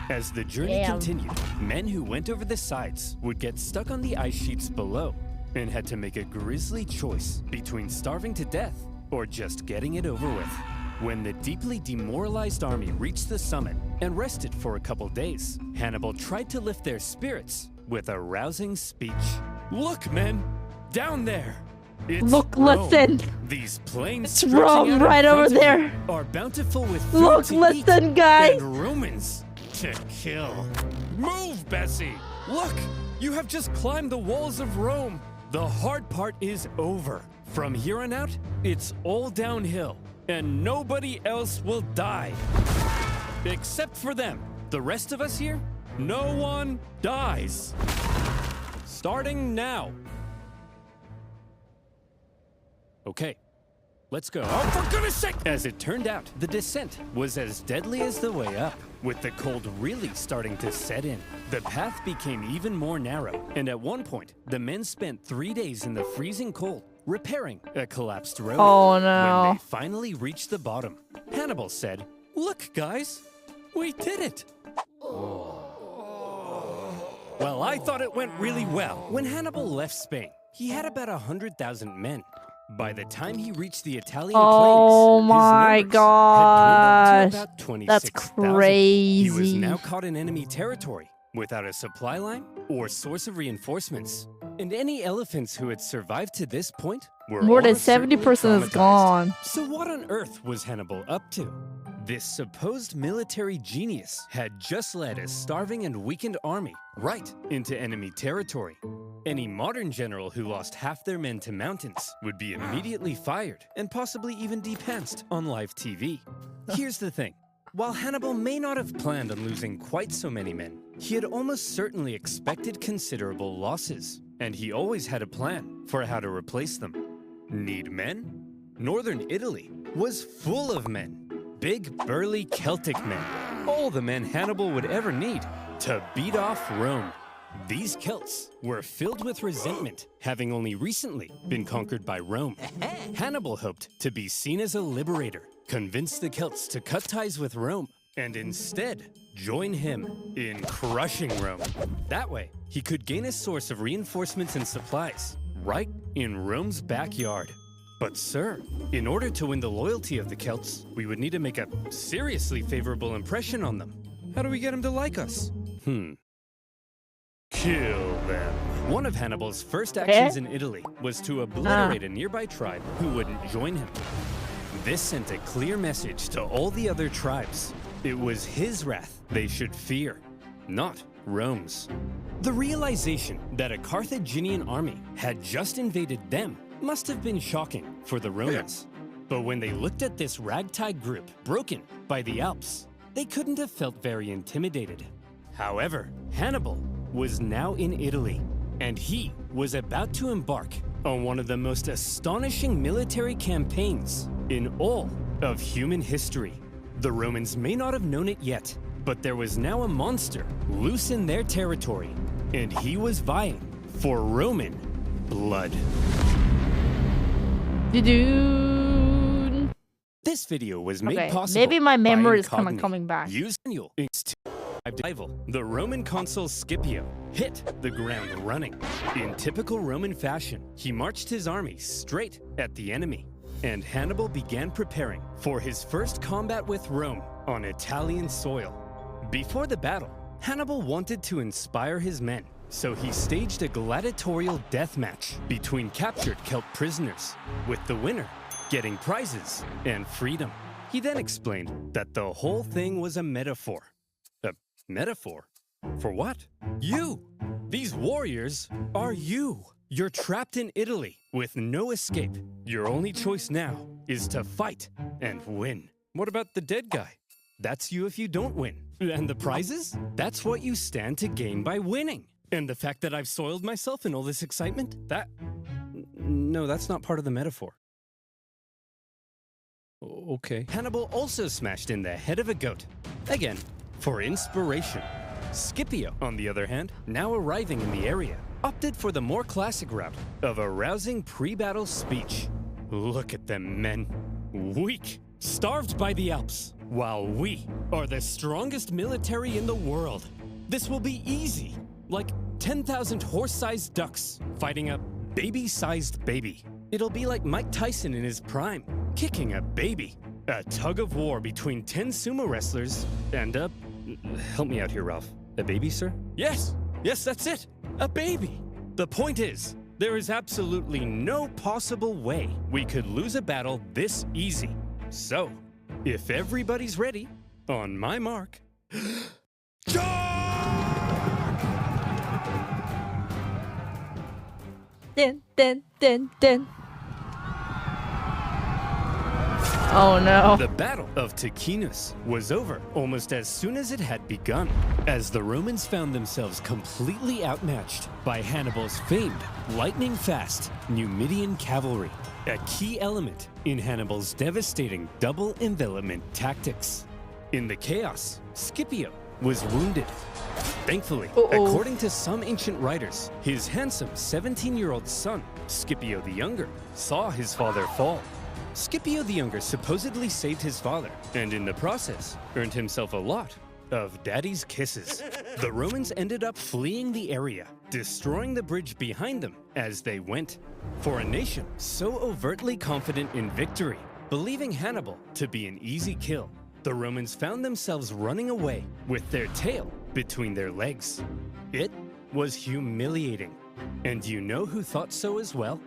As the journey continued, men who went over the sides would get stuck on the ice sheets below and had to make a grisly choice between starving to death or just getting it over with. When the deeply demoralized army reached the summit and rested for a couple days, Hannibal tried to lift their spirits with a rousing speech. Look, men, down there. It's Look, Rome. listen. These plains It's stretching Rome out in right front over of you there. are bountiful with food Look, to listen, eat guys. and Romans to kill. Move, Bessie. Look, you have just climbed the walls of Rome. The hard part is over. From here on out, it's all downhill, and nobody else will die. Except for them. The rest of us here, no one dies. Starting now. Okay, let's go. Oh, for goodness sake! As it turned out, the descent was as deadly as the way up, with the cold really starting to set in. The path became even more narrow, and at one point, the men spent 3 days in the freezing cold, repairing a collapsed road. Oh, no. When they finally reached the bottom, Hannibal said, "Look, guys, we did it." Well, I thought it went really well. When Hannibal left Spain, he had about 100,000 men. By the time he reached the Italian Oh plains, my his numbers had dwindled to gosh. about 26,000. That's crazy. He was now caught in enemy territory, without a supply line or source of reinforcements. And any elephants who had survived to this point were More than almost certainly 70% is traumatized. gone. So what on earth was Hannibal up to? This supposed military genius had just led a starving and weakened army right into enemy territory. Any modern general who lost half their men to mountains would be immediately fired and possibly even depanced on live TV. Here's the thing. While Hannibal may not have planned on losing quite so many men, he had almost certainly expected considerable losses, and he always had a plan for how to replace them. Need men? Northern Italy was full of men. Big, burly Celtic men. All the men Hannibal would ever need to beat off Rome. These Celts were filled with resentment, having only recently been conquered by Rome. Hannibal hoped to be seen as a liberator, convince the Celts to cut ties with Rome, and instead join him in crushing Rome. That way, he could gain a source of reinforcements and supplies right in Rome's backyard. But sir, in order to win the loyalty of the Celts, we would need to make a seriously favorable impression on them. How do we get them to like us? Kill them. One of Hannibal's first actions in Italy was to obliterate a nearby tribe who wouldn't join him. This sent a clear message to all the other tribes. It was his wrath they should fear, not Rome's. The realization that a Carthaginian army had just invaded them must have been shocking for the Romans. But when they looked at this ragtag group broken by the Alps, they couldn't have felt very intimidated. However, Hannibal was now in Italy, and he was about to embark on one of the most astonishing military campaigns in all of human history. The Romans may not have known it yet, but there was now a monster loose in their territory, and he was vying for Roman blood. Dude. This video was made Okay, possible maybe my by memory is Incogni. coming back. Use manual to rival. The Roman consul Scipio hit the ground running. In typical Roman fashion, he marched his army straight at the enemy, and Hannibal began preparing for his first combat with Rome on Italian soil. Before the battle, Hannibal wanted to inspire his men, so he staged a gladiatorial death match between captured Celt prisoners, with the winner getting prizes and freedom. He then explained that the whole thing was a metaphor. A metaphor? For what? You! These warriors are you! You're trapped in Italy with no escape. Your only choice now is to fight and win. What about the dead guy? That's you if you don't win. And the prizes? That's what you stand to gain by winning. And the fact that I've soiled myself in all this excitement? No, that's not part of the metaphor. Okay. Hannibal also smashed in the head of a goat. Again, for inspiration. Scipio, on the other hand, now arriving in the area, opted for the more classic route of a rousing pre-battle speech. Look at them, men. Weak, starved by the Alps, while we are the strongest military in the world. This will be easy, like 10,000 horse-sized ducks fighting a baby-sized baby. It'll be like Mike Tyson in his prime, kicking a baby. A tug of war between 10 sumo wrestlers and a... Help me out here, Ralph. A baby, sir? Yes, that's it. A baby. The point is, there is absolutely no possible way we could lose a battle this easy. So, if everybody's ready, on my mark, Din, din, din, din. Oh no. The Battle of Ticinus was over almost as soon as it had begun, as the Romans found themselves completely outmatched by Hannibal's famed lightning-fast Numidian cavalry, a key element in Hannibal's devastating double envelopment tactics. In the chaos, Scipio was wounded. Thankfully, according to some ancient writers, his handsome 17-year-old son, Scipio the Younger, saw his father fall. Scipio the Younger supposedly saved his father, and in the process, earned himself a lot of daddy's kisses. The Romans ended up fleeing the area, destroying the bridge behind them as they went. For a nation so overtly confident in victory, believing Hannibal to be an easy kill, the Romans found themselves running away with their tail between their legs. It was humiliating. And you know who thought so as well?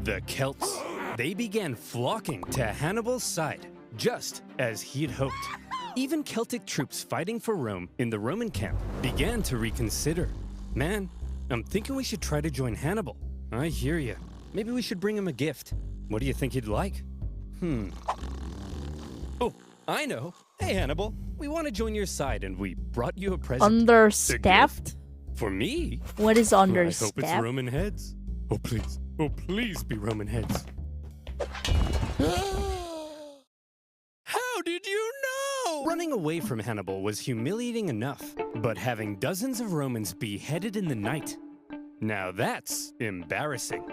The Celts. They began flocking to Hannibal's side, just as he'd hoped. Even Celtic troops fighting for Rome in the Roman camp began to reconsider. Man, I'm thinking we should try to join Hannibal. I hear you. Maybe we should bring him a gift. What do you think he'd like? Oh, I know. Hey, Hannibal, we want to join your side and we brought you a present. Understaffed? For me? What is I understaffed? hope it's Roman heads. Oh, please. Oh, please be Roman heads. How did you know? Running away from Hannibal was humiliating enough, but having dozens of Romans beheaded in the night, now that's embarrassing.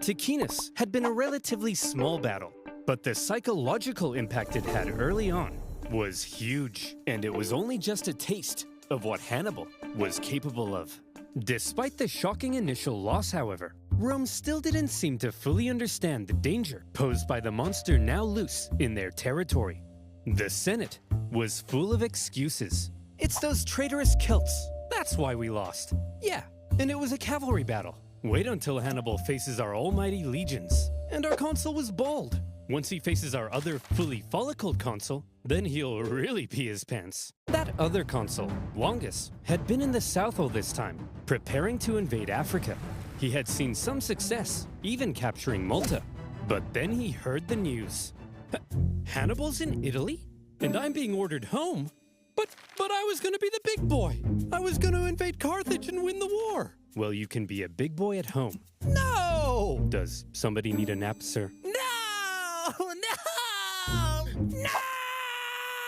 Ticinus had been a relatively small battle, but the psychological impact it had early on was huge, and it was only just a taste of what Hannibal was capable of. Despite the shocking initial loss, however, Rome still didn't seem to fully understand the danger posed by the monster now loose in their territory. The Senate was full of excuses. It's those traitorous Celts. That's why we lost. Yeah, and it was a cavalry battle. Wait until Hannibal faces our almighty legions. And our consul was bold. Once he faces our other fully follicled consul, then he'll really pee his pants. That other consul, Longus, had been in the south all this time, preparing to invade Africa. He had seen some success, even capturing Malta. But then he heard the news. Hannibal's in Italy? And I'm being ordered home? But I was gonna be the big boy. I was gonna invade Carthage and win the war. Well, you can be a big boy at home. No! Does somebody need a nap, sir? No!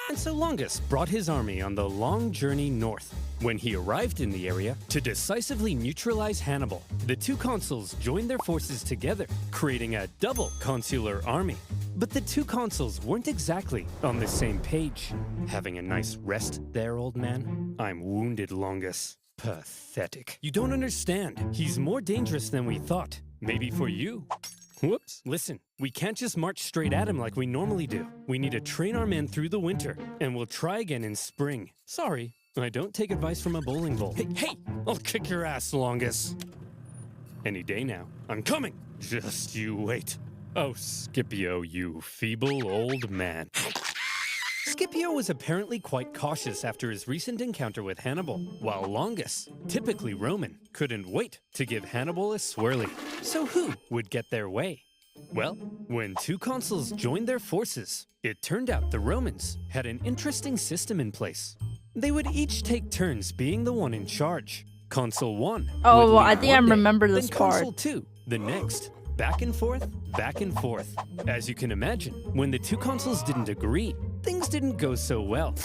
And so Longus brought his army on the long journey north. When he arrived in the area to decisively neutralize Hannibal, the two consuls joined their forces together, creating a double consular army. But the two consuls weren't exactly on the same page. Having a nice rest there, old man? I'm wounded, Longus. Pathetic. You don't understand. He's more dangerous than we thought. Maybe for you. Whoops. Listen, we can't just march straight at him like we normally do. We need to train our men through the winter, and we'll try again in spring. Sorry, I don't take advice from a bowling ball. Hey! I'll kick your ass, Longus. Any day now. I'm coming! Just you wait. Oh, Scipio, you feeble old man. Scipio was apparently quite cautious after his recent encounter with Hannibal, while Longus, typically Roman, couldn't wait to give Hannibal a swirly. So who would get their way? Well, when two consuls joined their forces, it turned out the Romans had an interesting system in place. They would each take turns being the one in charge. Consul 1 Oh, would well, lead I think I one day, remember this then Consul part. 2 the next. back and forth, back and forth. As you can imagine, when the two consuls didn't agree, things didn't go so well.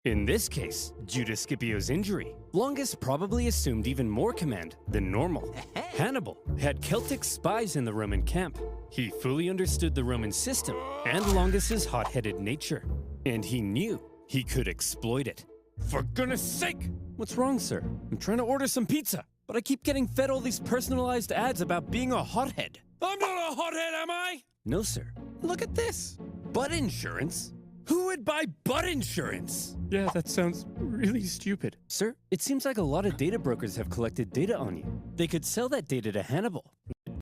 In this case, due to Scipio's injury, Longus probably assumed even more command than normal. Hannibal had Celtic spies in the Roman camp. He fully understood the Roman system and Longus's hot-headed nature, and he knew he could exploit it. For goodness sake! What's wrong, sir? I'm trying to order some pizza, but I keep getting fed all these personalized ads about being a hothead. I'm not a hothead, am I? No, sir. Look at this. Butt insurance? Who would buy butt insurance? Yeah, that sounds really stupid. Sir, it seems like a lot of data brokers have collected data on you. They could sell that data to Hannibal.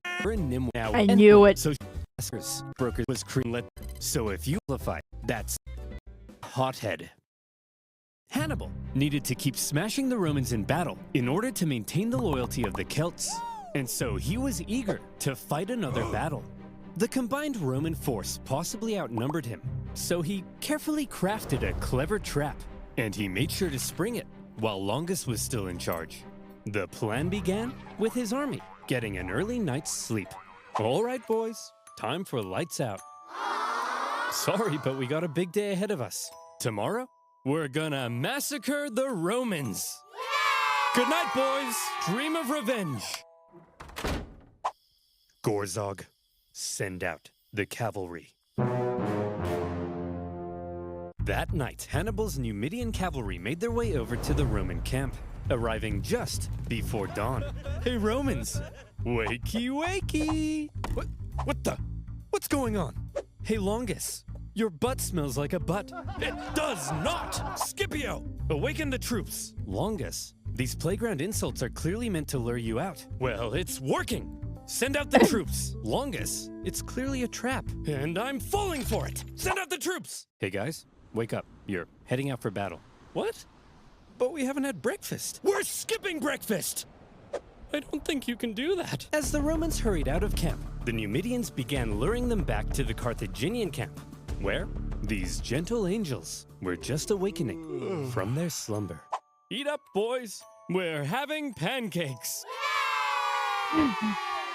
I knew it. So broker was created. So if you qualify, that's hothead. Hannibal needed to keep smashing the Romans in battle in order to maintain the loyalty of the Celts. And so he was eager to fight another battle. The combined Roman force possibly outnumbered him, so he carefully crafted a clever trap, and he made sure to spring it while Longus was still in charge. The plan began with his army getting an early night's sleep. All right, boys, time for lights out. Sorry, but we got a big day ahead of us. Tomorrow, we're gonna massacre the Romans. Good night, boys. Dream of revenge. Gorzog, send out the cavalry. That night, Hannibal's Numidian cavalry made their way over to the Roman camp, arriving just before dawn. Hey, Romans! Wakey, wakey! What the? What's going on? Hey, Longus, your butt smells like a butt. It does not! Scipio, awaken the troops! Longus, these playground insults are clearly meant to lure you out. Well, it's working! Send out the troops! Longus, it's clearly a trap. And I'm falling for it! Send out the troops! Hey guys, wake up. You're heading out for battle. What? But we haven't had breakfast. We're skipping breakfast! I don't think you can do that. As the Romans hurried out of camp, the Numidians began luring them back to the Carthaginian camp, where these gentle angels were just awakening from their slumber. Eat up, boys. We're having pancakes.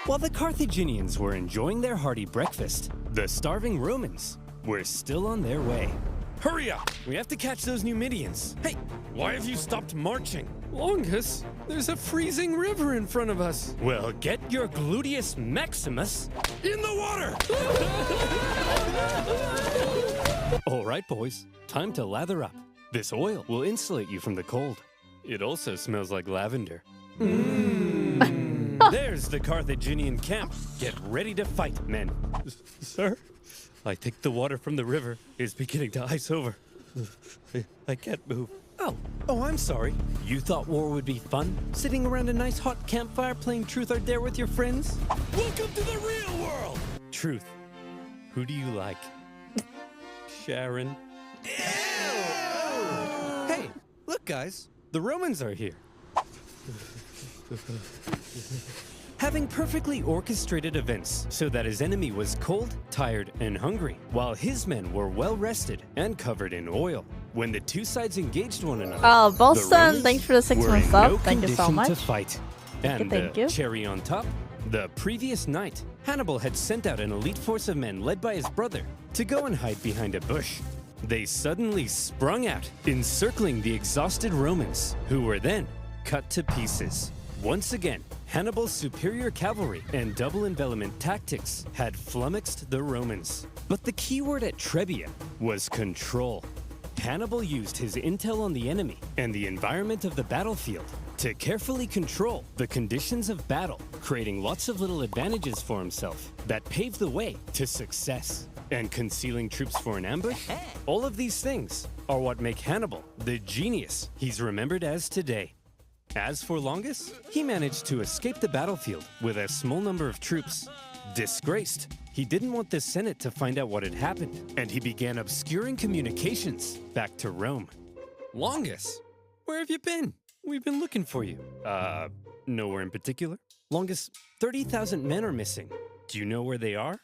While the Carthaginians were enjoying their hearty breakfast, the starving Romans were still on their way. Hurry up! We have to catch those Numidians. Hey, why have you stopped marching? Longus, there's a freezing river in front of us. Well, get your gluteus maximus in the water! All right, boys, time to lather up. This oil will insulate you from the cold. It also smells like lavender. There's the Carthaginian camp. Get ready to fight, men. Sir, I think the water from the river is beginning to ice over. I can't move. Oh, I'm sorry. You thought war would be fun? Sitting around a nice hot campfire playing Truth or Dare with your friends? Welcome to the real world! Truth, who do you like? Sharon. Ew! Hey, look guys, the Romans are here. Having perfectly orchestrated events so that his enemy was cold, tired, and hungry, while his men were well rested and covered in oil. When the two sides engaged one another, Boston, thanks for the 6 months sub. Thank you so condition much. to fight. And Thank the you. cherry on top, the previous night, Hannibal had sent out an elite force of men led by his brother to go and hide behind a bush. They suddenly sprung out, encircling the exhausted Romans, who were then cut to pieces. Once again, Hannibal's superior cavalry and double envelopment tactics had flummoxed the Romans. But the key word at Trebia was control. Hannibal used his intel on the enemy and the environment of the battlefield to carefully control the conditions of battle, creating lots of little advantages for himself that paved the way to success. And concealing troops for an ambush? All of these things are what make Hannibal the genius he's remembered as today. As for Longus, he managed to escape the battlefield with a small number of troops. Disgraced, he didn't want the Senate to find out what had happened, and he began obscuring communications back to Rome. Longus, where have you been? We've been looking for you. Nowhere in particular. Longus, 30,000 men are missing. Do you know where they are?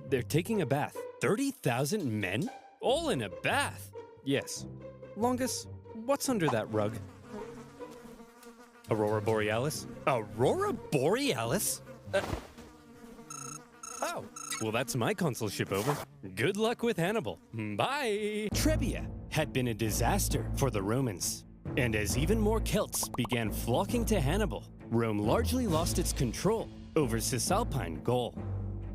They're taking a bath. 30,000 men? All in a bath? Yes. Longus, what's under that rug? Aurora Borealis? Aurora Borealis? Oh, well, that's my consulship over. Good luck with Hannibal. Bye. Trebia had been a disaster for the Romans. And as even more Celts began flocking to Hannibal, Rome largely lost its control over Cisalpine Gaul.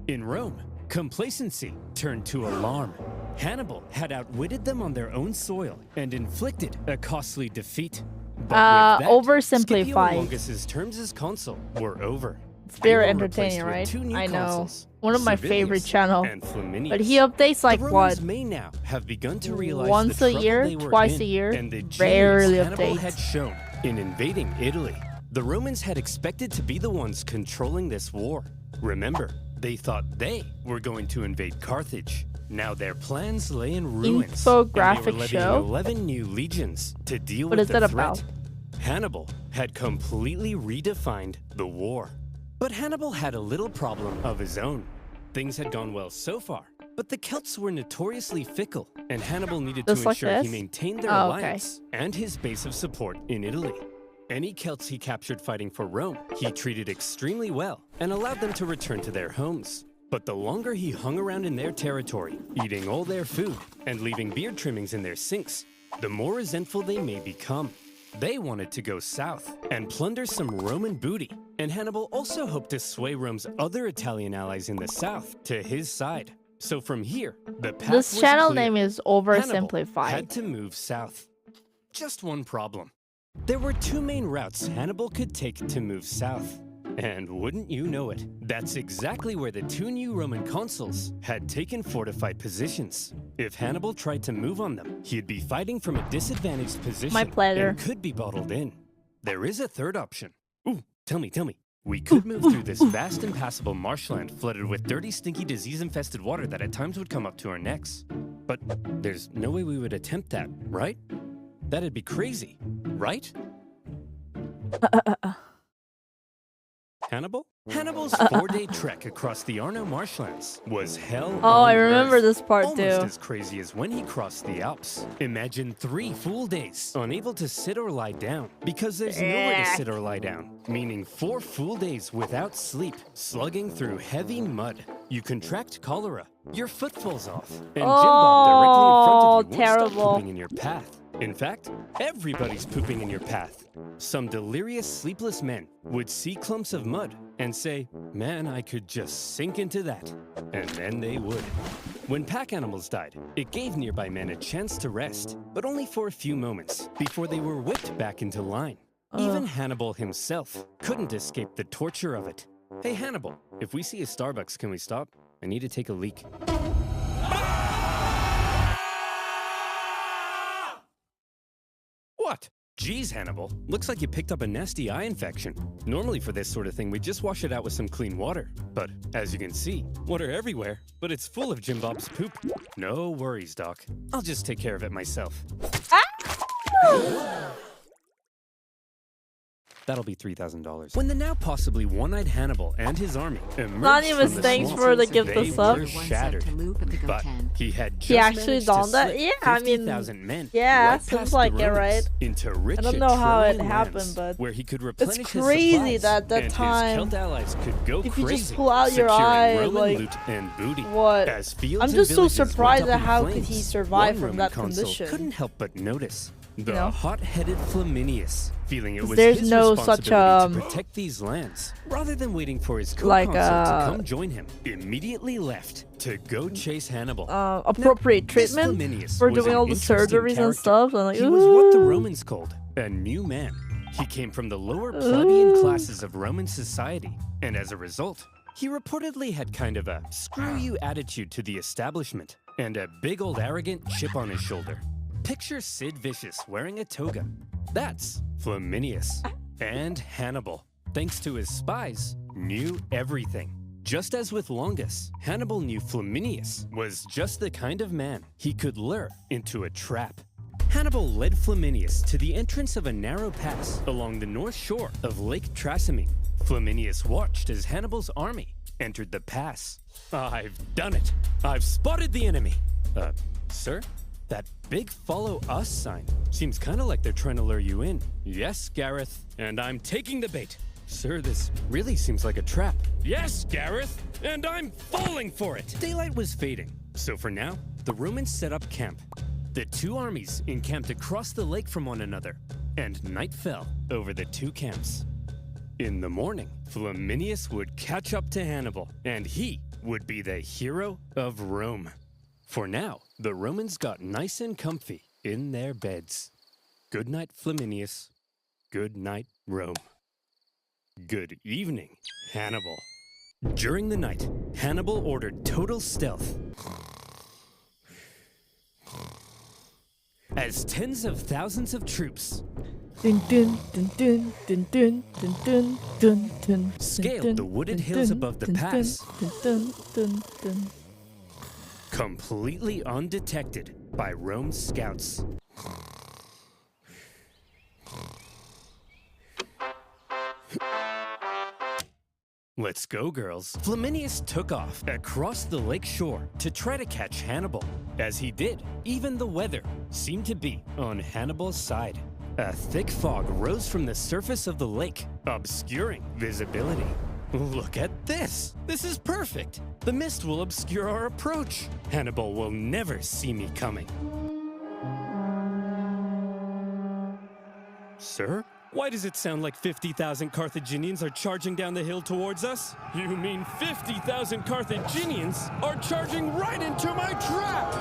In Rome, complacency turned to alarm. Hannibal had outwitted them on their own soil and inflicted a costly defeat. But with that, oversimplified. Scipio Longus's terms as consul were over. It's very They were entertaining, replaced with right? two new I know. consuls, One of my favorite Servilius channel. and Flaminius. But he updates like The what? Romans may now have begun to realize Once the a trouble year? they were Twice in, a year? and the genius Rarely Hannibal updates. had shown in invading Italy. The Romans had expected to be the ones controlling this war. Remember, they thought they were going to invade Carthage. Now their plans lay in ruins. Infographic and they were levying show? 11 new legions to deal What with is the that threat. about? Hannibal had completely redefined the war. But Hannibal had a little problem of his own. Things had gone well so far, but the Celts were notoriously fickle, and Hannibal needed to Just like ensure he this? maintained their Oh, okay. alliance and his base of support in Italy. Any Celts he captured fighting for Rome, he treated extremely well and allowed them to return to their homes. But the longer he hung around in their territory, eating all their food and leaving beard trimmings in their sinks, the more resentful they may become. They wanted to go south and plunder some Roman booty, and Hannibal also hoped to sway Rome's other Italian allies in the south to his side. So from here, the path This was channel clear. name is Hannibal oversimplified. had to move south. Just one problem. There were two main routes Hannibal could take to move south. And wouldn't you know it, that's exactly where the two new Roman consuls had taken fortified positions. If Hannibal tried to move on them, he'd be fighting from a disadvantaged position My pleasure. and could be bottled in. There is a third option. Ooh, tell me. We could move through this vast impassable marshland flooded with dirty, stinky, disease-infested water that at times would come up to our necks. But there's no way we would attempt that, right? That'd be crazy, right? Hannibal? Hannibal's 4-day trek across the Arno marshlands was hell Oh, on I remember earth. this part Almost too. as crazy as when he crossed the Alps. Imagine 3 full days unable to sit or lie down because there's nowhere to sit or lie down. Meaning 4 full days without sleep, slugging through heavy mud. You contract cholera, your foot falls off, and Jim Bob directly in front of you won't stop terrible. pooping in your path. In fact, everybody's pooping in your path. Some delirious, sleepless men would see clumps of mud and say, "Man, I could just sink into that." And then they would. When pack animals died, it gave nearby men a chance to rest, but only for a few moments before they were whipped back into line. Even Hannibal himself couldn't escape the torture of it. Hey, Hannibal, if we see a Starbucks, can we stop? I need to take a leak. What? Geez, Hannibal. Looks like you picked up a nasty eye infection. Normally for this sort of thing, we just wash it out with some clean water. But as you can see, water everywhere, but it's full of Jim Bob's poop. No worries, Doc. I'll just take care of it myself. That'll be $3,000. When the now possibly one-eyed Hannibal and his army emerged Not even from the thanks swamp, for the gift they of sub. were Everyone said shattered. to Luke and to go But 10. he had just He actually managed done to that? slip Yeah, I mean, 50,000 men yeah, right seems past like the it, Romans right? into rich I don't know how it Etrurian happened, lands but where he could replenish it's his crazy supplies, that that and time, his Celt allies could go if you crazy, just pull out your securing eye, Roman like, loot and booty. what? As fields I'm and just so villages went surprised up at in how could flames, he survive one from Roman that consul condition. couldn't help but notice the know? hot-headed Flaminius, feeling it 'Cause was there's his no such, responsibility to protect these lands, rather than waiting for his like, co-consul to come join him, immediately left to go chase Hannibal. appropriate This treatment Flaminius for was doing an all the interesting surgeries and character. stuff. And like, He was what the ooh. Romans called a new man. He came from the lower plebeian classes of Roman society, and as a result, he reportedly had kind of a screw-you attitude to the establishment, and a big old arrogant chip on his shoulder. Picture Sid Vicious wearing a toga. That's Flaminius. And Hannibal, thanks to his spies, knew everything. Just as with Longus, Hannibal knew Flaminius was just the kind of man he could lure into a trap. Hannibal led Flaminius to the entrance of a narrow pass along the north shore of Lake Trasimene. Flaminius watched as Hannibal's army entered the pass. I've done it. I've spotted the enemy. Sir? That big follow us sign seems kind of like they're trying to lure you in. Yes, Gareth, and I'm taking the bait. Sir, this really seems like a trap. Yes, Gareth, and I'm falling for it. Daylight was fading, so for now, the Romans set up camp. The two armies encamped across the lake from one another, and night fell over the two camps. In the morning, Flaminius would catch up to Hannibal, and he would be the hero of Rome. For now, the Romans got nice and comfy in their beds. Good night, Flaminius. Good night, Rome. Good evening, Hannibal. During the night, Hannibal ordered total stealth. As tens of thousands of troops scaled the wooded hills above the pass, completely undetected by Rome's scouts. Let's go, girls. Flaminius took off across the lake shore to try to catch Hannibal. As he did, even the weather seemed to be on Hannibal's side. A thick fog rose from the surface of the lake, obscuring visibility. Look at this! This is perfect! The mist will obscure our approach. Hannibal will never see me coming. Sir? Why does it sound like 50,000 Carthaginians are charging down the hill towards us? You mean 50,000 Carthaginians are charging right into my trap!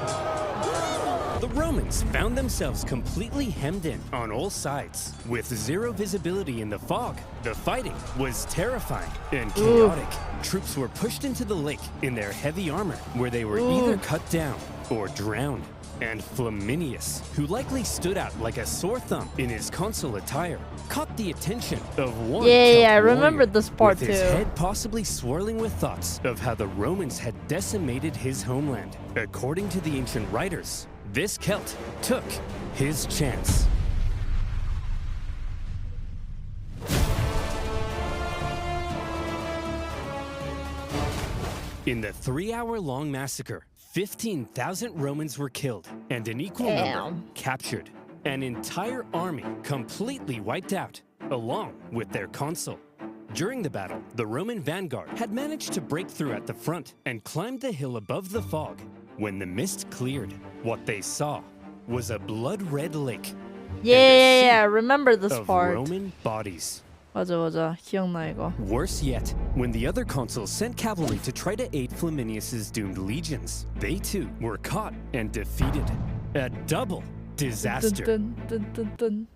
The Romans found themselves completely hemmed in on all sides. With zero visibility in the fog, the fighting was terrifying and chaotic. Troops were pushed into the lake in their heavy armor, where they were either cut down or drowned. And Flaminius, who likely stood out like a sore thumb in his consul attire, caught the attention of one I Celt remember warrior, this part with his too. head possibly swirling with thoughts of how the Romans had decimated his homeland. According to the ancient writers, this Celt took his chance. In the 3-hour-long massacre, 15,000 Romans were killed and an equal number captured. An entire army completely wiped out, along with their consul. During the battle, the Roman vanguard had managed to break through at the front and climbed the hill above the fog. When the mist cleared, what they saw was a blood-red lake. I remember this of part. Roman bodies. 맞아. 기억나 이거. Worse yet, when the other consuls sent cavalry to try to aid Flaminius's doomed legions, they too were caught and defeated. A double disaster. Dun, dun, dun, dun,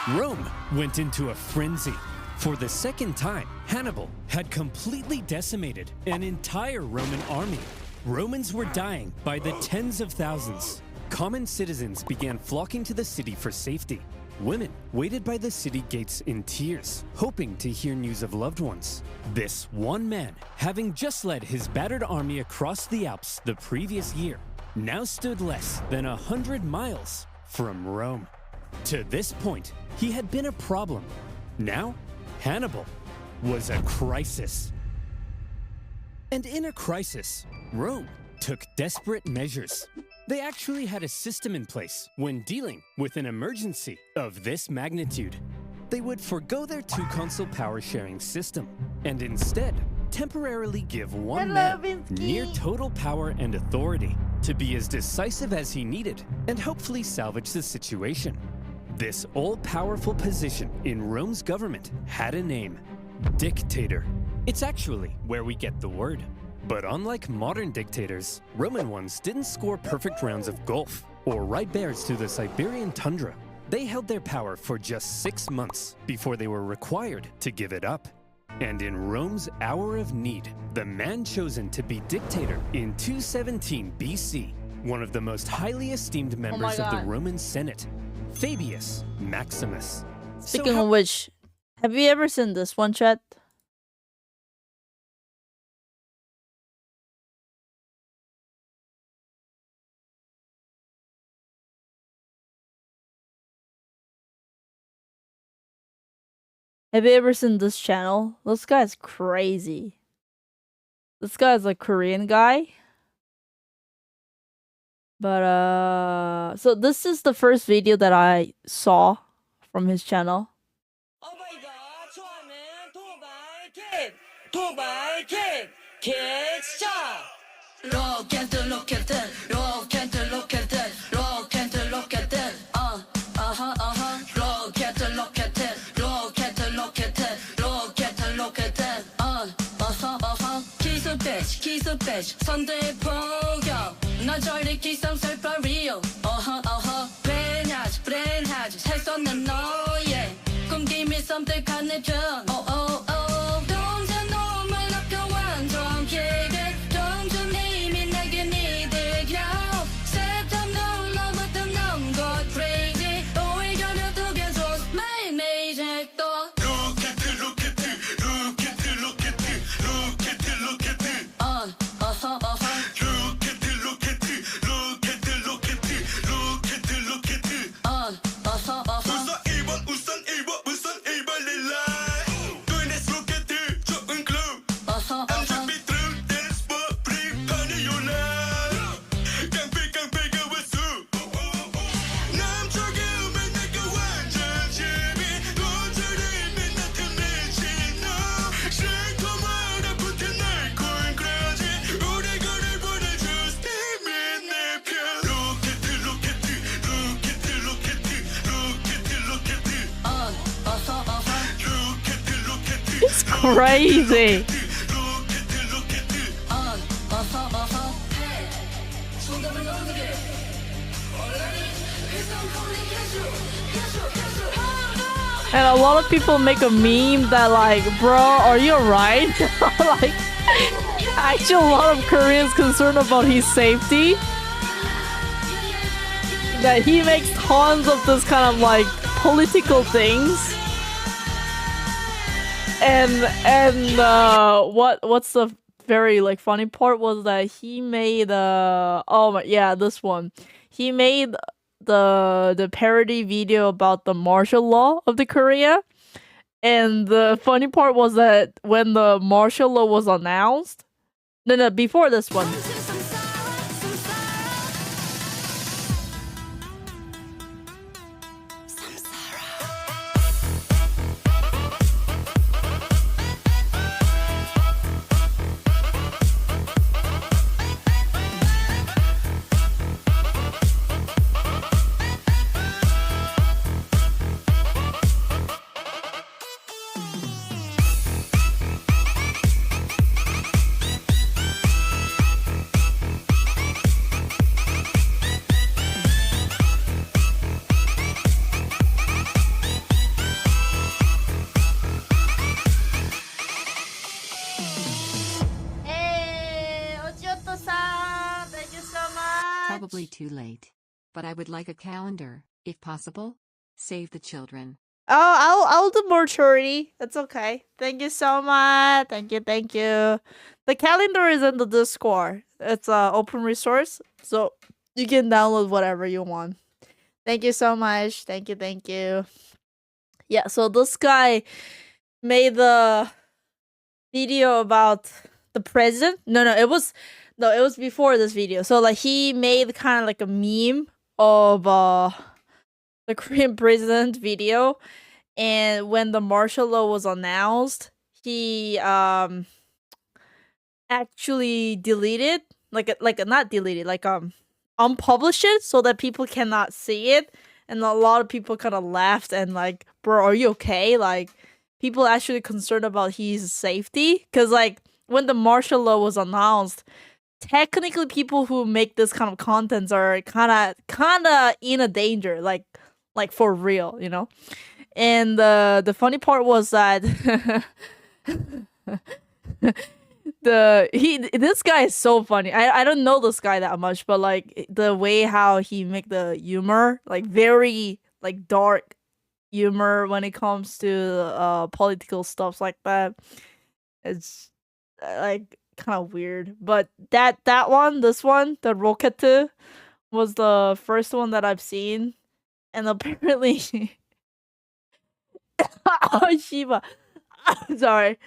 dun. Rome went into a frenzy. For the second time, Hannibal had completely decimated an entire Roman army. Romans were dying by the tens of thousands. Common citizens began flocking to the city for safety. Women waited by the city gates in tears, hoping to hear news of loved ones. This one man, having just led his battered army across the Alps the previous year, now stood less than 100 miles from Rome. To this point, he had been a problem. Now, Hannibal was a crisis. And in a crisis, Rome took desperate measures. They actually had a system in place when dealing with an emergency of this magnitude. They would forgo their two-consul power-sharing system and instead temporarily give one man near total power and authority to be as decisive as he needed and hopefully salvage the situation. This all-powerful position in Rome's government had a name: dictator. It's actually where we get the word. But unlike modern dictators, Roman ones didn't score perfect rounds of golf or ride bears through the Siberian tundra. They held their power for just 6 months before they were required to give it up. And in Rome's hour of need, the man chosen to be dictator in 217 BC, one of the most highly esteemed members of the Roman Senate, Fabius Maximus. Speaking of which, have you ever seen this one, chat? Have you ever seen this channel? This guy's crazy. This guy's a Korean guy. But Yeah, so this is the first video that I saw from his channel. 선대의 폭격 나 저리 기성 슬퍼 리오 브랜하지 살 쏟는 너의 꿈김이 섬뜩한 내 전 동전 놈을 낚여 완전 기계 동전 힘이 내게 니들겨 세탐 놀러붙은 넌곳 crazy 오히려 두개 줘 매일매일 잭도 It's crazy. And a lot of people make a meme that like, bro, are you alright? Like, actually a lot of Koreans concerned about his safety. That he makes tons of this kind of like political things. And what's the very like funny part was that he made this one. He made the parody video about the martial law of the Korea. And the funny part was that when the martial law was announced, no, before this one. Probably too late. But I would like a calendar, if possible. Save the children. Oh, I'll do more charity. That's okay. Thank you so much. Thank you. The calendar is in the Discord. It's a open resource, so you can download whatever you want. Thank you so much. Thank you. Yeah, so this guy made the video about the president. It was before this video. So like he made kind of like a meme of the Korean president video, and when the martial law was announced, he actually deleted unpublished it so that people cannot see it. And a lot of people kind of laughed and like, bro, are you okay? Like, people actually concerned about his safety, because like when the martial law was announced, technically people who make this kind of contents are kind of in a danger, like for real, you know. And the funny part was that this guy is so funny. I don't know this guy that much, but like the way how he make the humor, like very like dark humor when it comes to political stuff like that, it's like kind of weird. But this one, the Rocket was the first one that I've seen, and apparently oh Shiba, sorry.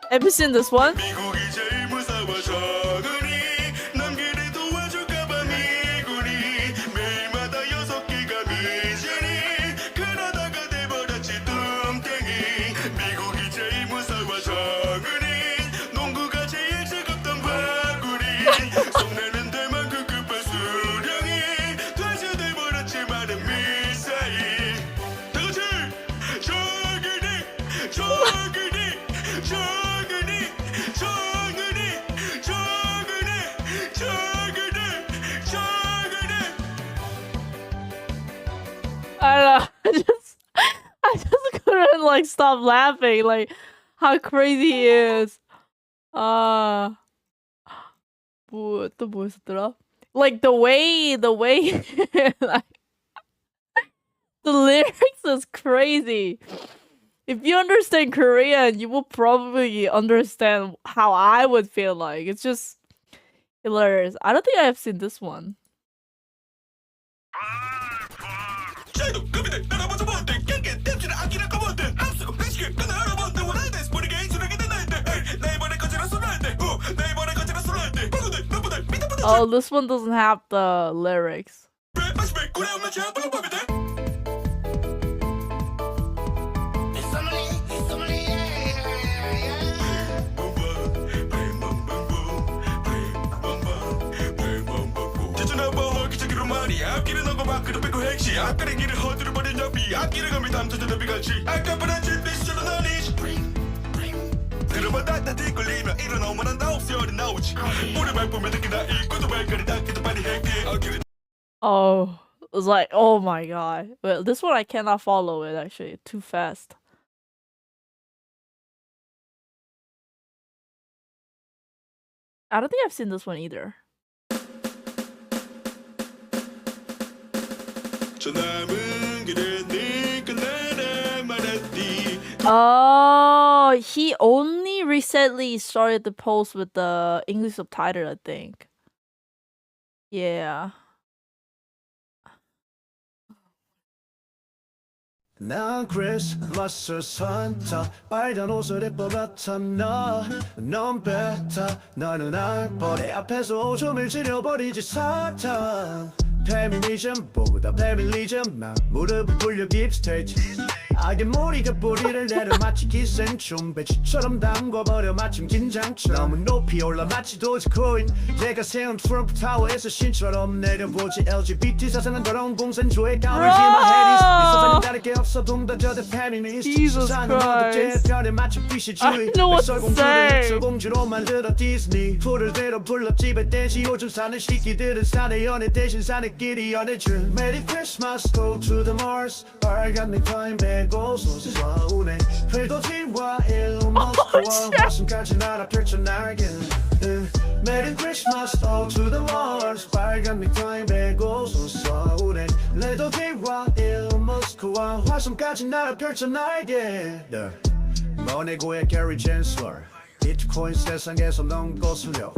Have you seen this one? like stop laughing. Like how crazy he is. 또 뭐였더라? Like the way like the lyrics is crazy. If you understand Korean, you will probably understand how I would feel like. It's just hilarious. I don't think I have seen this one. Oh, this one doesn't have the lyrics. Oh, it's like, oh my god. Well, this one I cannot follow it actually. Too fast. I don't think I've seen this one either. Oh, he only recently started the post with the English subtitle, I think. Yeah. 난 크리스마스 산타 빨간 옷을 입고 나타나 넌 베타 너는 날 버리 앞에서 오줌을 지려버리지 사탄 페미니즘보다 페밀리즘만 무릎을 꿇려 깁스테이지 악의 머리가 뿌리를 내려 마치 기생충 배추처럼 담궈버려 마침 긴장처럼 너무 높이 올라 마치 도지코인 내가 세운 트럼프 타워에서 신처럼 내려보지 LGBT 사상은 더러운 공산주의 가오르지마 해리스 이 세상은 다를 게 없어 동다져대 페미니스트 세상은 너도 제편에 맞춘 피시주의 백설공주로 만들어 디즈니 풀을 대로 불러 집에 떼지 요즘 사는 시끼들은 사내 연애 대신 사내 끼리 연애줄 Merry Christmas go to the Mars 빨간 넥타이 메고 소스와 운행 회도지와 일론 머스크와 화성까지 날아 펼쳐 날개 Merry Christmas go to the Mars 빨간 넥타이 메고 소스와 운행 회도지와 일론 머스크와 화성까지 날아 펼쳐 날개 머네고의 캐리 젠슬러 비트코인 세상에서 넌 거슬려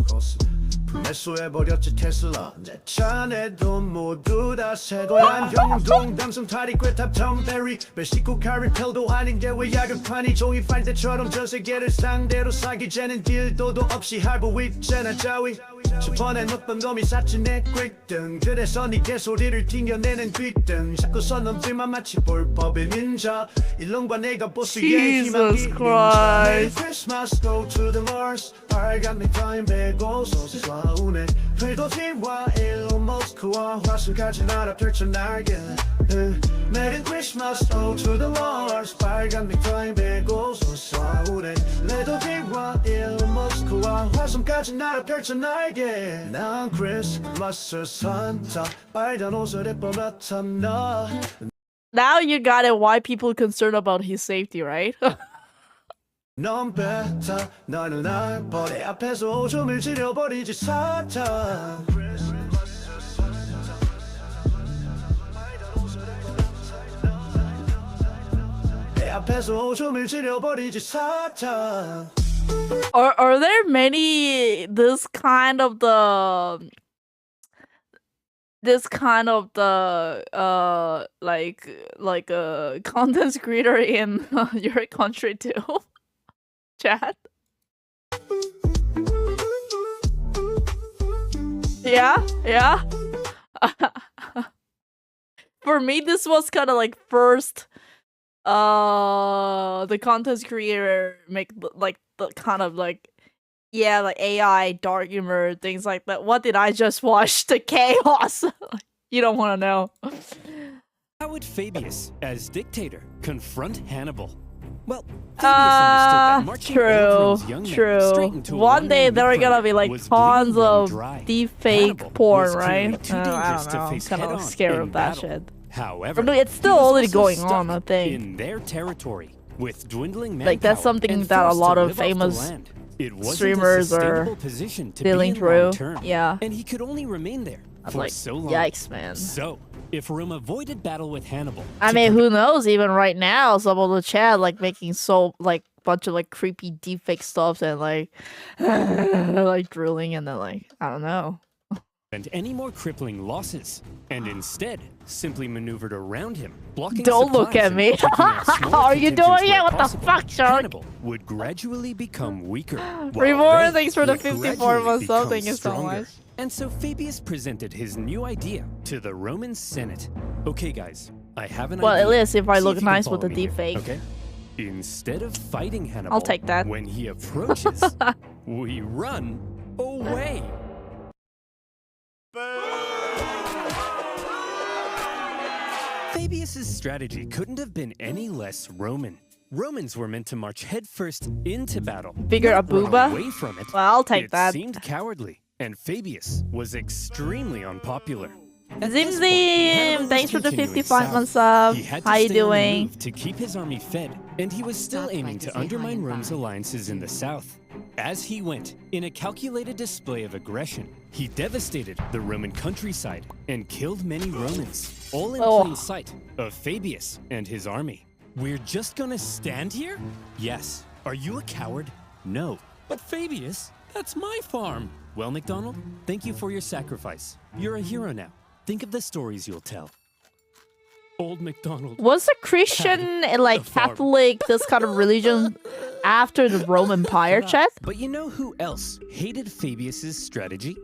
매수해버렸지 테슬라 내 차내 돈 모두 다 새 거야 영동 당성 타리 꿰탑 톰베리 벨시코 카리펠도 아닌 게 왜 야근판이 종이 빨대처럼 전 세계를 상대로 사기재는 딜도도 없이 할부 있잖아 자위 저번에 어떤 놈이 샀지 내 quick 그래서 네 개소리를 튕겨내는 quick 자꾸 선 넘지만 마치 불법의 민자 일론과 내가 보스의 희망이 민자 Merry Christmas go to the Mars 빨간 넥타이 메고 소스와 운행 회도지와 일론 머스크와 화성까지 날아 펼쳐 날개 Merry Christmas go to the Mars 빨간 넥타이 메고 소스와 운행 회도지와 일론 머스크와 화성까지 날아 펼쳐 날개 난 크리스마스 산타 빨간 옷을 입고 나타나 Now you got it why people concerned about his safety, right? 넌 베타 너는 날 버리 앞에서 오줌을 지려버리지 사탄 내 앞에서 오줌을 지려버리지 사탄 Are there many this kind of the like a content creator in your country too? Chat? Yeah. For me, this was kind of like first the content creator make like the kind of like like AI dark humor things like that. What did I just watch? The chaos. You don't want to know. How would Fabius, as dictator, confront Hannibal? Well, Fabius understood that marching Antron's young men straight into One day there are gonna be like was tons bleeding of dry. deepfake Hannibal porn, was clearly right? too I dangerous don't to know. I'm face kind of head-on scared in of that battle. shit. However, It's still he was already also going stuck on, I think. in their territory, With dwindling manpower Like, that's something and that a forced lot to of live off the famous land, it wasn't streamers a are sustainable position to dealing be in through. long term, Yeah. and he could only remain there I'm for like, so long. yikes, man. So, if Rome avoided battle with Hannibal, I to mean, who knows? Even right now, some of the chat like making bunch of like creepy deepfake stuff and like like drilling and then like I don't know. prevent any more crippling losses, and instead simply maneuvered around him, blocking Don't look supplies at and me. taking out smaller Are you contingents doing where it? What the possible. fuck, Shark? Hannibal would gradually become weaker. while Reward, they thanks for the would 54 gradually months sub. become Thank you so stronger. much. And so Fabius presented his new idea to the Roman Senate. Okay, guys, I have an Well, idea. at least if I See look you can nice with follow the me here, deepfake. Okay. Instead of fighting Hannibal, I'll take that. when he approaches, we run away. Fabius's strategy couldn't have been any less Roman. Romans were meant to march headfirst into battle, Figure not a run booba? away from it. Well, I'll take it that. seemed cowardly, and Fabius was extremely unpopular. At Zim this point, Zim, Hannibal was thanks for the continuing 55 south. months sub. He had to How you stay on the doing? move to keep his army fed, and he was still Stop by aiming to to say hi undermine and Rome's bye. alliances in the south. As he went, in a calculated display of aggression, he devastated the Roman countryside and killed many Romans, all in Oh. plain sight of Fabius and his army. We're just gonna stand here? Yes. Are you a coward? No. But Fabius, that's my farm. Well, MacDonald, thank you for your sacrifice. You're a hero now. Think of the stories you'll tell. Old MacDonald. Was a Christian like the farm. Catholic this kind of religion after the Roman Empire, chat? But you know who else hated Fabius's strategy?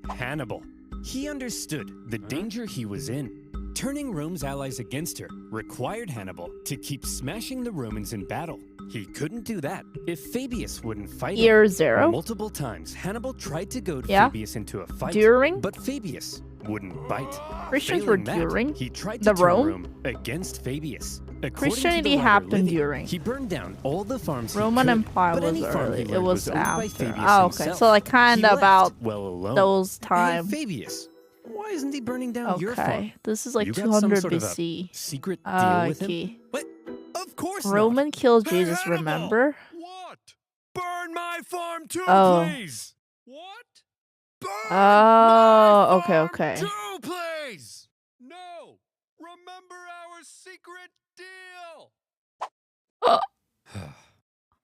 Hannibal. He understood the danger he was in. Turning Rome's allies against her required Hannibal to keep smashing the Romans in battle. He couldn't do that if Fabius wouldn't fight him. Year 0. Multiple times, Hannibal tried to goad Yeah. Fabius into a fight, During? but Fabius wouldn't bite. Christians were Failing that, during he tried to the turn Rome? against Fabius. According to Christianity the writer happened Livy, during. He burned down all the farms Roman he could, Empire but was any farm early. he It learned was owned by after. Fabius Oh, okay. himself. So like kind He of left about well alone. those Hey, time. Fabius, why isn't he burning down your farm? Okay, this is like You got some 200 sort of a BC. secret deal with him? Okay. What? Of course Roman not. killed Hey, Jesus, Hannibal! remember? What? Burn my farm too, Oh. please. What? Burn Oh, my okay, farm okay. too, please. No. Remember our secret deal.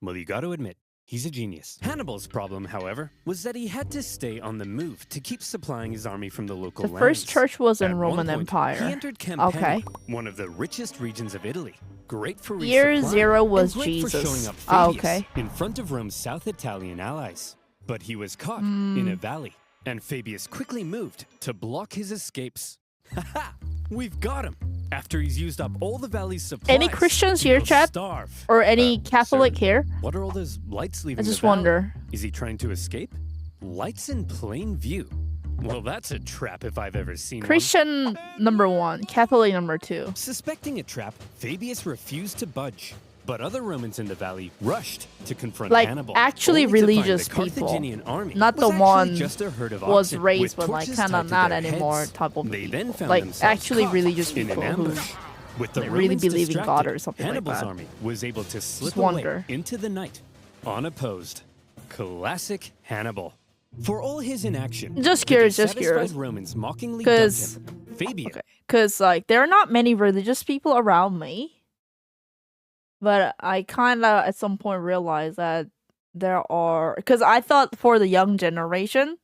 Well, you got to admit, he's a genius. Hannibal's problem, however, was that he had to stay on the move to keep supplying his army from the local The lands. first church was in At Roman one point, Empire. He entered Campania, Okay. one of the richest regions of Italy. Great for Year resupply, 0 was and great for Jesus. showing up Oh, Fabius okay. in front of Rome's South Italian allies. But he was caught in a Hmm. valley, and Fabius quickly moved to block his escapes. Haha! We've got him! After he's used up all the valley's supplies, Any Christians here, he'll chat? starve. Or any Catholic sir, here? What are all those lights leaving I the just valley? wonder. Is he trying to escape? Lights in plain view. Well, that's a trap if I've ever seen one. Christian number 1, Catholic number 2. Suspecting a trap, Fabius refused to budge. But other Romans in the valley rushed to confront Like, Hannibal. actually only to find religious the people. Carthaginian army Not was the actually one just a herd of was oxen raised with with like torches kind tied of to not their anymore heads. type of They people. then found Like themselves actually caught religious in people an who ambush. With the like, really Romans believe in distracted, God or something like Hannibal's that. army was able to slip wonder. away into the night, unopposed. Classic Hannibal. For all his inaction, Just the curious, just dissatisfied curious. Romans mockingly 'Cause- dubbed him Fabius. Okay. Cuz like there are not many religious people around me. But I kind of at some point realized that there are, cuz I thought for the young generation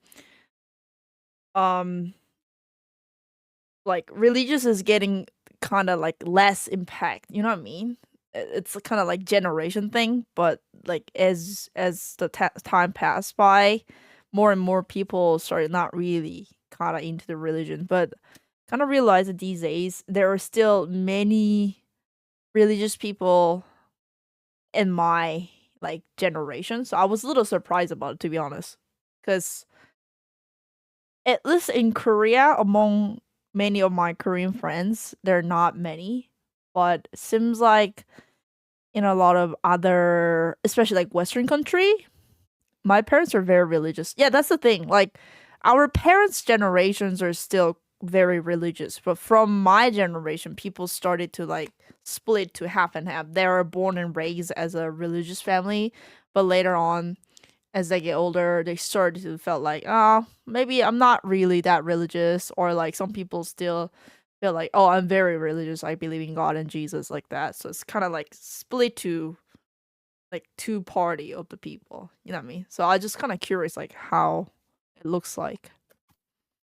like religious is getting kind of like less impact, you know what I mean? It's kind of like generation thing, but like as the time passed by, more and more people started not really kind of into the religion, but kind of realized that these days there are still many religious people in my like generation. So I was a little surprised about it, to be honest, because at least in Korea, among many of my Korean friends, there are not many, but seems like in a lot of other, especially like Western country, my parents are very religious. Yeah, that's the thing. Like our parents' generations are still very religious. But from my generation, people started to like split to half and half. They were born and raised as a religious family, but later on, as they get older, they started to felt like, oh, maybe I'm not really that religious, or like some people still feel like, oh, I'm very religious. I believe in God and Jesus like that. So it's kind of like split to like two party of the people. You know what I mean? So I just kind of curious like how it looks like.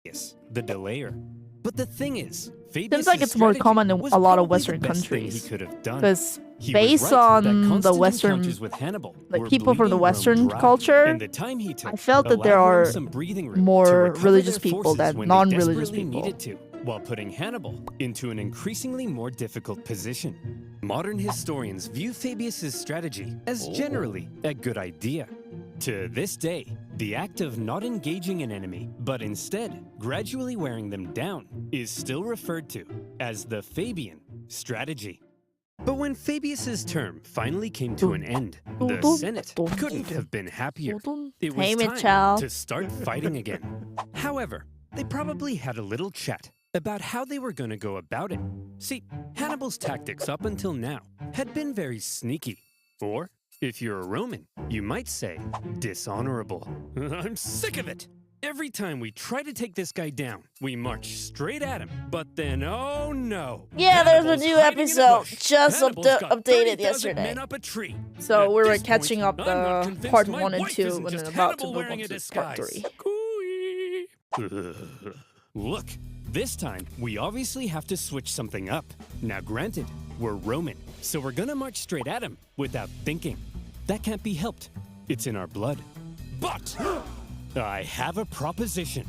Yes, the delayer. But the thing is, Seems like it's more common in a lot of Western countries. Because based on the Western, like people from the Western culture, I felt that there are more religious people than non-religious people. While putting Hannibal into an increasingly more difficult position. Modern historians view Fabius's strategy as generally a good idea. To this day, the act of not engaging an enemy, but instead gradually wearing them down, is still referred to as the Fabian strategy. But when Fabius's term finally came to an end, the Senate couldn't have been happier. It was time to start fighting again. However, they probably had a little chat about how they were going to go about it. See, Hannibal's tactics up until now had been very sneaky. Or, if you're a Roman, you might say dishonorable. I'm sick of it. Every time we try to take this guy down, we march straight at him. But then, oh no! Yeah, there's a new episode just updated yesterday. So we were catching up the part 1 and 2 and then about to move on to part 3. Look, this time we obviously have to switch something up. Now granted, we're Roman, so we're gonna march straight at him without thinking. That can't be helped. It's in our blood. But I have a proposition.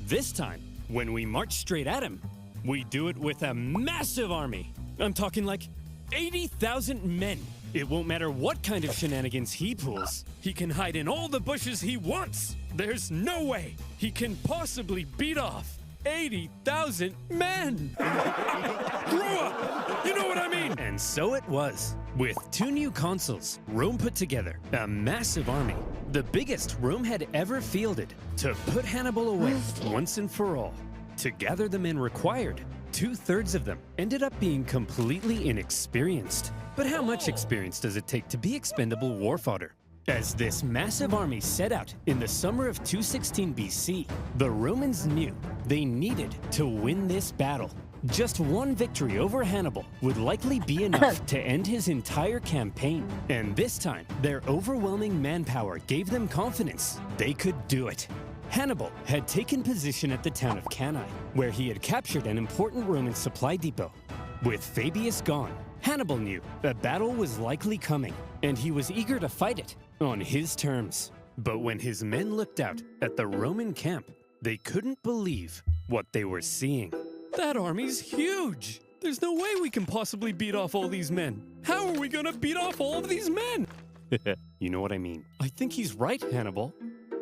This time, when we march straight at him, we do it with a massive army. I'm talking like 80,000 men. It won't matter what kind of shenanigans he pulls. He can hide in all the bushes he wants. There's no way he can possibly beat off 80,000 men! Grow up! You know what I mean? And so it was. With 2 new consuls, Rome put together a massive army, the biggest Rome had ever fielded, to put Hannibal away once and for all. To gather the men required, 2/3 of them ended up being completely inexperienced. But how much experience does it take to be expendable war fodder? As this massive army set out in the summer of 216 BC, the Romans knew they needed to win this battle. Just one victory over Hannibal would likely be enough to end his entire campaign. And this time, their overwhelming manpower gave them confidence they could do it. Hannibal had taken position at the town of Cannae, where he had captured an important Roman supply depot. With Fabius gone, Hannibal knew a battle was likely coming, and he was eager to fight it on his terms. But when his men looked out at the Roman camp, they couldn't believe what they were seeing. That army's huge! There's no way we can possibly beat off all these men. How are we gonna beat off all of these men? You know what I mean. I think he's right, Hannibal.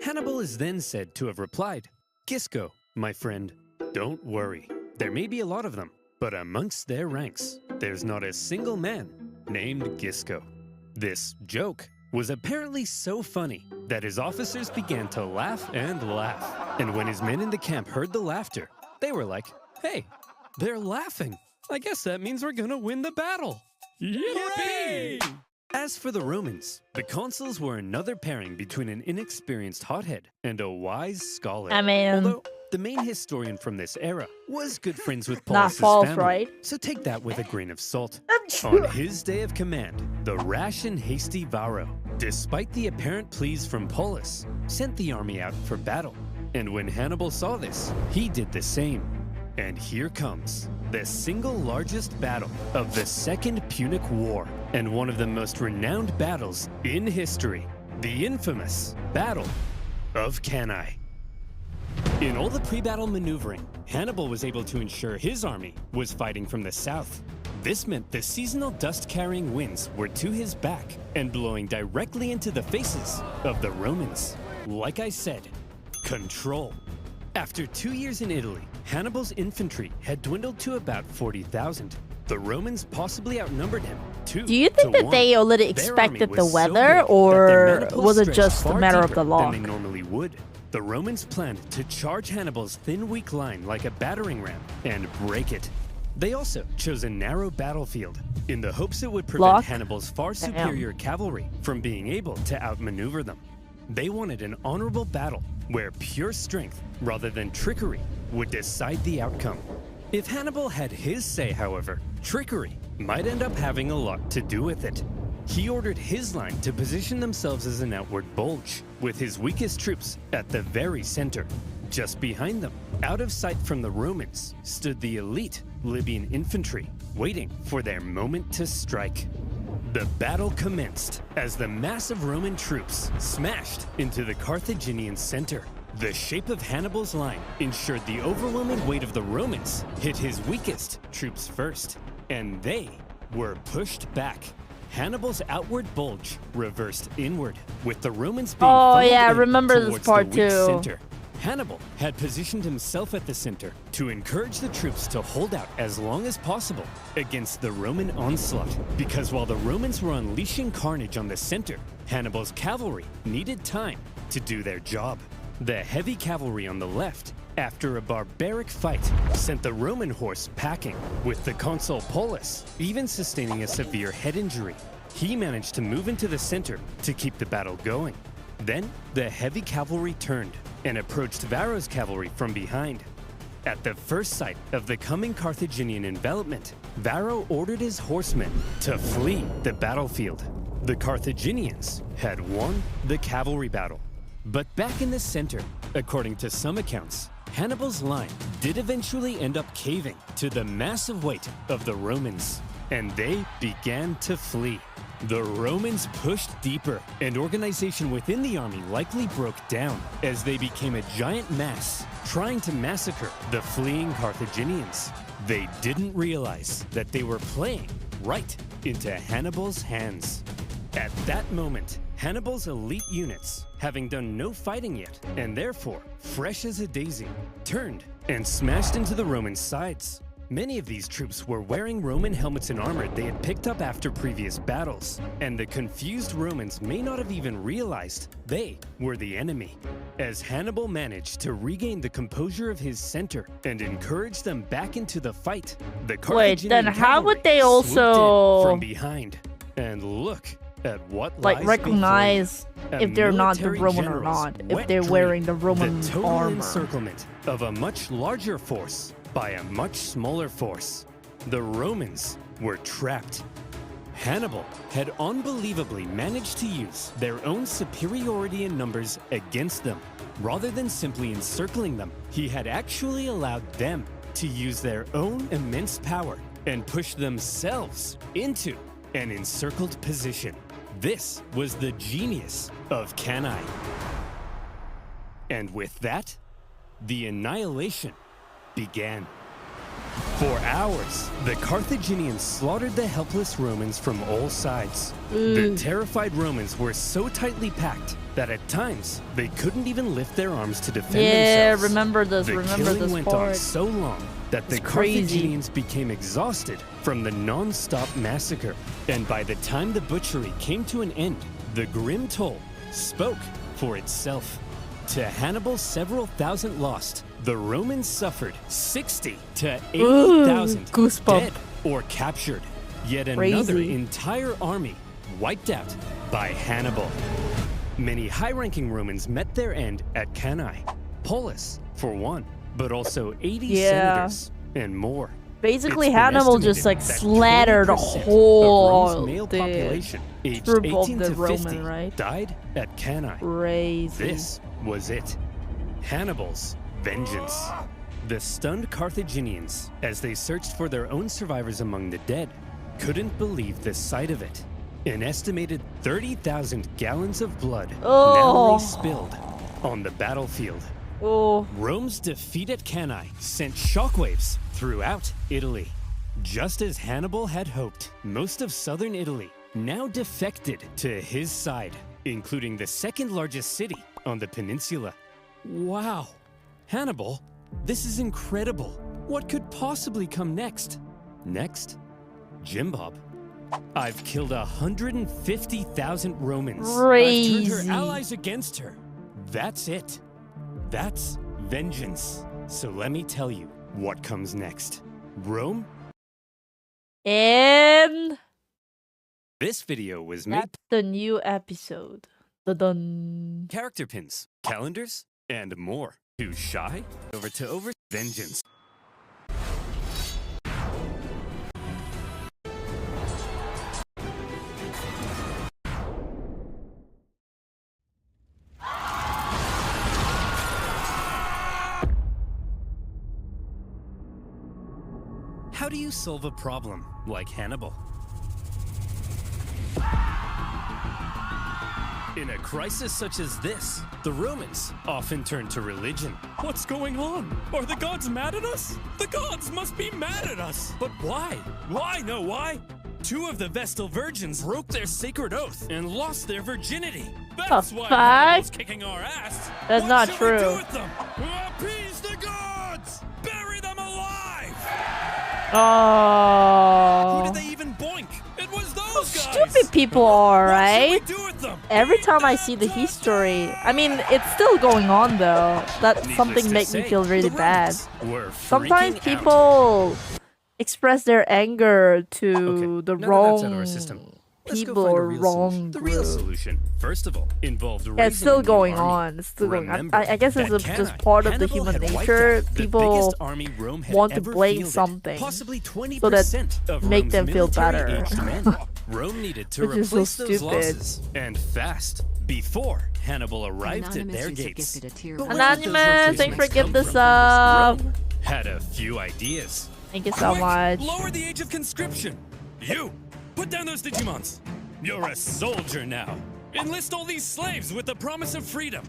Hannibal is then said to have replied, Gisco, my friend, don't worry. There may be a lot of them, but amongst their ranks, there's not a single man named Gisco. This joke was apparently so funny that his officers began to laugh and laugh. And when his men in the camp heard the laughter, they were like, hey, they're laughing. I guess that means we're gonna win the battle. Yippee! As for the Romans, the consuls were another pairing between an inexperienced hothead and a wise scholar. I mean, although the main historian from this era was good friends with not Paulus's false, family, right? so take that with a grain of salt. On his day of command, the rash and hasty Varro, despite the apparent pleas from Paulus, sent the army out for battle. And when Hannibal saw this, he did the same. And here comes the single largest battle of the Second Punic War, and one of the most renowned battles in history, the infamous Battle of Cannae. In all the pre-battle maneuvering, Hannibal was able to ensure his army was fighting from the south. This meant the seasonal dust-carrying winds were to his back and blowing directly into the faces of the Romans. Like I said, control. After 2 years in Italy, Hannibal's infantry had dwindled to about 40,000. The Romans possibly outnumbered him 2 Do you think to that 1. they already Their expected army the was so weather, big that their or maniples was it stretched just a far matter of deeper the than luck? they normally would. the Romans planned to charge Hannibal's thin, weak line like a battering ram and break it. They also chose a narrow battlefield in the hopes it would prevent Block. Hannibal's far superior cavalry from being able to outmaneuver them. They wanted an honorable battle where pure strength, rather than trickery, would decide the outcome. If Hannibal had his say, however, trickery might end up having a lot to do with it. He ordered his line to position themselves as an outward bulge, with his weakest troops at the very center. Just behind them, out of sight from the Romans, stood the elite Libyan infantry, waiting for their moment to strike. The battle commenced as the massive Roman troops smashed into the Carthaginian center. The shape of Hannibal's line ensured the overwhelming weight of the Romans hit his weakest troops first, and they were pushed back. Hannibal's outward bulge reversed inward, with the Romans being funneled yeah, I in remember this towards part the weak too. center. Hannibal had positioned himself at the center to encourage the troops to hold out as long as possible against the Roman onslaught, because while the Romans were unleashing carnage on the center, Hannibal's cavalry needed time to do their job. The heavy cavalry on the left, after a barbaric fight, sent the Roman horse packing, with the consul Paulus even sustaining a severe head injury. He managed to move into the center to keep the battle going. Then, the heavy cavalry turned and approached Varro's cavalry from behind. At the first sight of the coming Carthaginian envelopment, Varro ordered his horsemen to flee the battlefield. The Carthaginians had won the cavalry battle. But back in the center, according to some accounts, Hannibal's line did eventually end up caving to the massive weight of the Romans, and they began to flee. The Romans pushed deeper, and organization within the army likely broke down as they became a giant mass, trying to massacre the fleeing Carthaginians. They didn't realize that they were playing right into Hannibal's hands. At that moment, Hannibal's elite units, having done no fighting yet, and therefore fresh as a daisy, turned and smashed into the Roman sides. Many of these troops were wearing Roman helmets and armor they had picked up after previous battles, and the confused Romans may not have even realized they were the enemy. As Hannibal managed to regain the composure of his center and encourage them back into the fight, the Carthaginian then how would they cavalry swooped in also from behind? And look at what like lies recognize before you. if they're not the military Roman or general's not, if wet they're dream, wearing the Roman the total armor. encirclement of a much larger force by a much smaller force. The Romans were trapped. Hannibal had unbelievably managed to use their own superiority in numbers against them. Rather than simply encircling them, he had actually allowed them to use their own immense power and push themselves into an encircled position. This was the genius of Cannae. And with that, the annihilation began. For hours, the Carthaginians slaughtered the helpless Romans from all sides. The terrified Romans were so tightly packed that at times they couldn't even lift their arms to defend themselves. remember this, The remember killing this went on part. so long that the It's crazy. Carthaginians became exhausted from the non-stop massacre. And by the time the butchery came to an end, the grim toll spoke for itself. To Hannibal's several thousand lost, the Romans suffered 60 to 80,000 goosebump. dead or captured. Yet another Crazy. entire army wiped out by Hannibal. Many high-ranking Romans met their end at Cannae. Paulus, for one, but also 80 senators and more. Basically, It's been Hannibal just estimated like that slaughtered a 20% of whole Rome's male population aged troop of 18 the to 50 Roman, right? died at Cannae. Crazy. This was it. Hannibal's vengeance. The stunned Carthaginians, as they searched for their own survivors among the dead, couldn't believe the sight of it. An estimated 30,000 gallons of blood now lay spilled on the battlefield. Oh, Rome's defeat at Cannae sent shockwaves throughout Italy. Just as Hannibal had hoped, most of southern Italy now defected to his side, including the second largest city on the peninsula. Wow! Hannibal, this is incredible. What could possibly come next? Next? Jim Bob. I've killed 150,000 Romans. I've turned Crazy. her allies against her. That's it. That's vengeance. So let me tell you what comes next. Rome? And This video was made that's the new episode. Dun. character pins, calendars, and more. Too shy? Over to over vengeance. How do you solve a problem like Hannibal? In a crisis such as this, the Romans often turn to religion. What's going on? Are the gods mad at us? The gods must be mad at us! But why? Why? No, why? 2 of the Vestal virgins broke their sacred oath and lost their virginity. That's why Hannibal's kicking our ass. That's What not shall true. we do with them? Appease the gods! Bury them alive! Oh. Who did they even boink? It was those guys! Stupid people are, What right? should we do with them? Every time I see the history, I mean, it's still going on though. That Needless something to makes me say, feel really the bad. Romans were Sometimes freaking out. people express their anger to Okay, the now that wrong that's out of our system, let's go people find a or real wrong solution. The real group. solution, first of all, involved Yeah, it's raising still a new going army. on. It's still going on. Remember I guess it's that just Cannae, part of the Hannibal human had wiped nature. out the People biggest army Rome had want to ever blame fielded, something possibly 20% so that of make Rome's them feel military-aged better. men. Rome needed to Which is so replace those stupid. losses, and fast, before Hannibal arrived at Anonymous their user gates. gifted a tier But one. where did those Anonymous, thanks for replacements giving come this from? up. Rome had a few ideas. Thank you so Quick, much. Lower the age of conscription. You, put down those Digimons. You're a soldier now. Enlist all these slaves with the promise of freedom.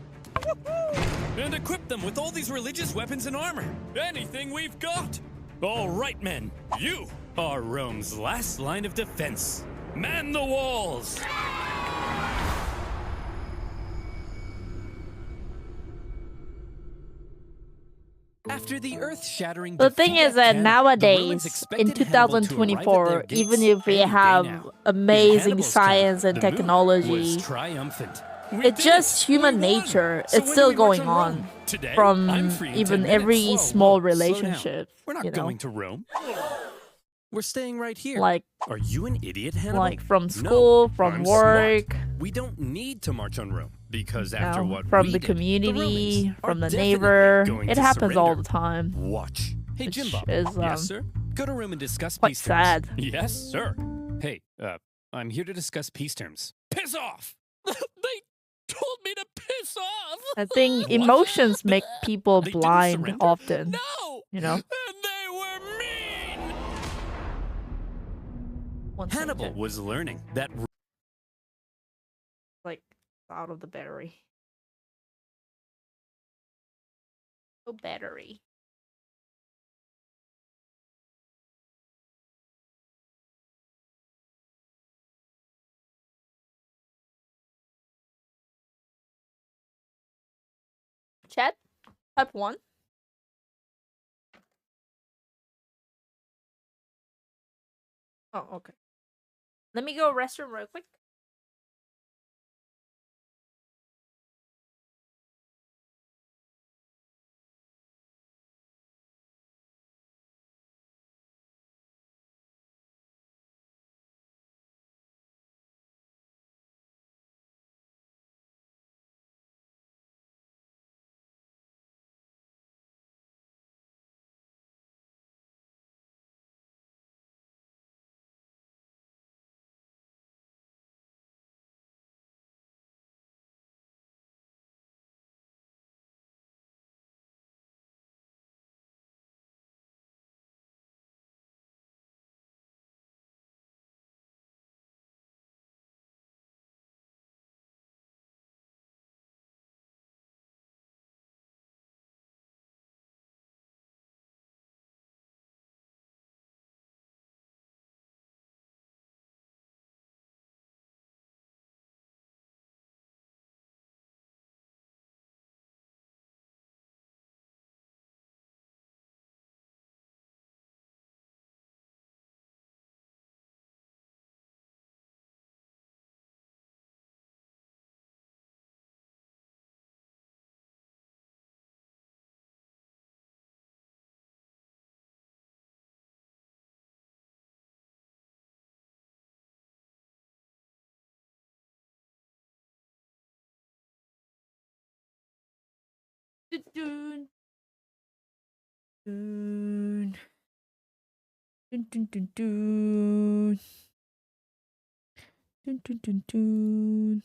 And equip them with all these religious weapons and armor. Anything we've got. All right, men. You are Rome's last line of defense. Man the walls. After the earth-shattering The thing defeat is at that Cannae, the Romans nowadays, in expected Hannibal to arrive at 2024, their gates even if we any day have now. amazing In Hannibal's science time, and the movement technology, was triumphant. We it's did just it. human We won. nature. So It's when still do we march going Rome? on Today, from I'm free in 10 even minutes. every Whoa, small whoa, slow down. relationship. We're not You know, going to Rome. We're staying right here. like Are you an idiot, Hannibal? like from No, school, from I'm work, smart. We don't need to march on Rome because you after know, what from we the did, community, Romans from are the definitely neighbor. going It to happens all surrender. the time. Watch. Hey, Which Jim Bob. is, Yes, sir. Go to Rome and discuss quite peace terms. sad. Yes, sir. Hey, I'm here to discuss peace terms. Piss off! They told me to piss off. I think What? emotions make people They didn't blind surrender? often. No. You know? And they were mean. One Hannibal second. was learning that Like out of the battery. No battery. Chat, type 1. Oh, okay. Let me go restroom real quick. Dun, dun, dun, dun, dun, dun. Dun, dun, dun, dun.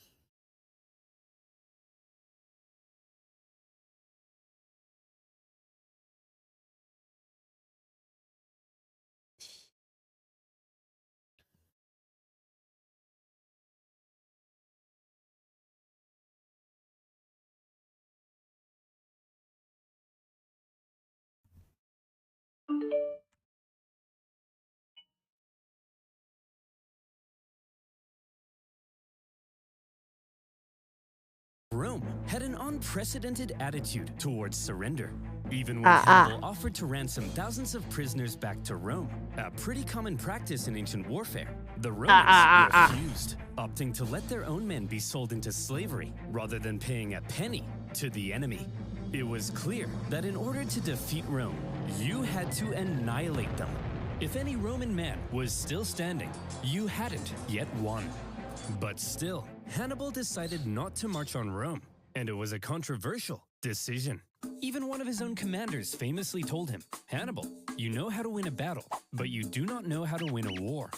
Rome had an unprecedented attitude towards surrender. Even when Hannibal offered to ransom thousands of prisoners back to Rome, a pretty common practice in ancient warfare, the Romans refused, opting to let their own men be sold into slavery rather than paying a penny to the enemy. It was clear that in order to defeat Rome, you had to annihilate them. If any Roman man was still standing, you hadn't yet won. But still, Hannibal decided not to march on Rome, and it was a controversial decision. Even one of his own commanders famously told him, "Hannibal, you know how to win a battle, but you do not know how to win a war."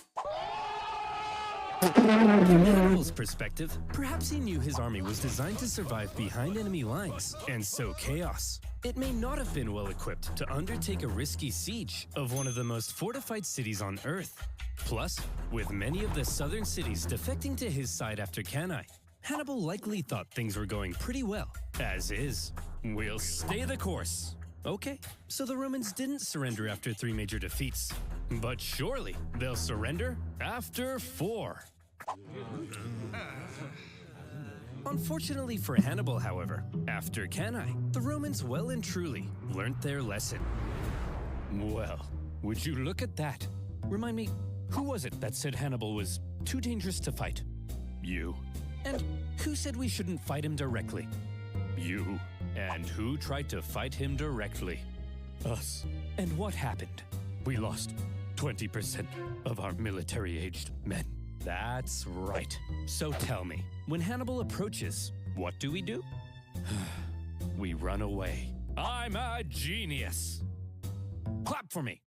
From Hannibal's perspective, perhaps he knew his army was designed to survive behind enemy lines and sow chaos. It may not have been well equipped to undertake a risky siege of one of the most fortified cities on Earth. Plus, with many of the southern cities defecting to his side after Cannae, Hannibal likely thought things were going pretty well, as is. We'll stay the course. Okay, so the Romans didn't surrender after 3 major defeats. But surely they'll surrender after 4. Unfortunately for Hannibal, however, after Cannae, the Romans well and truly learnt their lesson. Well, would you look at that? Remind me, who was it that said Hannibal was too dangerous to fight? You. And who said we shouldn't fight him directly? You. And who tried to fight him directly? Us. And what happened? We lost 20% of our military-aged men. That's right. So tell me, when Hannibal approaches, what do? We run away. I'm a genius. Clap for me.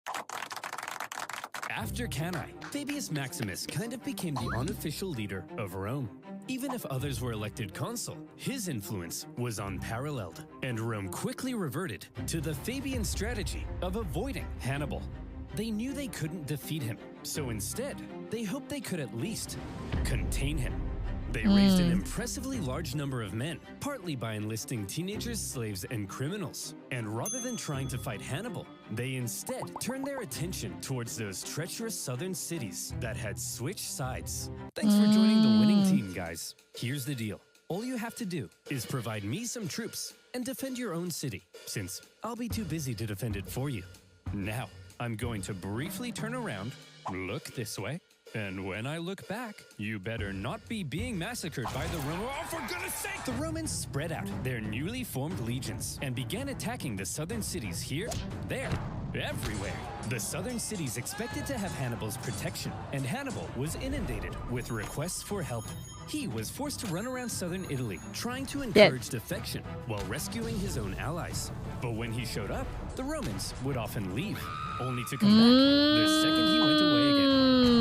After Cannae, Fabius Maximus kind of became the unofficial leader of Rome. Even if others were elected consul, his influence was unparalleled, and Rome quickly reverted to the Fabian strategy of avoiding Hannibal. They knew they couldn't defeat him, so instead, they hoped they could at least contain him. They raised an impressively large number of men, partly by enlisting teenagers, slaves, and criminals. And rather than trying to fight Hannibal, they instead turned their attention towards those treacherous southern cities that had switched sides. Thanks for joining the winning team, guys. Here's the deal. All you have to do is provide me some troops and defend your own city, since I'll be too busy to defend it for you. Now, I'm going to briefly turn around, look this way, and when I look back, you better not be being massacred by the Romans. Oh, for goodness sake! The Romans spread out their newly formed legions and began attacking the southern cities here, there, everywhere. The southern cities expected to have Hannibal's protection, and Hannibal was inundated with requests for help. He was forced to run around southern Italy, trying to encourage defection while rescuing his own allies. But when he showed up, the Romans would often leave, only to come back the second he went away again.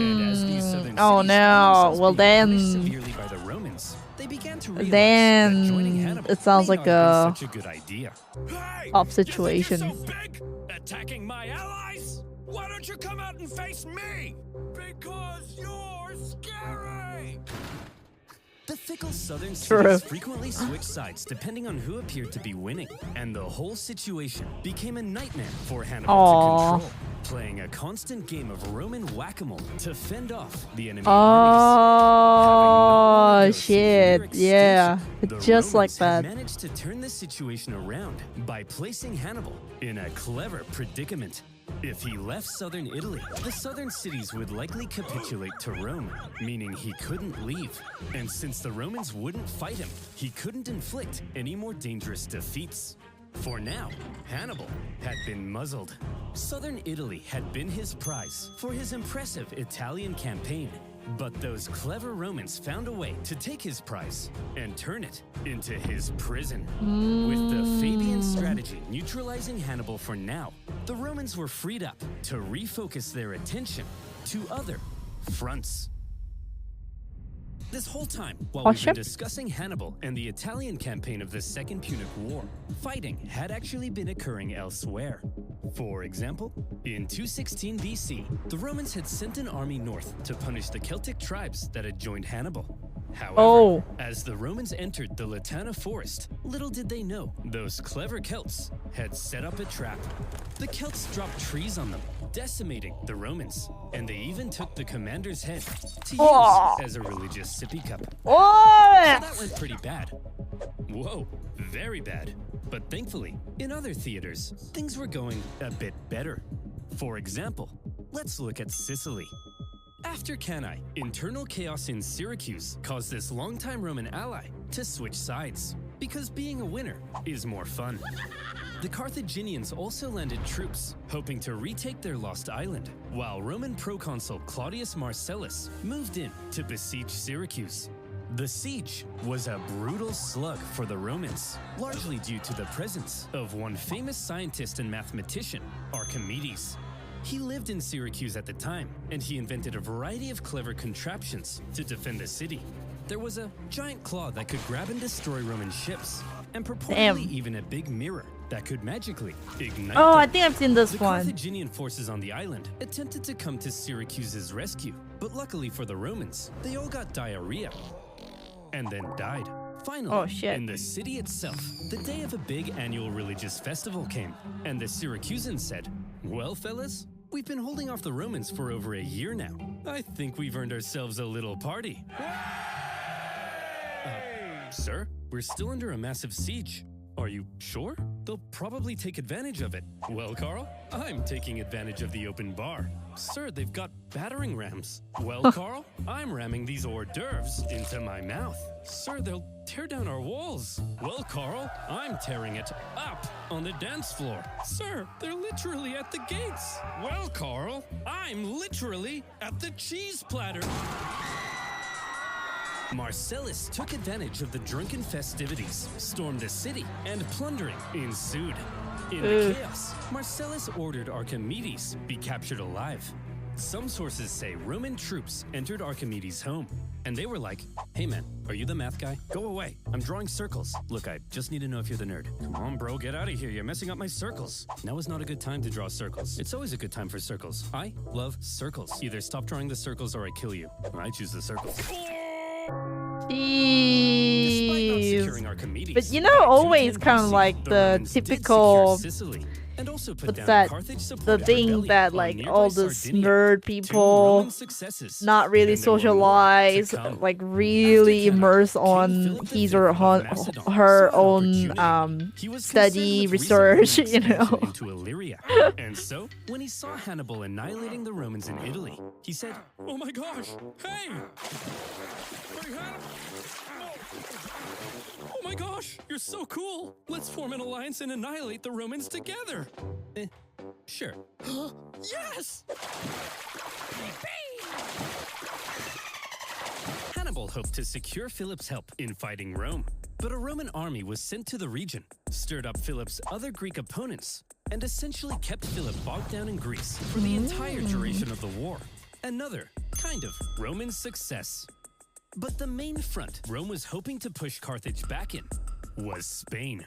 And as these southern cities were punished severely by the Romans, they began to realize that joining Hannibal it sounds may like not a be such a good idea. Hey, off situation. You think you're so big? Attacking my allies? Why don't you come out and face me? Because you're scary! The fickle southern cities frequently switched sides depending on who appeared to be winning, and the whole situation became a nightmare for Hannibal to control, playing a constant game of Roman whack-a-mole to fend off the enemy armies. Oh shit, yeah, just like that. Managed to turn this situation around by placing Hannibal in a clever predicament. If he left southern Italy, the southern cities would likely capitulate to Rome, meaning he couldn't leave. And since the Romans wouldn't fight him, he couldn't inflict any more dangerous defeats. For now, Hannibal had been muzzled. Southern Italy had been his prize for his impressive Italian campaign. But those clever Romans found a way to take his prize and turn it into his prison. With the Fabian strategy neutralizing Hannibal for now, the Romans were freed up to refocus their attention to other fronts. This whole time, while we've been discussing Hannibal and the Italian campaign of the Second Punic War, fighting had actually been occurring elsewhere. For example, in 216 BC, the Romans had sent an army north to punish the Celtic tribes that had joined Hannibal. However, as the Romans entered the Latana forest, little did they know those clever Celts had set up a trap. The Celts dropped trees on them, decimating the Romans, and they even took the commander's head to use as a religious sippy cup. So that went pretty bad. Whoa, very bad. But thankfully, in other theaters, things were going a bit better. For example, let's look at Sicily. After Cannae, internal chaos in Syracuse caused this longtime Roman ally to switch sides, because being a winner is more fun. The Carthaginians also landed troops, hoping to retake their lost island, while Roman proconsul Claudius Marcellus moved in to besiege Syracuse. The siege was a brutal slug for the Romans, largely due to the presence of one famous scientist and mathematician, Archimedes. He lived in Syracuse at the time, and he invented a variety of clever contraptions to defend the city. There was a giant claw that could grab and destroy Roman ships, and purportedly even a big mirror that could magically ignite them. I think I've seen this one. The Carthaginian forces on the island attempted to come to Syracuse's rescue, but luckily for the Romans, they all got diarrhea and then died. Finally, in the city itself, the day of a big annual religious festival came, and the Syracusans said, "Well, fellas, we've been holding off the Romans for over a year now. I think we've earned ourselves a little party." Sir, we're still under a massive siege. Are you sure? They'll probably take advantage of it. Well, Carl, I'm taking advantage of the open bar. Sir, they've got battering rams. Well, Carl, I'm ramming these hors d'oeuvres into my mouth. Sir, they'll tear down our walls. Well, Carl, I'm tearing it up on the dance floor. Sir, they're literally at the gates. Well, Carl, I'm literally at the cheese platter. Marcellus took advantage of the drunken festivities, stormed the city, and plundering ensued. In the chaos, Marcellus ordered Archimedes be captured alive. Some sources say Roman troops entered Archimedes' home, and they were like, "Hey man, are you the math guy? Go away, I'm drawing circles. Look, I just need to know if you're the nerd. Come on bro, get out of here, you're messing up my circles." Now is not a good time to draw circles. It's always a good time for circles. I love circles. Either stop drawing the circles or I kill you. I choose the circles. But you know, always kind of like the typical, what's that, the thing that like all those nerd people, not really socialized, like really immersed on his or her own study, research, you know. And so, when he saw Hannibal annihilating the Romans in Italy, he said, "Oh my gosh, hey! Oh my gosh, you're so cool! Let's form an alliance and annihilate the Romans together!" Sure. Yes! Hannibal hoped to secure Philip's help in fighting Rome, but a Roman army was sent to the region, stirred up Philip's other Greek opponents, and essentially kept Philip bogged down in Greece for the entire duration of the war. Another kind of Roman success. But the main front Rome was hoping to push Carthage back in was Spain.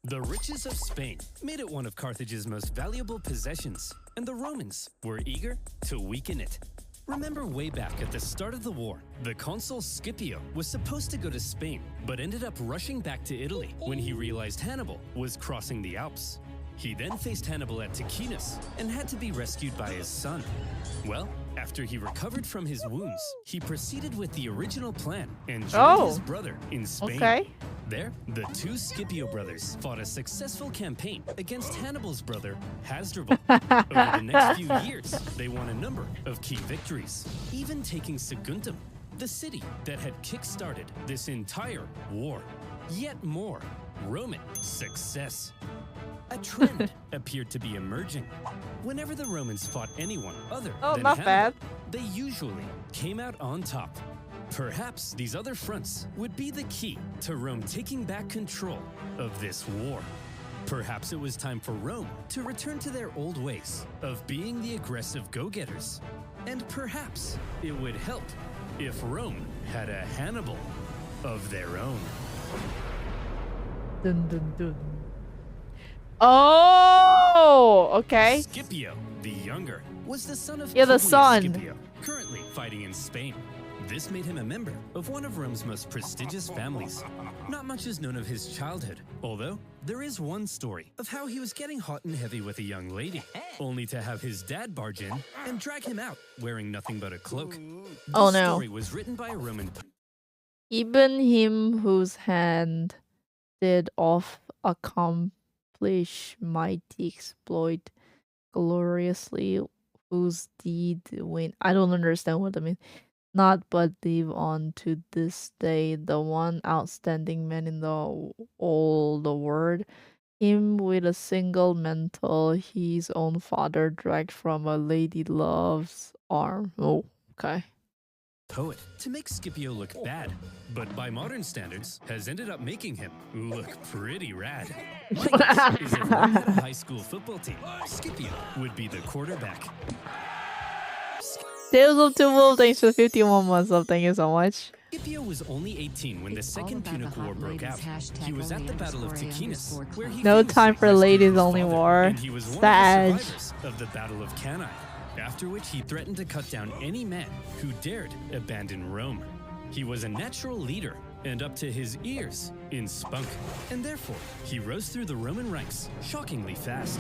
The riches of Spain made it one of Carthage's most valuable possessions, and the Romans were eager to weaken it. Remember way back at the start of the war, the consul Scipio was supposed to go to Spain, but ended up rushing back to Italy when he realized Hannibal was crossing the Alps. He then faced Hannibal at Ticinus and had to be rescued by his son. Well, after he recovered from his wounds, he proceeded with the original plan and joined his brother in Spain. There, the two Scipio brothers fought a successful campaign against Hannibal's brother, Hasdrubal. Over the next few years, they won a number of key victories, even taking Saguntum, the city that had kick-started this entire war. Yet more Roman success. A trend appeared to be emerging. Whenever the Romans fought anyone other Oh, than not bad. Hannibal, they usually came out on top. Perhaps these other fronts would be the key to Rome taking back control of this war. Perhaps it was time for Rome to return to their old ways of being the aggressive go-getters. And perhaps it would help if Rome had a Hannibal of their own. Dun, dun, dun. Oh, okay. Scipio, the younger, was the son of Yeah, the Publius son. Scipio, currently fighting in Spain. This made him a member of one of Rome's most prestigious families. Not much is known of his childhood, although there is one story of how he was getting hot and heavy with a young lady, only to have his dad barge in and drag him out wearing nothing but a cloak. Oh, This no. story was written by a Roman. Even him whose hand did oft accomplish mighty exploit gloriously, whose deed win. I don't understand what that means. Not but live on to this day, the one outstanding man in all the world, him with a single mantle his own father dragged from a lady love's arm. Oh, okay. Poet to make Scipio look bad, but by modern standards has ended up making him look pretty rad. My guess is if Rome had a high school football team, Scipio would be the quarterback. Tales of Two Wolves, thanks for 51 months up. Thank you so much. Scipio was only 18 when the Second about Punic the War hot broke ladies, out. hashtag He was at the only Battle of underscore Ticinus, underscore where he No famously time for rescued ladies his only father, war. and he was one Sag. of the survivors of the Battle of Cannae, after which he threatened to cut down any man who dared abandon Rome. He was a natural leader and up to his ears in spunk, and therefore he rose through the Roman ranks shockingly fast.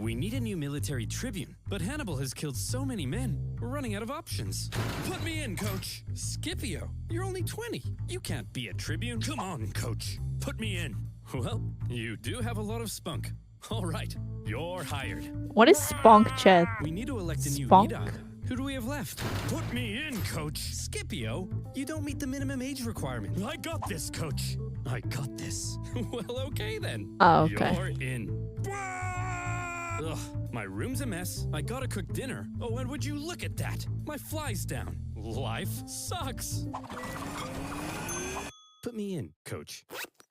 We need a new military tribune, but Hannibal has killed so many men, we're running out of options. Put me in, coach. Scipio, you're only 20. You can't be a tribune. Come on, coach. Put me in. Well, you do have a lot of spunk. All right, you're hired. What is spunk, chat? We need to elect a new Spunk? leader. Who do we have left? Put me in, coach. Scipio, you don't meet the minimum age requirement. I got this, coach. I got this. Well, okay then. Oh, okay. You're in. Ugh, my room's a mess. I gotta cook dinner. Oh, and would you look at that? My fly's down. Life sucks. Put me in, coach.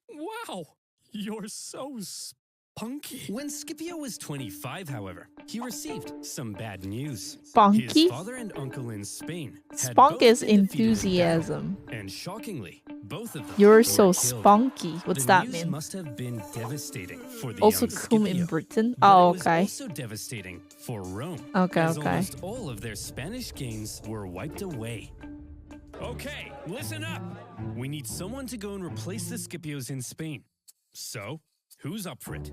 Wow, you're so spunky. When Scipio was 25, however, he received some bad news. Spunky? His father and uncle in Spain had Spunk both is been defeated in battle, enthusiasm. and shockingly, both of them You're were so killed. spunky. What's The that news mean? must have been devastating for the Also young cum in Scipio. Britain? But Oh, it was okay. also devastating for Rome. Okay, as okay. almost all of their Spanish gains were wiped away. Okay, listen up. We need someone to go and replace the Scipios in Spain. So, who's up for it?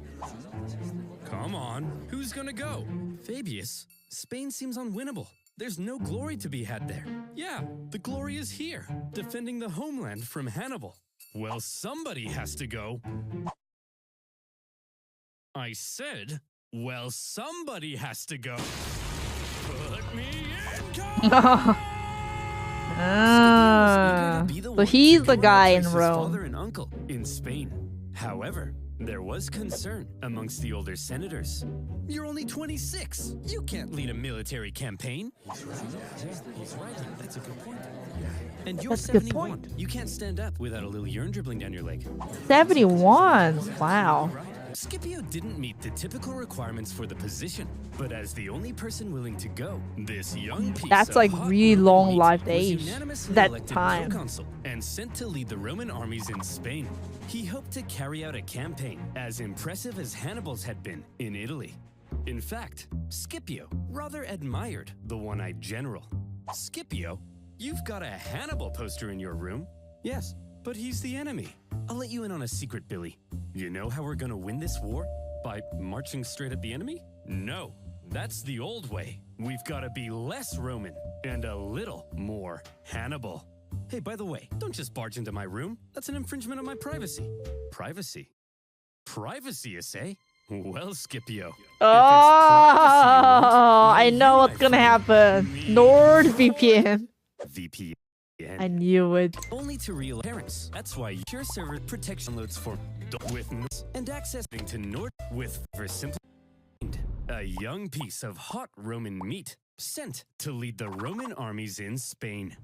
Come on, who's gonna go? Fabius, Spain seems unwinnable. There's no glory to be had there. Yeah, the glory is here, defending the homeland from Hannibal. Well, somebody has to go. I said, well, somebody has to go. Put me in. Ah, so he's the guy in Rome. Father and uncle in Spain. However, there was concern amongst the older senators. You're only 26. You can't lead a military campaign. He's right. That's a good point. And you're That's a good 71. point. You can't stand up without a little urine dribbling down your leg. 71. Wow. Scipio didn't meet the typical requirements for the position, but as the only person willing to go, this young piece That's of like hot really Roman long meat lived was age. unanimously That elected time. proconsul and sent to lead the Roman armies in Spain. He hoped to carry out a campaign as impressive as Hannibal's had been in Italy. In fact, Scipio rather admired the one-eyed general. Scipio, you've got a Hannibal poster in your room. Yes, but he's the enemy. I'll let you in on a secret, Billy. You know how we're gonna win this war? By marching straight at the enemy? No, that's the old way. We've gotta be less Roman and a little more Hannibal. Hey, by the way, don't just barge into my room. That's an infringement of my privacy. Privacy? Privacy, you say? Well, Scipio. Oh, I know what's gonna happen. NordVPN. VPN. end. I knew it. Only to real parents. That's why your server protection loads for with and accessing to North with for simple a young piece of hot Roman meat sent to lead the Roman armies in Spain.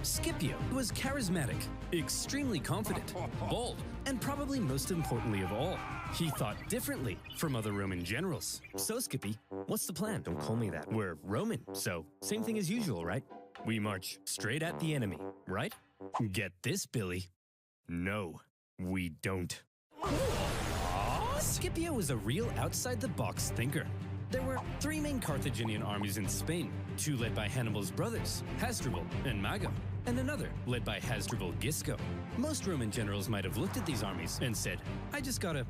Scipio was charismatic, extremely confident, bold, and probably most importantly of all, he thought differently from other Roman generals. So Skippy, what's the plan? Don't call me that. We're Roman, so same thing as usual, right? We march straight at the enemy, right? Get this, Billy. No, we don't. Scipio was a real outside-the-box thinker. There were 3 main Carthaginian armies in Spain, 2 led by Hannibal's brothers, Hasdrubal and Mago, and another led by Hasdrubal Gisco. Most Roman generals might have looked at these armies and said, I just gotta,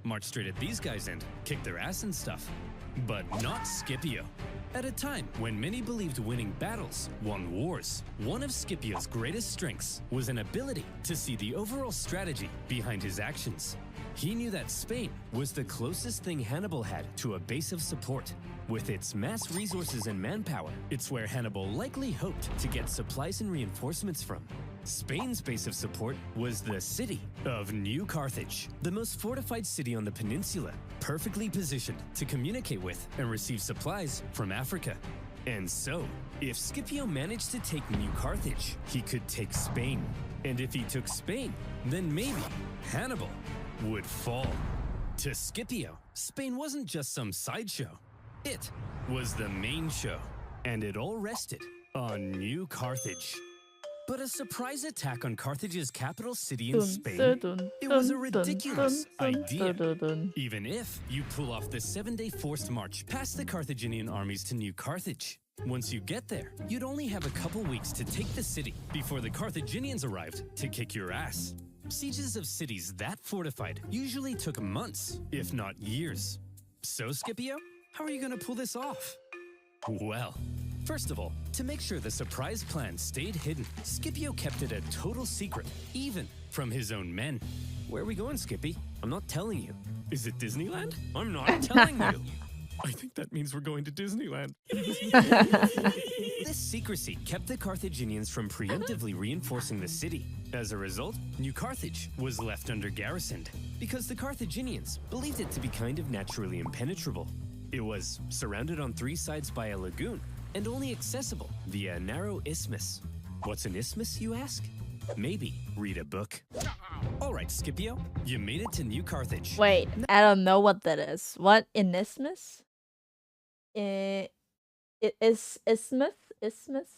march straight at these guys and kick their ass and stuff. But not Scipio. At a time when many believed winning battles won wars, one of Scipio's greatest strengths was an ability to see the overall strategy behind his actions. He knew that Spain was the closest thing Hannibal had to a base of support. With its mass resources and manpower, it's where Hannibal likely hoped to get supplies and reinforcements from. Spain's base of support was the city of New Carthage, the most fortified city on the peninsula, perfectly positioned to communicate with and receive supplies from Africa. And so, if Scipio managed to take New Carthage, he could take Spain. And if he took Spain, then maybe Hannibal would fall. To Scipio, Spain wasn't just some sideshow. It was the main show, and it all rested on New Carthage. But a surprise attack on Carthage's capital city in Spain, it was a ridiculous idea. Even if you pull off the 7-day forced march past the Carthaginian armies to New Carthage. Once you get there, you'd only have a couple weeks to take the city before the Carthaginians arrived to kick your ass. Sieges of cities that fortified usually took months, if not years. So, Scipio, how are you going to pull this off? Well, first of all, to make sure the surprise plan stayed hidden, Scipio kept it a total secret, even from his own men. Where are we going, Skippy? I'm not telling you. Is it Disneyland? I'm not telling you. I think that means we're going to Disneyland. This secrecy kept the Carthaginians from preemptively reinforcing the city. As a result, New Carthage was left under garrisoned because the Carthaginians believed it to be kind of naturally impenetrable. It was surrounded on 3 sides by a lagoon and only accessible via a narrow isthmus. What's an isthmus, you ask? Maybe read a book. All right, Scipio, you made it to New Carthage. Wait, I don't know what that is. What? An isthmus? It is isthmus? Isthmus?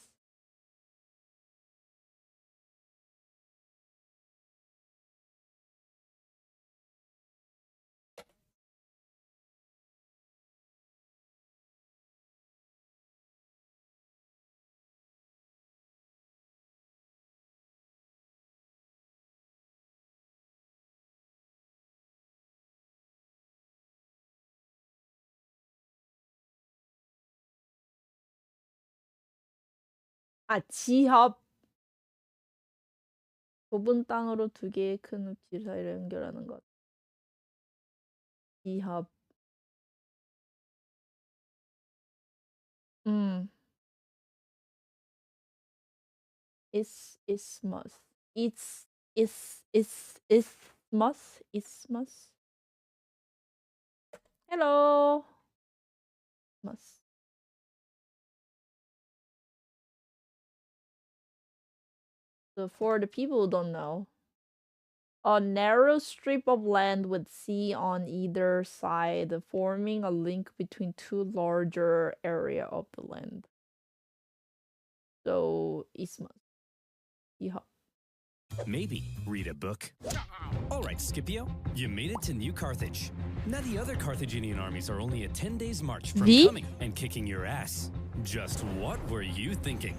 아, 지합. 좁은 땅으로 2개의 큰 읍지 사이를 연결하는 것. 지합. Isthmus. Isthmus. Hello. Isthmus. So for the people who don't know, a narrow strip of land with sea on either side, forming a link between 2 larger area of the land. So isthmus. Yeah. Maybe read a book. All right, Scipio, you made it to New Carthage. Now the other Carthaginian armies are only a 10 days march from coming and kicking your ass. Just what were you thinking?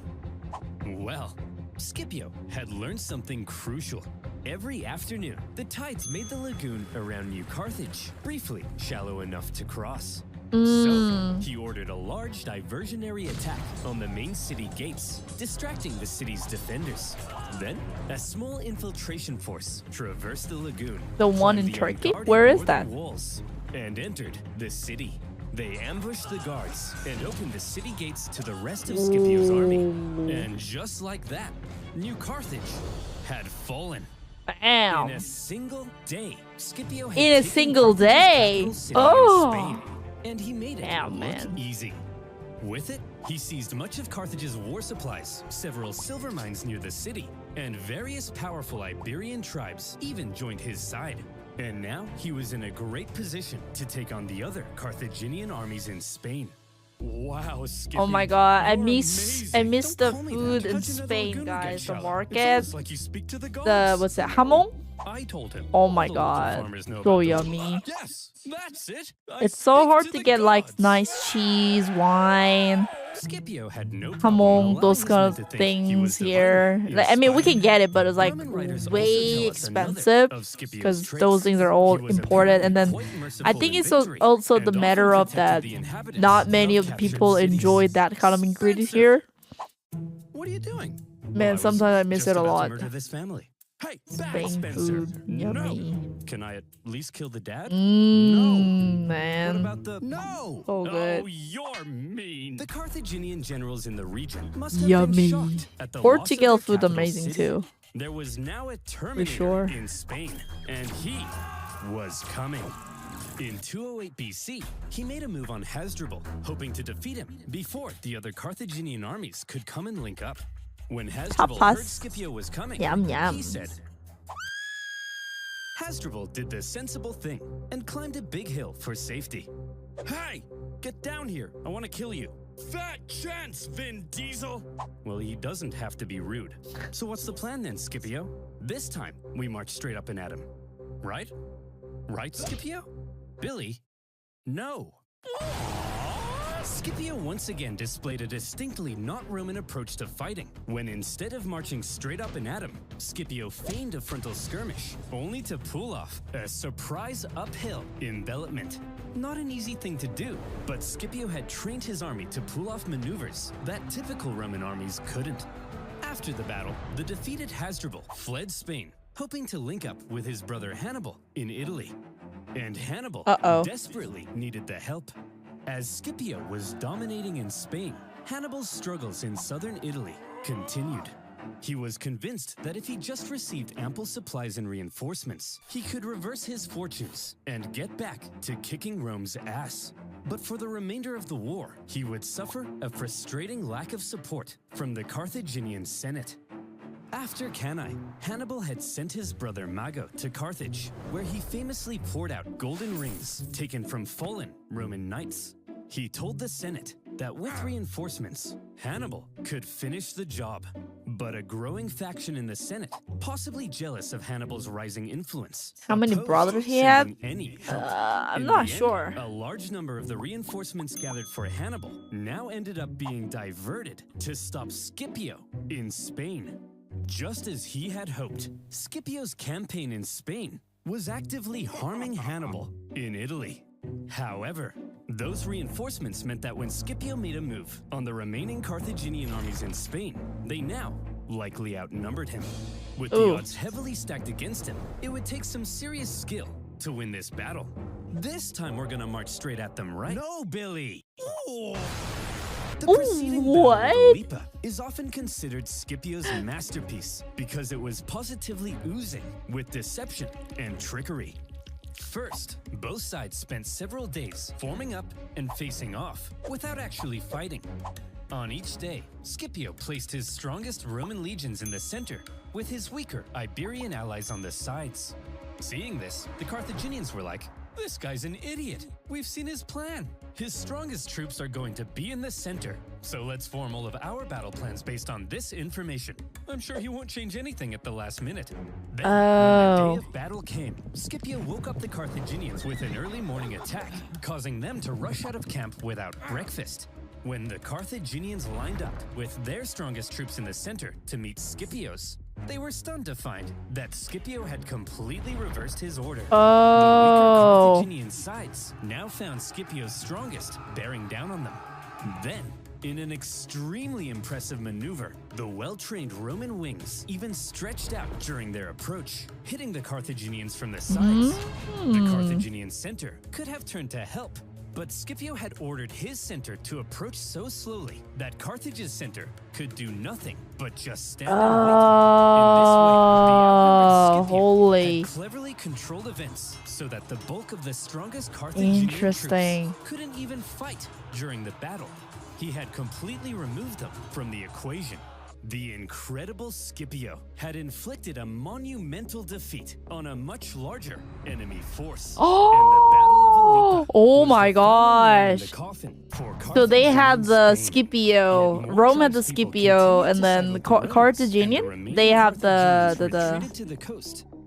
Well, Scipio had learned something crucial. Every afternoon, the tides made the lagoon around New Carthage briefly shallow enough to cross. So, he ordered a large diversionary attack on the main city gates, distracting the city's defenders. Then, a small infiltration force traversed the lagoon. The one in Turkey? Where is that? Walls, and entered the city. They ambushed the guards and opened the city gates to the rest of Scipio's army. And just like that, New Carthage had fallen. Damn. In a single day, Scipio had In a taken single Carthage's day? capital city in Oh. Spain, and he made it Damn, look man. easy. With it, he seized much of Carthage's war supplies, several silver mines near the city, and various powerful Iberian tribes even joined his side. And now he was in a great position to take on the other Carthaginian armies in Spain. Wow, Scipio, Oh my god, I you're miss amazing. the Don't call me food that. in How'd you know they were Spain, gonna guys. get The shot? market, It's almost like you speak to the the gods. what's that? Hamon? I told him. Oh all my the local god, farmers know so about the- yummy. Yes, that's it. I It's so speak hard to to the get like gods. nice cheese, wine, Scipio had no problem hamon, allowing those his kind men of to think he was things here. divinely Like, I mean, we can inspired. get it, but it's like Roman writers also way tell us another expensive of Scipio's because traits. those things are all He was imported. And then apparently quite I merciful think in it's victory, also and the often matter of protected that the inhabitants not many of the captured people cities. enjoy that kind of ingredient Spencer, here. What are you doing? Man, was sometimes I miss just it a about to lot. murder this family. Hey, back, Spain Spencer. food, No. yummy. Can I at least kill the dad? Mmm, What man. about the no? So good. Oh, you're mean. The Carthaginian generals in the region must have Yummy. been shocked at the Portugal loss of their food capital amazing city. too. There was now a Terminator sure. in Spain, and he was coming. In 208 BC, he made a move on Hasdrubal, hoping to defeat him before the other Carthaginian armies could come and link up. When Hasdrubal heard Tapas. Scipio was coming, Yum, yum. he said, Hasdrubal did the sensible thing and climbed a big hill for safety. Hey, get down here. I want to kill you. Fat chance, Vin Diesel. Well, he doesn't have to be rude. So what's the plan then, Scipio? This time, we march straight up and at him. Right? Right, Scipio? Billy? No. Scipio once again displayed a distinctly not Roman approach to fighting, when instead of marching straight up and at him, Scipio feigned a frontal skirmish, only to pull off a surprise uphill envelopment. Not an easy thing to do, but Scipio had trained his army to pull off maneuvers that typical Roman armies couldn't. After the battle, the defeated Hasdrubal fled Spain, hoping to link up with his brother Hannibal in Italy. And Hannibal desperately needed the help. As Scipio was dominating in Spain, Hannibal's struggles in southern Italy continued. He was convinced that if he just received ample supplies and reinforcements, he could reverse his fortunes and get back to kicking Rome's ass. But for the remainder of the war, he would suffer a frustrating lack of support from the Carthaginian Senate. After Cannae, Hannibal had sent his brother Mago to Carthage, where he famously poured out golden rings taken from fallen Roman knights. He told the Senate that with reinforcements, Hannibal could finish the job. But a growing faction in the Senate, possibly jealous of Hannibal's rising influence, How many opposed brothers he had? sending any help. I'm In not the end, sure. a large number of the reinforcements gathered for Hannibal now ended up being diverted to stop Scipio in Spain. Just as he had hoped, Scipio's campaign in Spain was actively harming Hannibal in Italy. However, those reinforcements meant that when Scipio made a move on the remaining Carthaginian armies in Spain, they now likely outnumbered him. With the odds heavily stacked against him, it would take some serious skill to win this battle. This time we're gonna march straight at them, right? No, Billy! The preceding battle of Lipa is often considered Scipio's masterpiece because it was positively oozing with deception and trickery. First, both sides spent several days forming up and facing off without actually fighting. On each day, Scipio placed his strongest Roman legions in the center with his weaker Iberian allies on the sides. Seeing this, the Carthaginians were like, "This guy's an idiot. We've seen his plan. His strongest troops are going to be in the center. So let's form all of our battle plans based on this information. I'm sure he won't change anything at the last minute." Then, when the day of battle came, Scipio woke up the Carthaginians with an early morning attack, causing them to rush out of camp without breakfast. When the Carthaginians lined up with their strongest troops in the center to meet Scipio's, they were stunned to find that Scipio had completely reversed his order. The weaker Carthaginian sides now found Scipio's strongest bearing down on them. Then, in an extremely impressive maneuver, the well-trained Roman wings even stretched out during their approach, hitting the Carthaginians from the sides. The Carthaginian center could have turned to help, But Scipio had ordered his center to approach so slowly that Carthage's center could do nothing but just stand and wait. In this way, the outnumbered Scipio holy. had cleverly controlled events so that the bulk of the strongest Carthaginian Interesting. troops couldn't even fight during the battle. He had completely removed them from the equation. The incredible Scipio had inflicted a monumental defeat on a much larger enemy force. Oh, oh my gosh. So they had the Scipio, Rome had the Scipio, and then Carthaginian, they have the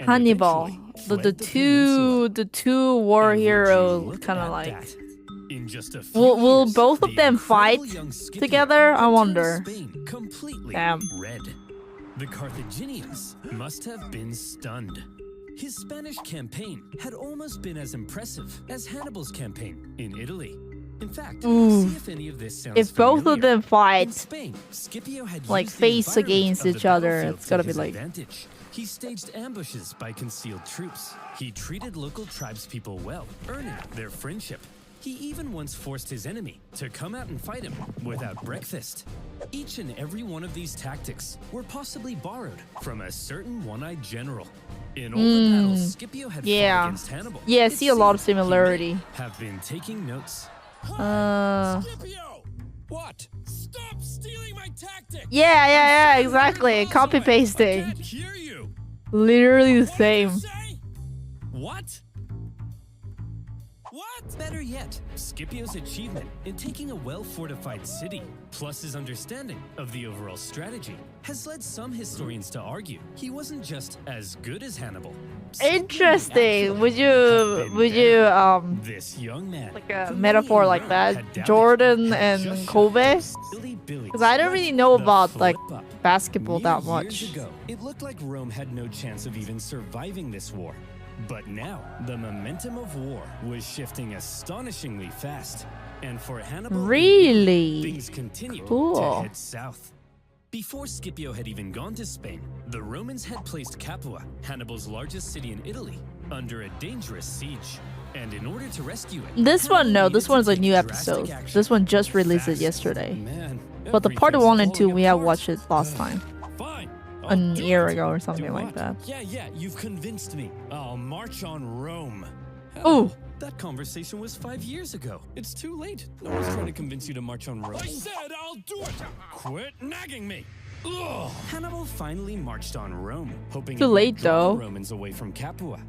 Hannibal. The two war heroes kind of like. In just a few Will years, both of the them incredible fight young Scipio together? I turned wonder. Spain completely Damn. red. The Carthaginians must have been stunned. His Spanish campaign had almost been as impressive as Hannibal's campaign in Italy. In fact, Ooh. see if any of this sounds If both of familiar. them In fight, Spain, Scipio had like, used the face environment against of the each other, battlefield it's to gotta be his like- advantage. He staged ambushes by concealed troops. He treated local tribespeople well, earning their friendship. He even once forced his enemy to come out and fight him without breakfast. Each and every one of these tactics were possibly borrowed from a certain one-eyed general. In all the battles Scipio had yeah. fought against Hannibal, Yeah, I it see a lot of seemed he may similarity. have been taking notes. Scipio! What? Stop stealing my tactics! Yeah, exactly. Copy pasting. Can't hear you. Literally the What did you same. say? What? What? Better yet, Scipio's achievement in taking a well-fortified city, plus his understanding of the overall strategy, has led some historians to argue he wasn't just as good as Hannibal. Scipio Interesting. actually Would had been you better. This young man, like a who metaphor many in like Rome that? had doubted, Jordan had and just Kobe? shown Billy Because I don't really know the about like flip-up. basketball that Mere much. years ago, it looked like Rome had no chance of even surviving this war. But now, the momentum of war was shifting astonishingly fast. And for Hannibal, Really? things continued Cool. to head south. Before Scipio had even gone to Spain, the Romans had placed Capua, Hannibal's largest city in Italy, under a dangerous siege. And in order to rescue it, This one, no, Hannibal this needed one's to a take new drastic episode. action This one just released it fast. yesterday. Man, But the part everything's 1 and 2, falling we have apart. watched it last time. Fine. A I'll do year it. ago or Do something like what? that. Yeah, you've convinced me. I'll march on Rome. Ooh. That conversation was 5 years ago. It's too late. No one's trying to convince you to march on Rome. I said I'll do it. Quit nagging me. Ugh. Hannibal finally marched on Rome, hoping Too it might late, draw though. the Romans away from Capua.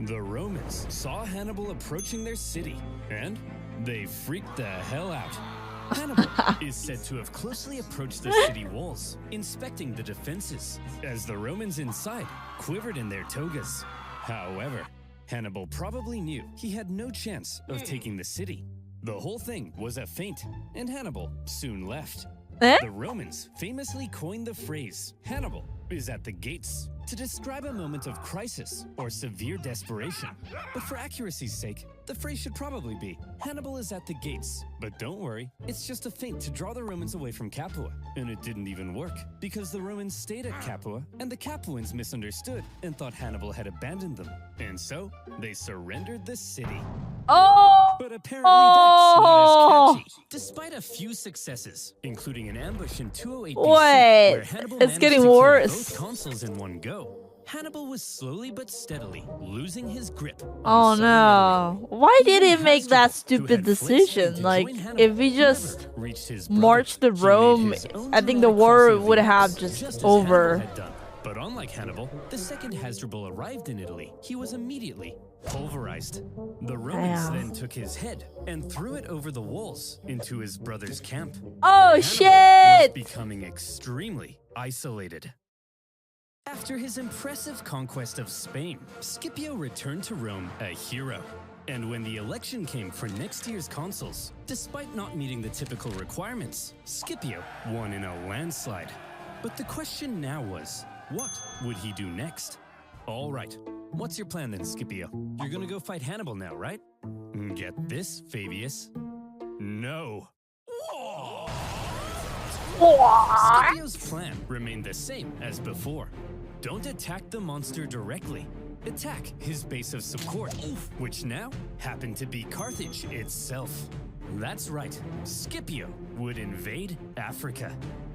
The Romans saw Hannibal approaching their city, and they freaked the hell out. Hannibal is said to have closely approached the city walls, inspecting the defenses, as the Romans inside quivered in their togas. However, Hannibal probably knew he had no chance of taking the city. The whole thing was a feint, and Hannibal soon left. Eh? The Romans famously coined the phrase, Hannibal is at the gates, to describe a moment of crisis or severe desperation. But for accuracy's sake, the phrase should probably be, Hannibal is at the gates. But don't worry, it's just a feint to draw the Romans away from Capua. And it didn't even work, because the Romans stayed at Capua, and the Capuans misunderstood and thought Hannibal had abandoned them. And so, they surrendered the city. Oh! But apparently that's not Oh! as catchy. Despite a few successes, including an ambush in 208 BC, Wait, where Hannibal it's managed getting to kill worse. both consuls in one go, Hannibal was slowly but steadily losing his grip on Oh the southern no. Why did Even he make that Hasdrubal, who stupid had fled decision? Spain to Like, join Hannibal, if we just never reached his brother. marched to He made Rome, his own I think the dramatic war crossing of the would have Alps, just as over. Hannibal had done. But unlike Hannibal, the second Hasdrubal arrived in Italy, he was immediately pulverized. The Romans Damn. then took his head and threw it over the walls into his brother's camp. Oh Hannibal was shit! becoming extremely isolated. After his impressive conquest of Spain, Scipio returned to Rome a hero. And when the election came for next year's consuls, despite not meeting the typical requirements, Scipio won in a landslide. But the question now was, what would he do next? All right, what's your plan then, Scipio? You're gonna go fight Hannibal now, right? Get this, Fabius. No. Scipio's plan remained the same as before. Don't attack the monster directly. attack his base of support, which now happened to be Carthage itself. That's right, Scipio would invade Africa.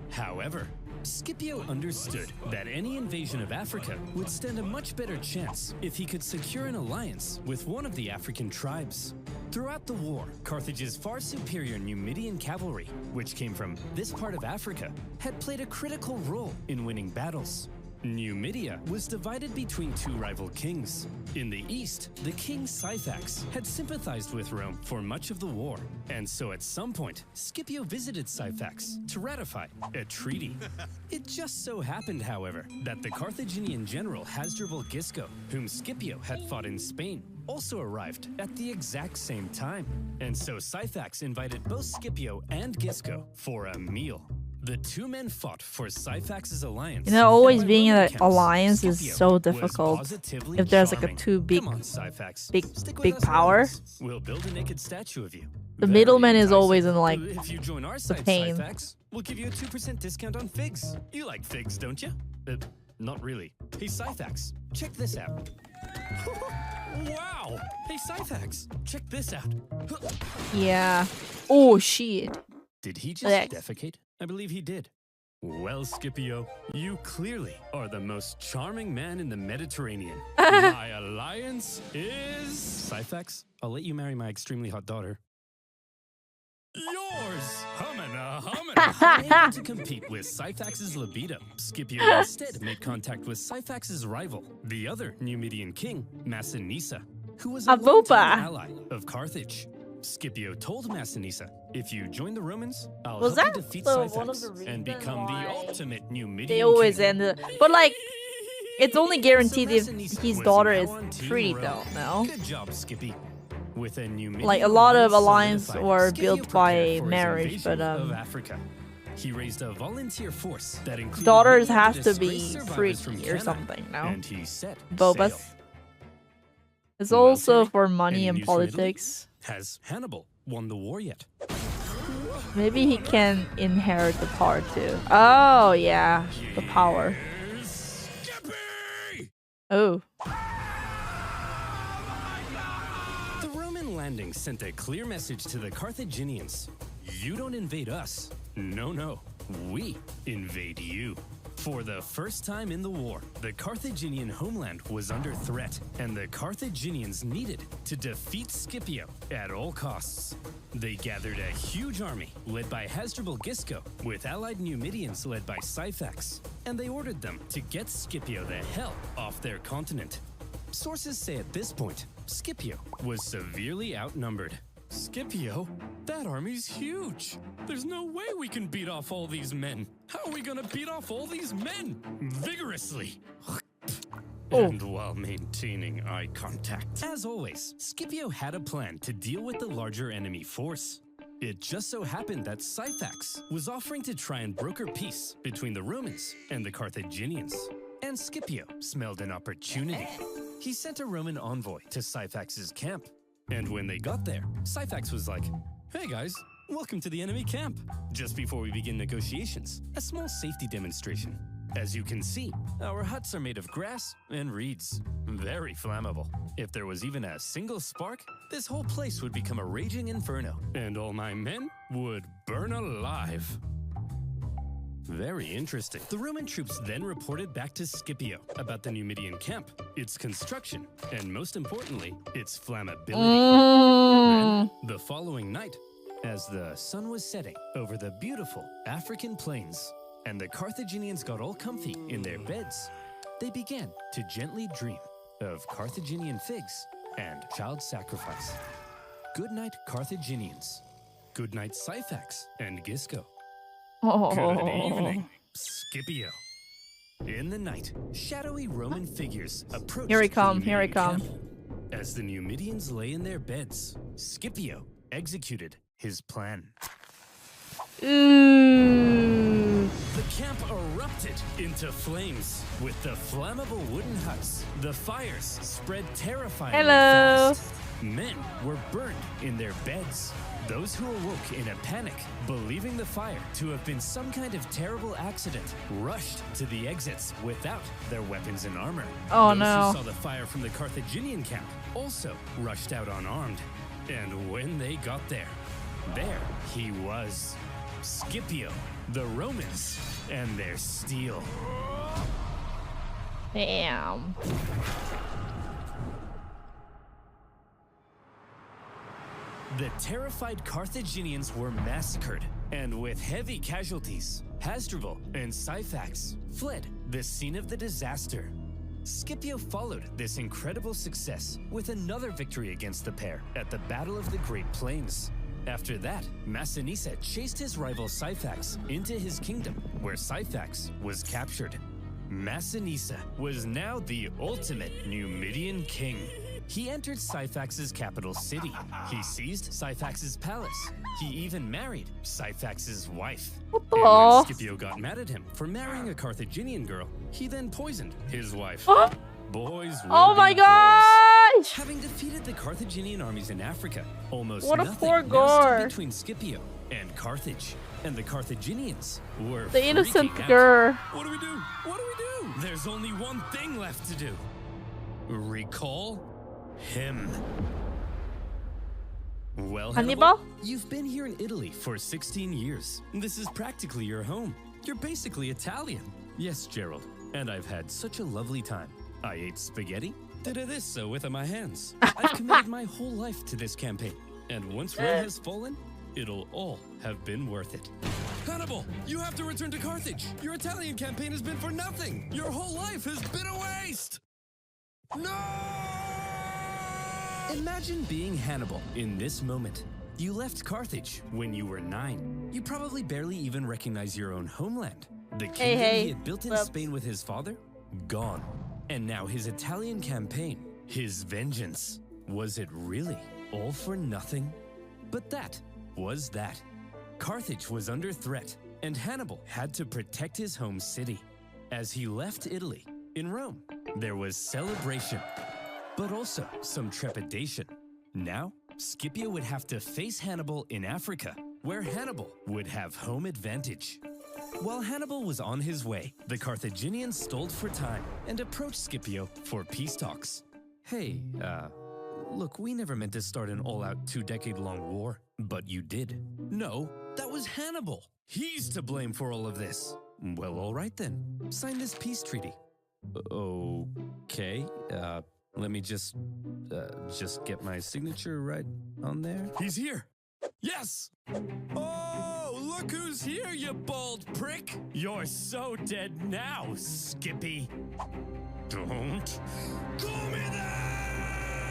However, Scipio understood that any invasion of Africa would stand a much better chance if he could secure an alliance with one of the African tribes. Throughout the war, Carthage's far superior Numidian cavalry, which came from this part of Africa, had played a critical role in winning battles. Numidia was divided between two rival kings. In the east, the king Syphax had sympathized with Rome for much of the war, and so at some point, Scipio visited Syphax to ratify a treaty. It just so happened, however, that the Carthaginian general Hasdrubal Gisco, whom Scipio had fought in Spain, also arrived at the exact same time. And so Syphax invited both Scipio and Gisco for a meal. The two men fought for Syphax's alliance. You know, always and by being in Roman an accounts, alliance is Scipio so was difficult. positively If there's like a charming. too big, Come on, Syphax. big Stick with big us power. Romans. We'll build a naked statue of you. The Very middleman is enticing. always in like If you join our side, pain. Syphax, we'll give you a 2% discount on figs. You like figs, don't you? Not really. Hey, Syphax, check this out. Wow! Hey, Syphax, check this out. yeah. Oh shit. Did he just Blech. defecate? I believe he did. Well, Scipio, you clearly are the most charming man in the Mediterranean. My alliance is... Syphax, I'll let you marry my extremely hot daughter. Yours! Humana. Unable to compete with Syphax's libido, Scipio instead made contact with Syphax's rival, the other Numidian king, Massinissa, who was a Avopa. longtime ally of Carthage. Scipio told Massinissa, if you join the Romans, I'll Was help that you defeat the- one of Syphax the and reasons become why the ultimate Numidian They always king. end it. But like, it's only guaranteed if Massinissa his was daughter now is on Team pretty Rome. though, no? Good job, Skippy. With a Numidian Like a lot of alliance solidified, were Scipio built by prepared for his marriage, invasion but of Africa. He raised a volunteer force that included daughters many of have the to be disgraced survivors freaky from or Cannae, something, no? And he set Bobas. sail. It's Well, also Terry, for money any and news from Italy? politics. Has Hannibal won the war yet? Maybe he can inherit the power too. Oh yeah, the power. Skippy! Oh. The Roman landing sent a clear message to the Carthaginians. You don't invade us. No, we invade you. For the first time in the war, the Carthaginian homeland was under threat, and the Carthaginians needed to defeat Scipio at all costs. They gathered a huge army led by Hasdrubal Gisco, with allied Numidians led by Syphax, and they ordered them to get Scipio the hell off their continent. Sources say at this point, Scipio was severely outnumbered. Scipio? That army's huge. There's no way we can beat off all these men. How are we gonna beat off all these men? Vigorously. And while maintaining eye contact. As always, Scipio had a plan to deal with the larger enemy force. It just so happened that Syphax was offering to try and broker peace between the Romans and the Carthaginians. And Scipio smelled an opportunity. He sent a Roman envoy to Syphax's camp. And when they got there, Syphax was like, hey guys, welcome to the enemy camp. Just before we begin negotiations, a small safety demonstration. As you can see, our huts are made of grass and reeds. Very flammable. If there was even a single spark, this whole place would become a raging inferno, and all my men would burn alive. Very interesting. The Roman troops then reported back to Scipio about the Numidian camp, its construction, and most importantly, its flammability. Then, the following night, as the sun was setting over the beautiful African plains, and the Carthaginians got all comfy in their beds, they began to gently dream of Carthaginian figs and child sacrifice. Good night, Carthaginians. Good night, Syphax and Gisco. Good evening, Scipio. In the night, shadowy Roman figures approached. Here we the come, here we Numidian come. camp. As the Numidians lay in their beds, Scipio executed his plan. Ooh. The camp erupted into flames. With the flammable wooden huts, the fires spread terrifyingly Hello. fast. Men were burned in their beds. Those who awoke in a panic, believing the fire to have been some kind of terrible accident, rushed to the exits without their weapons and armor. Oh, Those no. who saw the fire from the Carthaginian camp also rushed out unarmed. And when they got there he was. Scipio, the Romans, and their steel. Damn. The terrified Carthaginians were massacred, and with heavy casualties, Hasdrubal and Syphax fled the scene of the disaster. Scipio followed this incredible success with another victory against the pair at the Battle of the Great Plains. After that, Massinissa chased his rival Syphax into his kingdom, where Syphax was captured. Massinissa was now the ultimate Numidian king. He entered Syphax's capital city. He seized Syphax's palace. He even married Syphax's wife. And when Scipio got mad at him for marrying a Carthaginian girl, he then poisoned his wife. Boys will Oh my be boys. gosh! Having defeated the Carthaginian armies in Africa, almost What a nothing poor now gore. stood between Scipio and Carthage. And the Carthaginians were The innocent freaking out. girl. What do we do? What do we do? There's only one thing left to do. Recall him. Well, Hannibal? you've been here in Italy for 16 years. This is practically your home. You're basically Italian. Yes, Gerald. And I've had such a lovely time. I ate spaghetti, did this with my hands. I've committed my whole life to this campaign. And once Rome has fallen, it'll all have been worth it. Hannibal, you have to return to Carthage. Your Italian campaign has been for nothing. Your whole life has been a waste. No! Imagine being Hannibal in this moment. You left Carthage when you were 9. You probably barely even recognize your own homeland. The kingdom hey. he had built in Whoops. Spain with his father? Gone. And now his Italian campaign, his vengeance. Was it really all for nothing? But that was that. Carthage was under threat, and Hannibal had to protect his home city. As he left Italy, in Rome, there was celebration, but also some trepidation. Now, Scipio would have to face Hannibal in Africa, where Hannibal would have home advantage. While Hannibal was on his way, the Carthaginians stalled for time and approached Scipio for peace talks. Hey, look, we never meant to start an all-out 2-decade-long war, but you did. No, that was Hannibal. He's to blame for all of this. Well, all right then. Sign this peace treaty. Okay, let me just get my signature right on there. He's here. Yes! Oh, look who's here, you bald prick! You're so dead now, Skippy. Don't. Call me that!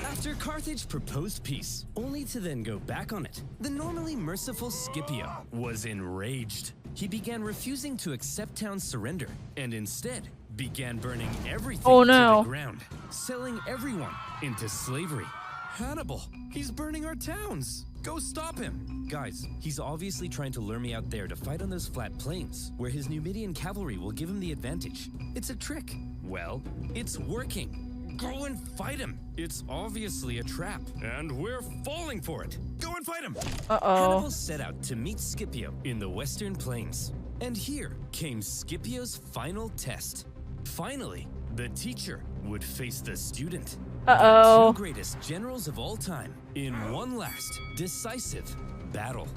After Carthage proposed peace, only to then go back on it, the normally merciful Scipio was enraged. He began refusing to accept town's surrender, and instead began burning everything to the ground, selling everyone into slavery. Hannibal, he's burning our towns. Go stop him. Guys, he's obviously trying to lure me out there to fight on those flat plains, where his Numidian cavalry will give him the advantage. It's a trick. Well, it's working. Go and fight him. It's obviously a trap, and we're falling for it. Go and fight him. Hannibal set out to meet Scipio in the western plains. And here came Scipio's final test. Finally, the teacher would face the student. The two greatest generals of all time in one last, decisive battle.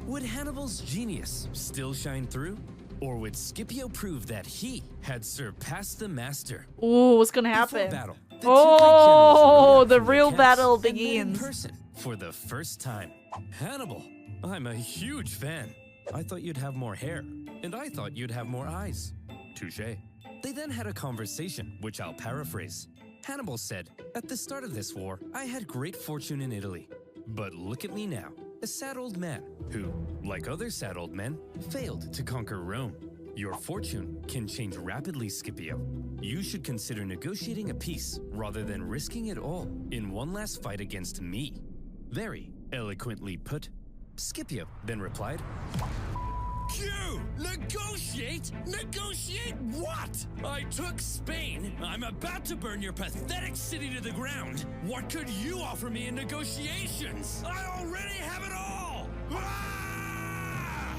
Would Hannibal's genius still shine through? Or would Scipio prove that he had surpassed the master? Ooh, what's gonna happen? Before battle, the two great generals rode out the from real camps battle and met in begins. person for the first time. Hannibal, I'm a huge fan. I thought you'd have more hair, and I thought you'd have more eyes. Touché. They then had a conversation, which I'll paraphrase. Hannibal said, "At the start of this war, I had great fortune in Italy. But look at me now, a sad old man who, like other sad old men, failed to conquer Rome. Your fortune can change rapidly, Scipio. You should consider negotiating a peace rather than risking it all in one last fight against me." Very eloquently put. Scipio then replied, Q! Negotiate? Negotiate what? I took Spain. I'm about to burn your pathetic city to the ground. What could you offer me in negotiations? I already have it all! Ah!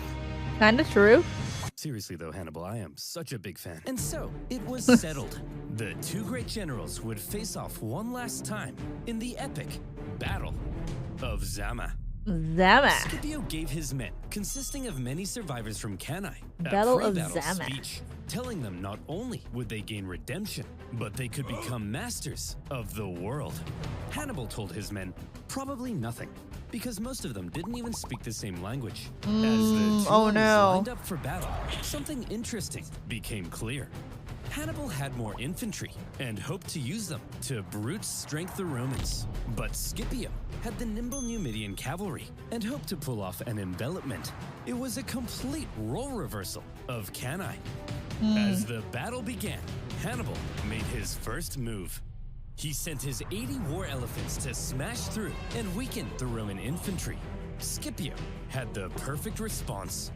Kinda true. Seriously though, Hannibal, I am such a big fan. And so, it was settled. The two great generals would face off one last time in the epic Battle of Zama. Zama. Scipio gave his men, consisting of many survivors from Cannae, a Battle of pre-battle Zama. speech, telling them not only would they gain redemption, but they could become masters of the world. Hannibal told his men probably nothing, because most of them didn't even speak the same language. As the two armies lined up for battle, something interesting became clear. Hannibal had more infantry and hoped to use them to brute strength the Romans. But Scipio had the nimble Numidian cavalry and hoped to pull off an envelopment. It was a complete role reversal of Cannae. As the battle began, Hannibal made his first move. He sent his 80 war elephants to smash through and weaken the Roman infantry. Scipio had the perfect response.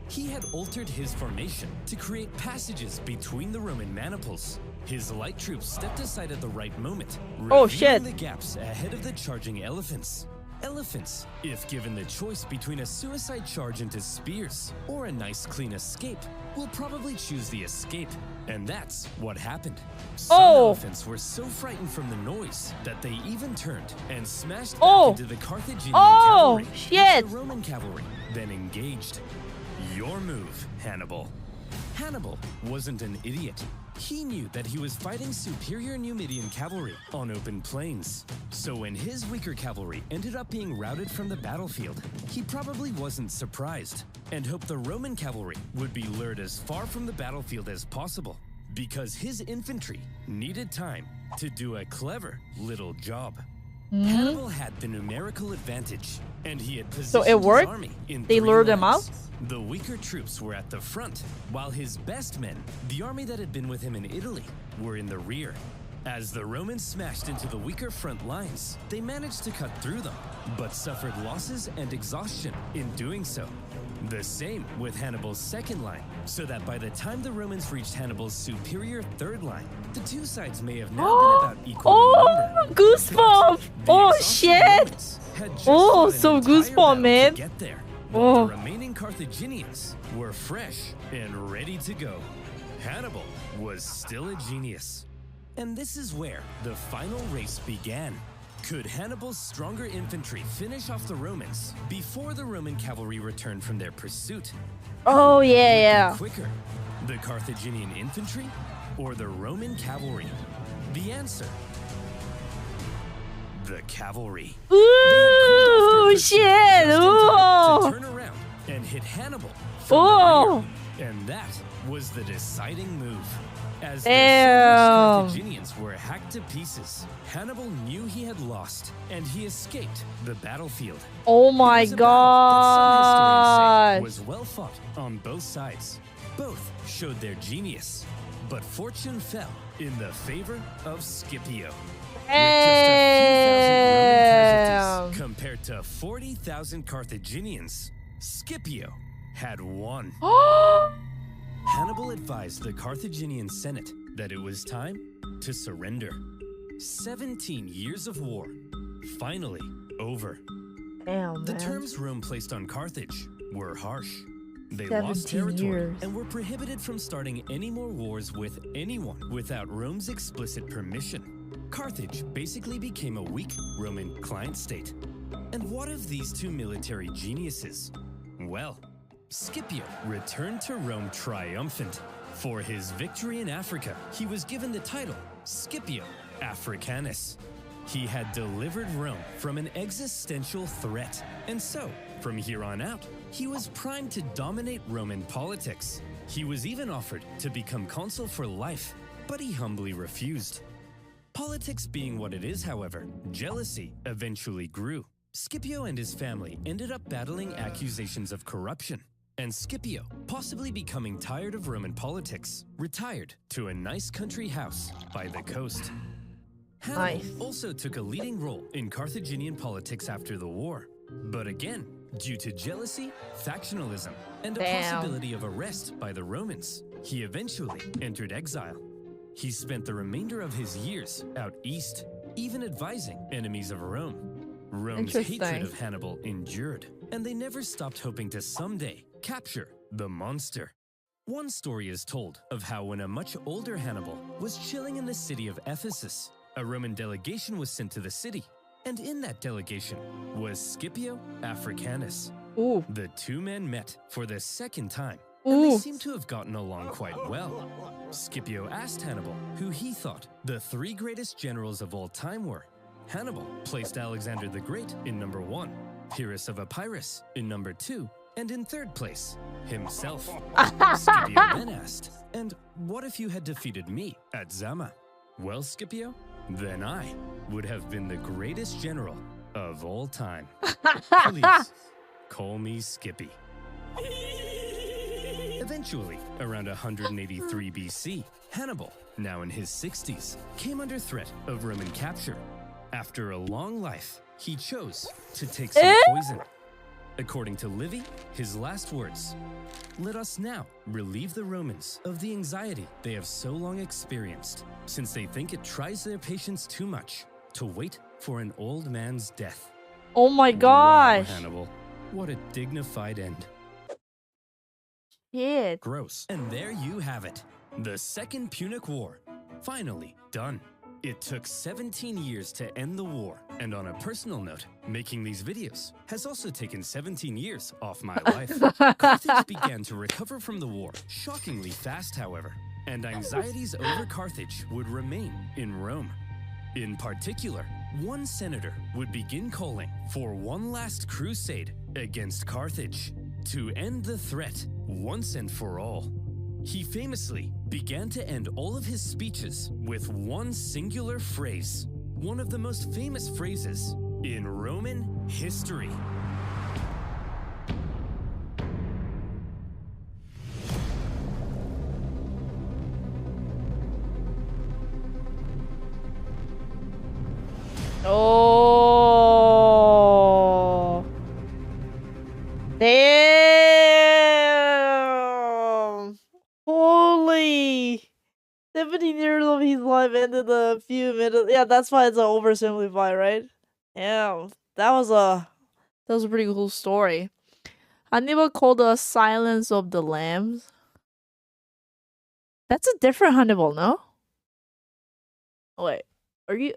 He had altered his formation to create passages between the Roman maniples. His light troops stepped aside at the right moment, revealing the gaps ahead of the charging elephants. Elephants, if given the choice between a suicide charge into spears or a nice clean escape, will probably choose the escape. And that's what happened. Some elephants were so frightened from the noise that they even turned and smashed back into the Carthaginian cavalry. The Roman cavalry then engaged. Your move, Hannibal. Hannibal wasn't an idiot. He knew that he was fighting superior Numidian cavalry on open plains. So when his weaker cavalry ended up being routed from the battlefield, he probably wasn't surprised and hoped the Roman cavalry would be lured as far from the battlefield as possible, because his infantry needed time to do a clever little job. Hannibal had the numerical advantage, and he had positioned his army in They lured them out? lines. The weaker troops were at the front, while his best men, the army that had been with him in Italy, were in the rear. As the Romans smashed into the weaker front lines, they managed to cut through them, but suffered losses and exhaustion in doing so. The same with Hannibal's second line, so that by the time the Romans reached Hannibal's superior third line, the two sides may have now been about equal in number. Goosebump! Oh shit! So goosebump, man. Get there. While the remaining Carthaginians were fresh and ready to go. Hannibal was still a genius. And this is where the final race began. Could Hannibal's stronger infantry finish off the Romans before the Roman cavalry returned from their pursuit? Oh yeah. Quicker, the Carthaginian infantry or the Roman cavalry? The answer: the cavalry. Ooh, shit! To turn around and hit Hannibal from the rear. And that was the deciding move. As the Carthaginians were hacked to pieces, Hannibal knew he had lost, and he escaped the battlefield. Oh my god! Was well fought on both sides. Both showed their genius, but fortune fell in the favor of Scipio. With just a few thousand Roman casualties compared to 40,000 Carthaginians, Scipio had won. Hannibal advised the Carthaginian Senate that it was time to surrender. 17 years of war, finally over. Damn, the man. terms Rome placed on Carthage were harsh. They lost territory and were prohibited from starting any more wars with anyone without Rome's explicit permission. Carthage basically became a weak Roman client state. And what of these two military geniuses? Well, Scipio returned to Rome triumphant. For his victory in Africa, he was given the title Scipio Africanus. He had delivered Rome from an existential threat, and so, from here on out, he was primed to dominate Roman politics. He was even offered to become consul for life, but he humbly refused. Politics being what it is, however, jealousy eventually grew. Scipio and his family ended up battling accusations of corruption. And Scipio, possibly becoming tired of Roman politics, retired to a nice country house by the coast. Hannibal also took a leading role in Carthaginian politics after the war. But again, Due to jealousy, factionalism, and a Damn. possibility of arrest by the Romans, he eventually entered exile. He spent the remainder of his years out east, even advising enemies of Rome. Rome's hatred Interesting. of Hannibal endured, and they never stopped hoping to someday capture the monster. One story is told of how when a much older Hannibal was chilling in the city of Ephesus, a Roman delegation was sent to the city, and in that delegation was Scipio Africanus. Ooh. The two men met for the second time, and they Ooh. seemed to have gotten along quite well. Scipio asked Hannibal who he thought the three greatest generals of all time were. Hannibal placed Alexander the Great in number 1, Pyrrhus of Epirus in number 2, and in third place, himself. Scipio then asked, "And what if you had defeated me at Zama?" "Well, Scipio, then I would have been the greatest general of all time. Please, call me Skippy." Eventually, around 183 BC, Hannibal, now in his 60s, came under threat of Roman capture. After a long life, he chose to take some poison. According to Livy, his last words, "Let us now relieve the Romans of the anxiety they have so long experienced, since they think it tries their patience too much to wait for an old man's death." Oh my Wow, gosh. Hannibal, what a dignified end. Shit. Gross. And there you have it. The Second Punic War. Finally done. It took 17 years to end the war. And on a personal note, making these videos has also taken 17 years off my life. Carthage began to recover from the war shockingly fast, however. And anxieties over Carthage would remain in Rome. In particular, one senator would begin calling for one last crusade against Carthage to end the threat once and for all. He famously began to end all of his speeches with one singular phrase, one of the most famous phrases in Roman history. Oh. Damn. Holy. 17 years of his life ended a few minutes. Yeah, that's why it's an oversimplified, right? Yeah, that was a pretty cool story. Hannibal called the Silence of the Lambs. That's a different Hannibal, no? Oh, wait, are you?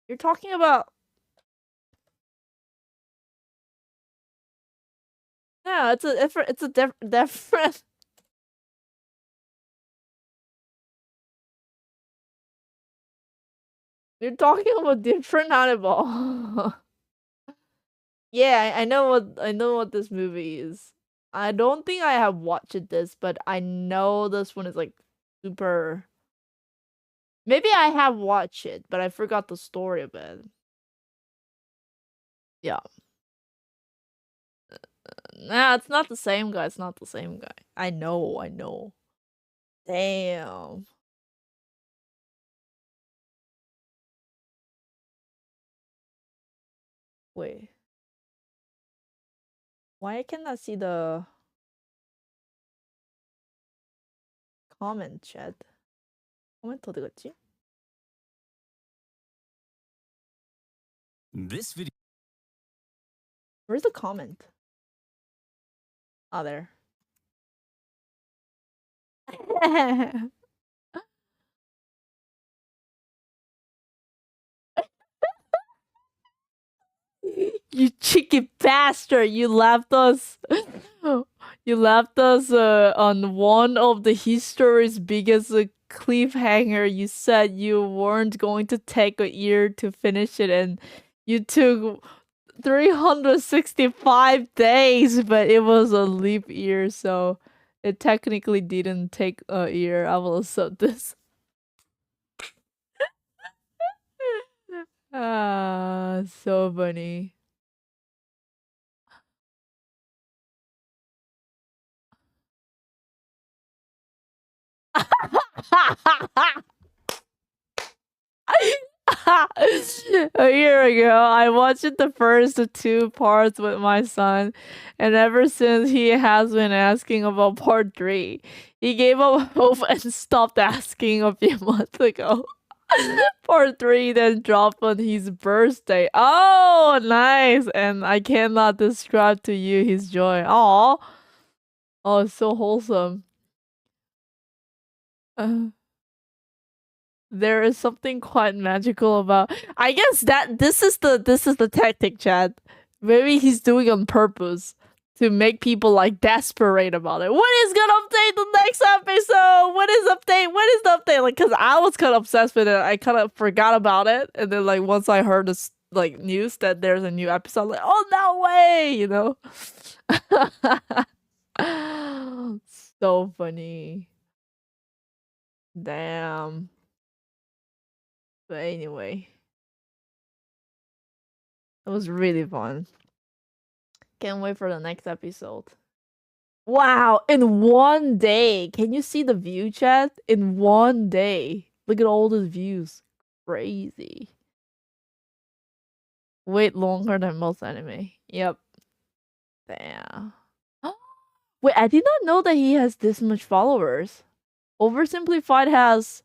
You're talking about? No, it's a different. It's a different. You're talking about different Hannibal. Yeah, I know what this movie is. I don't think I have watched this, but I know this one is like super. Maybe I have watched it, but I forgot the story of it. Yeah. Nah, it's not the same guy. It's not the same guy. I know. Damn. Wait. Why I cannot see the comment chat? 코멘트 어디 갔지? This video. Where's the comment? Oh, there. You cheeky bastard! You left us. You left us on one of the history's biggest cliffhanger. You said you weren't going to take a year to finish it, and you took 365 days, but it was a leap year, so it technically didn't take a year. I will accept this. Ah, so funny. A year ago, I watched the first two parts with my son, and ever since he has been asking about part 3. He gave up hope and stopped asking a few months ago. Part 3 then dropped on his birthday. Oh, nice! And I cannot describe to you his joy. Oh, it's so wholesome. There is something quite magical about. I guess that this is the tactic, Chad. Maybe he's doing on purpose to make people like desperate about it. When is gonna update the next episode? When is update? When is the update? Like, cause I was kind of obsessed with it. I kind of forgot about it, and then like once I heard this like news that there's a new episode, like, oh no way, you know. So funny. Damn. But anyway, it was really fun. Can't wait for the next episode. Wow, in one day. Can you see the view, chat? In one day. Look at all those views. Crazy. Wait longer than most anime. Yep. Damn. Wait, I did not know that he has this much followers. Oversimplified has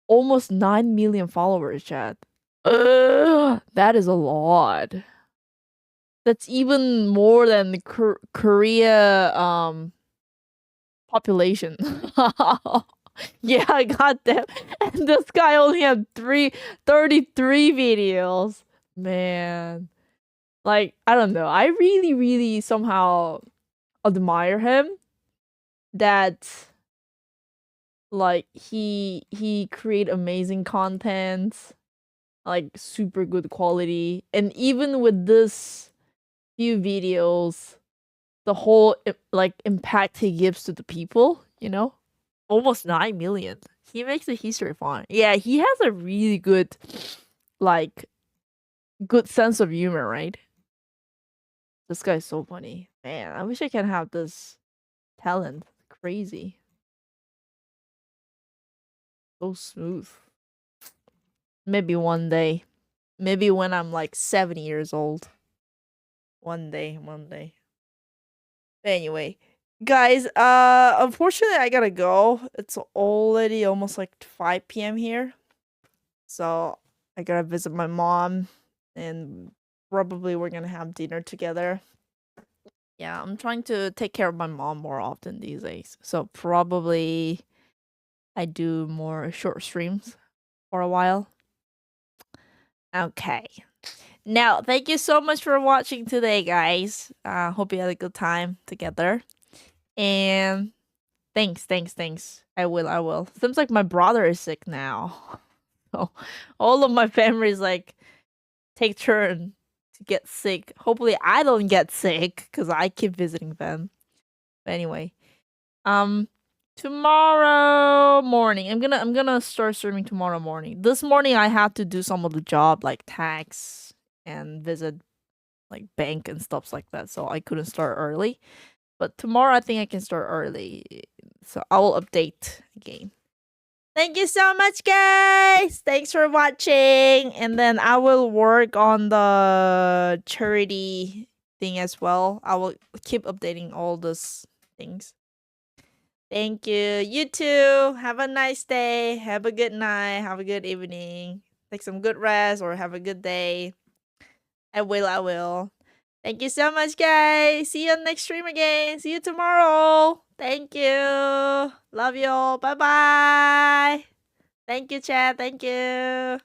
almost 9 million followers, chat. That is a lot. That's even more than the Korea population. Yeah, goddamn. And this guy only had 33 videos. Man. Like, I don't know. I really, really somehow admire him that like he create amazing content, like super good quality, and even with this few videos, the whole like impact he gives to the people, you know, almost 9 million. He makes the history fun. Yeah, he has a really good like good sense of humor, right? This guy's so funny. Man, I wish I can have this talent. Crazy. So smooth. Maybe one day. Maybe when I'm like 70 years old. One day. Anyway, guys, unfortunately I gotta go. It's already almost like 5 p.m. here. So I gotta visit my mom, and probably we're gonna have dinner together. Yeah, I'm trying to take care of my mom more often these days. So probably I do more short streams for a while. Okay. Now, thank you so much for watching today, guys. Hope you had a good time together. And thanks. I will. Seems like my brother is sick now. So all of my families like take turn to get sick. Hopefully I don't get sick because I keep visiting them. But anyway. Tomorrow morning. I'm gonna start streaming tomorrow morning. This morning I have to do some of the job like tax and visit like bank and stuff like that. So I couldn't start early. But tomorrow I think I can start early. So I will update again. Thank you so much, guys. Thanks for watching. And then I will work on the charity thing as well. I will keep updating all those things. Thank you. You too. Have a nice day. Have a good night. Have a good evening. Take some good rest or have a good day. I will. Thank you so much, guys. See you on next stream again. See you tomorrow. Thank you. Love you all. Bye-bye. Thank you, chat. Thank you.